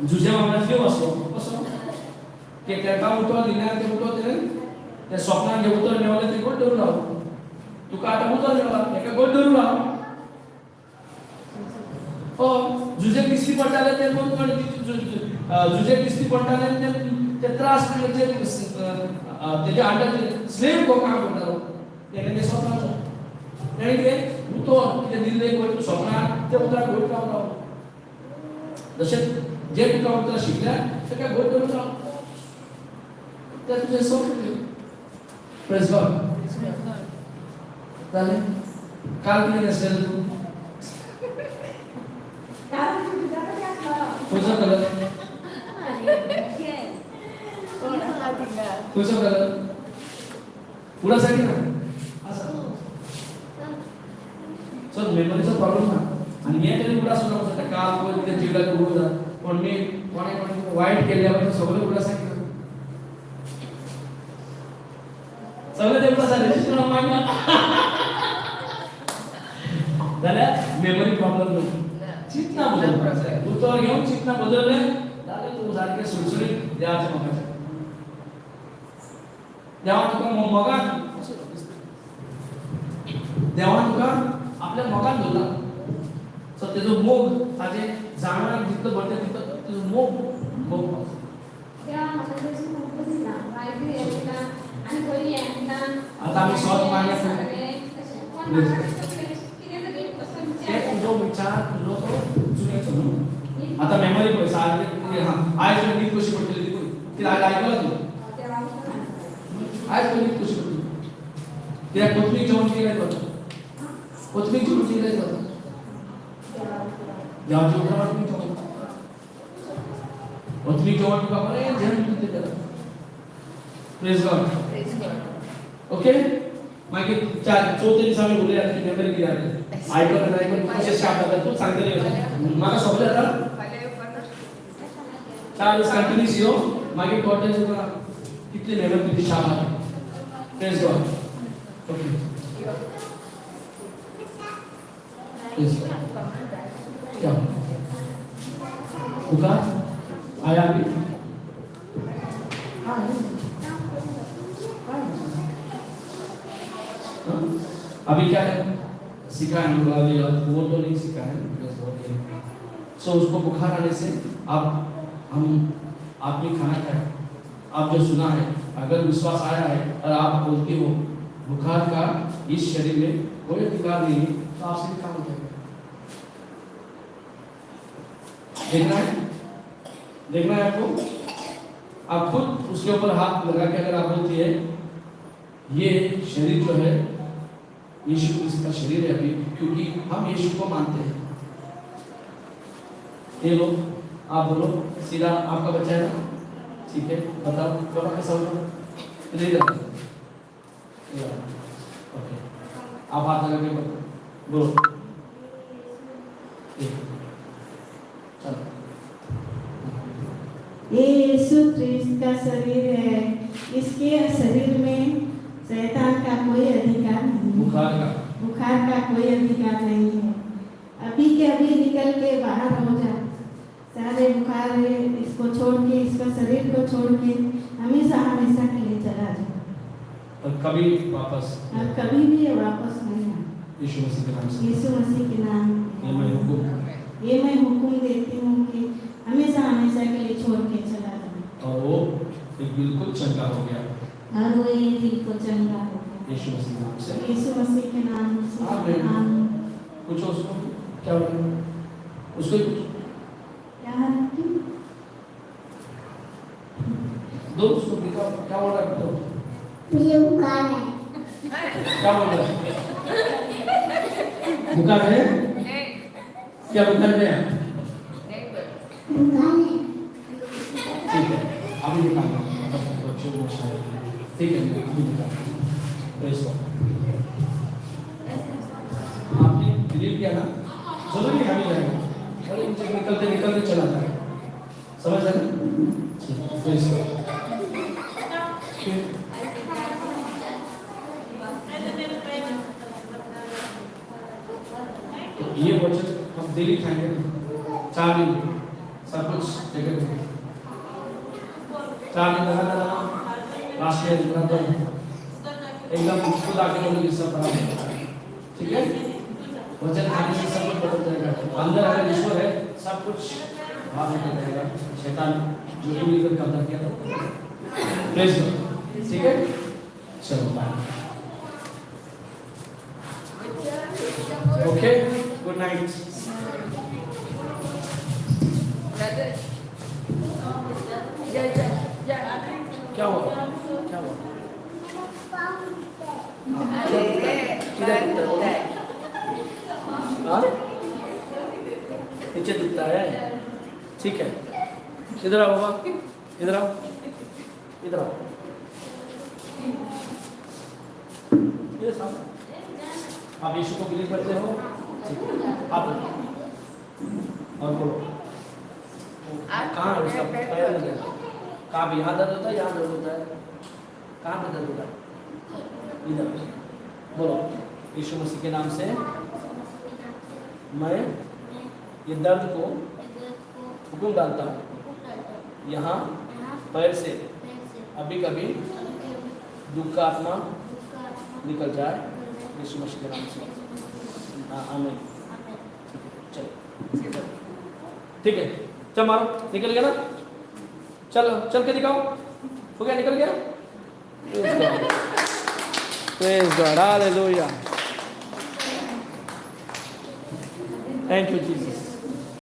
जुझ्या वांगडा देव असतो कसं की तेका उठो दिल्यार ते उठो ते स्वप्नान जे उतर मेवले ते गोड धरून राव तुका आतां उतर मेवला तेका गोड धरून राव जुजे किस्ती पडटाले ते कोण कोण जुजे किस्ती पडटाले ते त्रास म्हणजे तेजे अंडर स्लेव को काम करतालो तेने ते स्वप्नाचो आणि ते उतर कितें दिल्ले कोण स्वप्नात ते उतरा गोट काम राव जशे जे तुका उतरा शिकल्या ते काय गोट करून राव ते तुझे स्वप्न प्रेज गॉड झाले काल किती असेल तू तुझा कलर तुझा कलर पुढासाठी ना असं सर मेमरीचा प्रॉब्लेम ना आणि हे तरी पुढा सुद्धा होता काल कोण ते जिल्हा उडू पण मी कोणी वाईट केल्यावर सगळे पुढासाठी सगळे ते पुढासाठी रजिस्टर मागला झाल्या मेमरी प्रॉब्लेम नाही चितना बदलला उतर घेऊन चितना बदलले झाले तू सारखे सुळसुळीत देवाच्या मगाच्या देवा तुका मगान देवान तुका आपल्या मगान धरला सो तेजो मोग ताजे जाणवण्याक जितलो भरते तितलो तेजो मोग आता आम्ही स्वत मागण्याचा तुझो विचार तुझो तो चुकीचो न्हू आता मेमरी पळय सारखे हां आयज नीट कशी पडटली ती पळय ती आयकला तू आयज नीट कशी पडटली त्या कोथमीर जेवण केलें जाता कोथमीर जेवण केलें जाता देवाचें उतरावण जेवण कोथमीर जेवण तुका बरें जेवण दिता तेका प्रेज गॉड ओके मागीर चवथे दिसा आमी उलयया की मेमरी कितें जालें आयकून कशें स्टार्ट जाता तूं सांगतली म्हाका सोंपलें आतां 4 दीस कंटिन्यूस यो मागीर टोटल तुका कितली मेमरी तुजी स्टार्ट जाता प्रेज गॉड ओके क्या पुकार आया अभी अभी क्या है सीखा है वो तो नहीं सीखा है सो उसको बुखार आने से आप हम आपने खाना खाया आप जो सुना है अगर विश्वास आया है और आप बोलते हो बुखार का इस शरीर में कोई अधिकार नहीं है तो आपसे काम हो जाएगा देखना है आपको आप खुद उसके ऊपर हाथ लगा के अगर आप बोलती है ये शरीर जो है यीशु क्रिस्त का शरीर है अभी क्योंकि हम यीशु को मानते हैं ये लोग आप बोलो सीधा आपका बच्चा है ना ठीक है बताओ बाबा कैसा होगा नहीं जाता ओके आप हाथ लगा के बोलो चलो ये यीशु क्रिस्त का शरीर है इसके शरीर में शैतान का कोई अधिकार नहीं बुखार का कोई अधिकार नहीं है अभी के अभी निकल के बाहर हो जा सारे बुखार है इसको छोड़ के इसका शरीर को छोड़ के हमेशा हमेशा के लिए चला जाओ और कभी वापस भी वापस नहीं आना यीशु मसीह के नाम से यीशु मसीह के नाम ये मैं हुक्म देती हूँ कि हमेशा हमेशा के लिए छोड़ के चला जाओ और वो एक बिल्कुल चंगा हो गया और वो ये बिल्कुल चंगा हो गया यीशु मसीह के नाम से यीशु मसीह के नाम से कुछ उसको क्या बोल उसको कुछ क्या दो उसको दिखाओ क्या बोल रहा है तो मुझे बुखार है क्या बोल रहा है बुखार है क्या बुखार है बुखार है ठीक है अभी निकालना ठीक है अभी निकालना आपने बिलीव किया ना जरूरी है हमें जाएगा और इनसे निकलते निकलते चला जाएगा समझ आए ये वचन हम डेली खाएंगे 4 दिन सब कुछ जगह 4 दिन लगातार लास्ट ईयर एकदम उसको लाके बोलो ये सब पढ़ा ठीक है वचन खाने से सब कुछ बदल जाएगा। अंदर अगर ईश्वर है सब कुछ बाहर निकल जाएगा। शैतान जो भी लेकर कब्जा किया था प्रेज गॉड। ठीक है, चलो बाय। Okay, good night. क्या हुआ, क्या हुआ? हाँ, नीचे दिखता है। ठीक है, इधर आओ बाबा, इधर आओ, इधर आओ। ये साहब, आप यीशु को बिलीव करते हो? आप और बोलो कहाँ है उसका पैर लग गया? कहाँ भी? यहाँ दर्द होता है, यहाँ दर्द होता है, कहाँ पे दर्द होता है? इधर बोलो, यीशु मसीह के नाम से मैं ये दर्द को हुक्म डालता हूँ, यहाँ पैर से अभी कभी दुख का आत्मा निकल जाए यीशु मसीह के नाम से। आमीन। चलो ठीक है, चल मारो, निकल गया ना? चलो चल के दिखाओ, हो गया, निकल गया। Praise God, hallelujah, thank you Jesus.